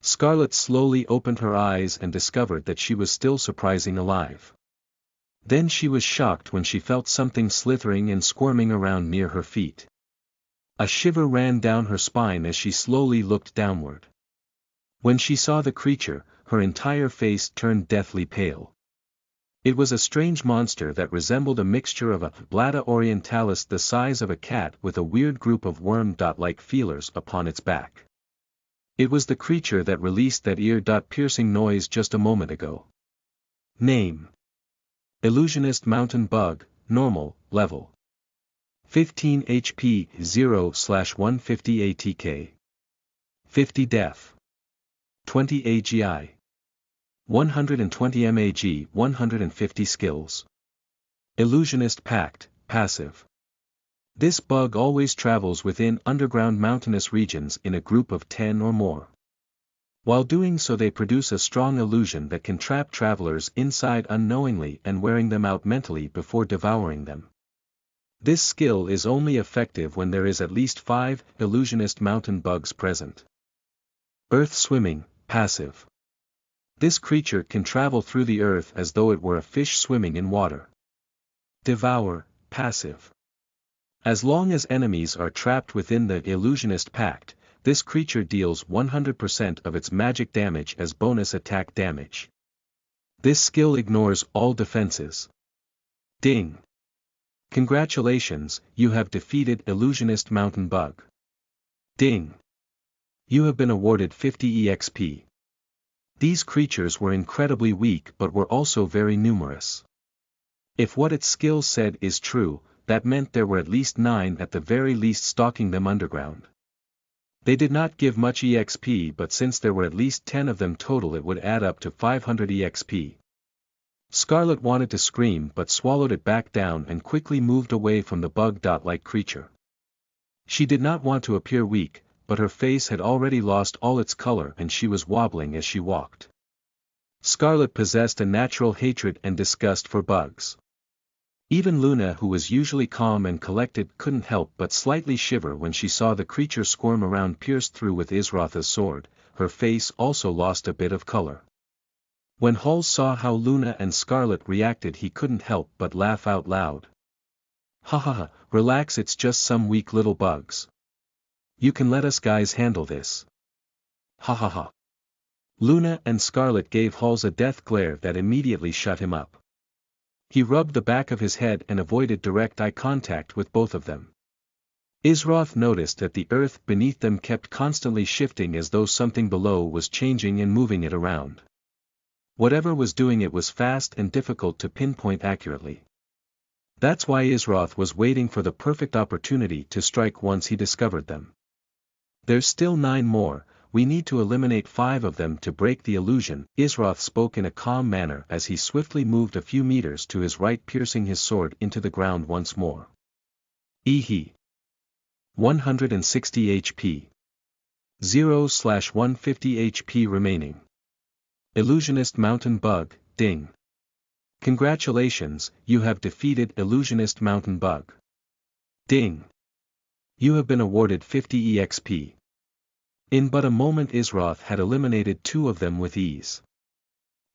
Scarlet slowly opened her eyes and discovered that she was still surprisingly alive. Then she was shocked when she felt something slithering and squirming around near her feet. A shiver ran down her spine as she slowly looked downward. When she saw the creature, her entire face turned deathly pale. It was a strange monster that resembled a mixture of a Blatta orientalis the size of a cat with a weird group of worm-like feelers upon its back. It was the creature that released that ear-piercing noise just a moment ago. Name: Illusionist Mountain Bug, Normal, Level 15 HP 0/150 ATK 50 Def 20 AGI 120 MAG 150 Skills. Illusionist Pact, Passive. This bug always travels within underground mountainous regions in a group of 10 or more. While doing so they produce a strong illusion that can trap travelers inside unknowingly and wearing them out mentally before devouring them. This skill is only effective when there is at least 5 illusionist mountain bugs present. Earth Swimming, Passive. This creature can travel through the earth as though it were a fish swimming in water. Devour, Passive. As long as enemies are trapped within the Illusionist Pact, this creature deals 100% of its magic damage as bonus attack damage. This skill ignores all defenses. Ding! Congratulations, you have defeated Illusionist Mountain Bug. Ding! You have been awarded 50 EXP. These creatures were incredibly weak but were also very numerous. If what its skill said is true, that meant there were at least 9 at the very least stalking them underground. They did not give much EXP, but since there were at least 10 of them total it would add up to 500 EXP. Scarlet wanted to scream but swallowed it back down and quickly moved away from the bug-like creature. She did not want to appear weak, but her face had already lost all its color and she was wobbling as she walked. Scarlet possessed a natural hatred and disgust for bugs. Even Luna, who was usually calm and collected, couldn't help but slightly shiver when she saw the creature squirm around pierced through with Isroth's sword. Her face also lost a bit of color. When Halls saw how Luna and Scarlet reacted he couldn't help but laugh out loud. Ha ha ha, relax, it's just some weak little bugs. You can let us guys handle this. Ha ha ha. Luna and Scarlet gave Halls a death glare that immediately shut him up. He rubbed the back of his head and avoided direct eye contact with both of them. Isroth noticed that the earth beneath them kept constantly shifting as though something below was changing and moving it around. Whatever was doing it was fast and difficult to pinpoint accurately. That's why Isroth was waiting for the perfect opportunity to strike once he discovered them. There's still 9 more, we need to eliminate 5 of them to break the illusion, Isroth spoke in a calm manner as he swiftly moved a few meters to his right, piercing his sword into the ground once more. Eehee. 160 HP. 0/150 HP remaining. Illusionist Mountain Bug, Ding. Congratulations, you have defeated Illusionist Mountain Bug. Ding. You have been awarded 50 EXP. In but a moment Isroth had eliminated 2 of them with ease.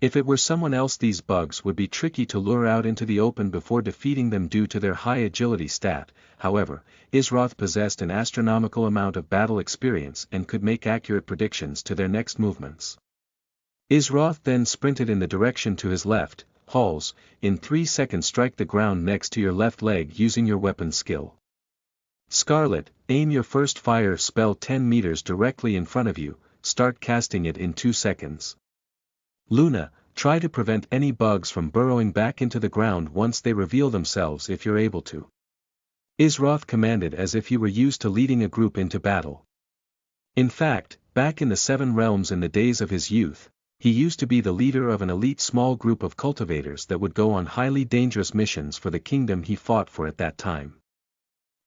If it were someone else these bugs would be tricky to lure out into the open before defeating them due to their high agility stat. However, Isroth possessed an astronomical amount of battle experience and could make accurate predictions to their next movements. Isroth then sprinted in the direction to his left. Halls, in 3 seconds strike the ground next to your left leg using your weapon skill. Scarlet, aim your first fire spell 10 meters directly in front of you, start casting it in 2 seconds. Luna, try to prevent any bugs from burrowing back into the ground once they reveal themselves if you're able to. Isroth commanded as if he were used to leading a group into battle. In fact, back in the Seven Realms in the days of his youth, he used to be the leader of an elite small group of cultivators that would go on highly dangerous missions for the kingdom he fought for at that time.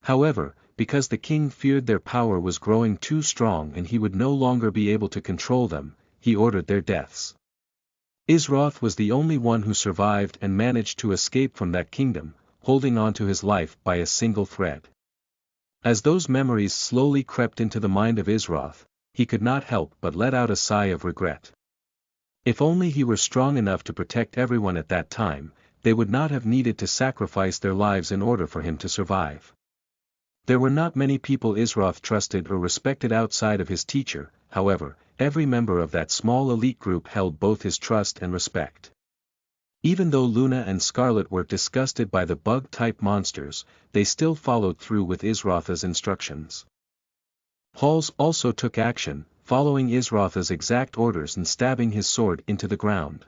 However, because the king feared their power was growing too strong and he would no longer be able to control them, he ordered their deaths. Isroth was the only one who survived and managed to escape from that kingdom, holding on to his life by a single thread. As those memories slowly crept into the mind of Isroth, he could not help but let out a sigh of regret. If only he were strong enough to protect everyone at that time, they would not have needed to sacrifice their lives in order for him to survive. There were not many people Isroth trusted or respected outside of his teacher, however, every member of that small elite group held both his trust and respect. Even though Luna and Scarlet were disgusted by the bug-type monsters, they still followed through with Isroth's instructions. Halls also took action, following Isroth's exact orders and stabbing his sword into the ground.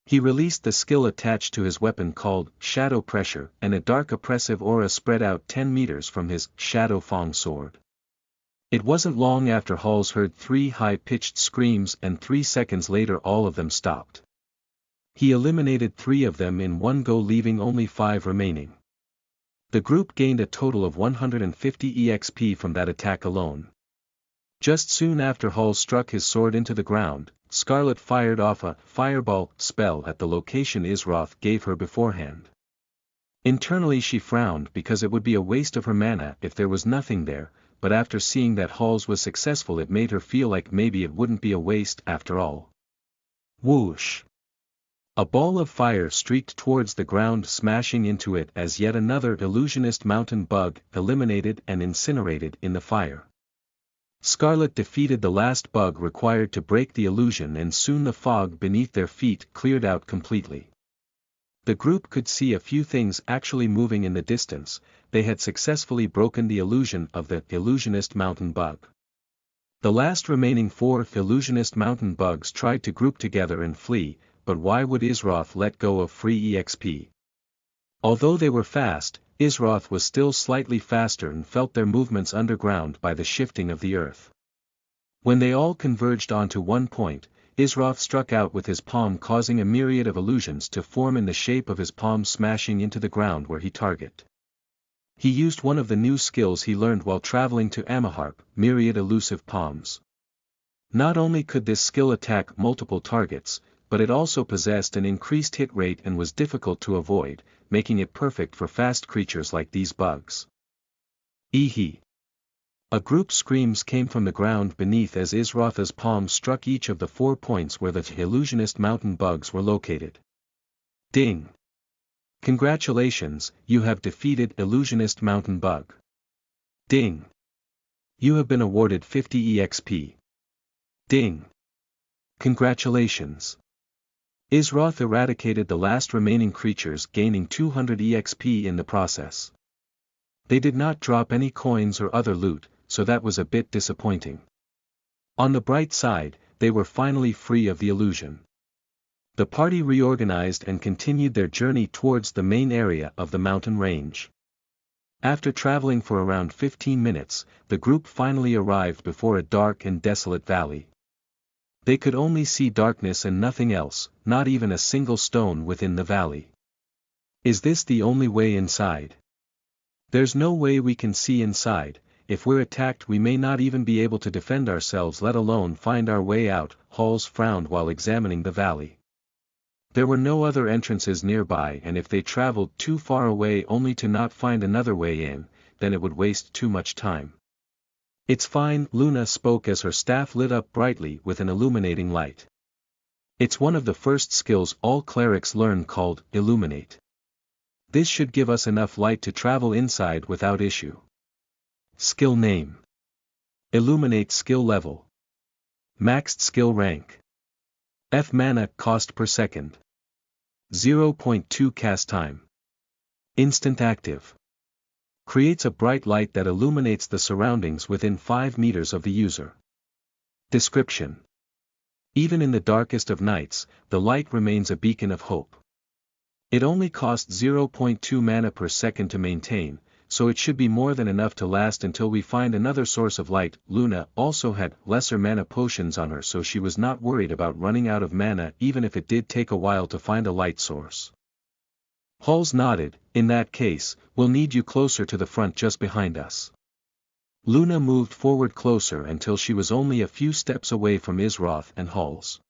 He released the skill attached to his weapon called Shadow Pressure, and a dark oppressive aura spread out 10 meters from his Shadow Fang sword. It wasn't long after Halls heard 3 high-pitched screams and 3 seconds later all of them stopped. He eliminated 3 of them in one go, leaving only 5 remaining. The group gained a total of 150 EXP from that attack alone. Just soon after Halls struck his sword into the ground, Scarlet fired off a fireball spell at the location Isroth gave her beforehand. Internally she frowned because it would be a waste of her mana if there was nothing there, but after seeing that Halls was successful it made her feel like maybe it wouldn't be a waste after all. Whoosh! A ball of fire streaked towards the ground, smashing into it as yet another illusionist mountain bug eliminated and incinerated in the fire. Scarlet defeated the last bug required to break the illusion, and soon the fog beneath their feet cleared out completely. The group could see a few things actually moving in the distance. They had successfully broken the illusion of the illusionist mountain bug. The last remaining 4 illusionist mountain bugs tried to group together and flee, but why would Isroth let go of free EXP? Although they were fast, Isroth was still slightly faster and felt their movements underground by the shifting of the earth. When they all converged onto one point, Isroth struck out with his palm, causing a myriad of illusions to form in the shape of his palm, smashing into the ground where he targeted. He used one of the new skills he learned while traveling to Amaharp, Myriad Elusive Palms. Not only could this skill attack multiple targets, but it also possessed an increased hit rate and was difficult to avoid, making it perfect for fast creatures like these bugs. Eehee! A group screams came from the ground beneath as Isroth's palm struck each of the 4 points where the illusionist mountain bugs were located. Ding! Congratulations, you have defeated illusionist mountain bug. Ding! You have been awarded 50 EXP. Ding! Congratulations! Isroth eradicated the last remaining creatures, gaining 200 EXP in the process. They did not drop any coins or other loot, so that was a bit disappointing. On the bright side, they were finally free of the illusion. The party reorganized and continued their journey towards the main area of the mountain range. After traveling for around 15 minutes, the group finally arrived before a dark and desolate valley. They could only see darkness and nothing else, not even a single stone within the valley. Is this the only way inside? There's no way we can see inside. If we're attacked we may not even be able to defend ourselves, let alone find our way out. Halls frowned while examining the valley. There were no other entrances nearby, and if they traveled too far away only to not find another way in, then it would waste too much time. It's fine, Luna spoke as her staff lit up brightly with an illuminating light. It's one of the first skills all clerics learn called Illuminate. This should give us enough light to travel inside without issue. Skill name. Illuminate skill level. Maxed skill rank. F mana cost per second. 0.2 cast time. Instant active. Creates a bright light that illuminates the surroundings within 5 meters of the user. Description. Even in the darkest of nights, the light remains a beacon of hope. It only costs 0.2 mana per second to maintain, so it should be more than enough to last until we find another source of light. Luna also had lesser mana potions on her, so she was not worried about running out of mana even if it did take a while to find a light source. Halls nodded. In that case, we'll need you closer to the front just behind us. Luna moved forward closer until she was only a few steps away from Isroth and Halls.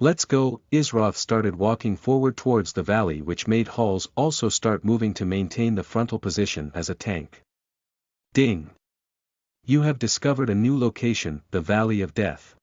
Let's go. Isroth started walking forward towards the valley, which made Halls also start moving to maintain the frontal position as a tank. Ding! You have discovered a new location, the Valley of Death.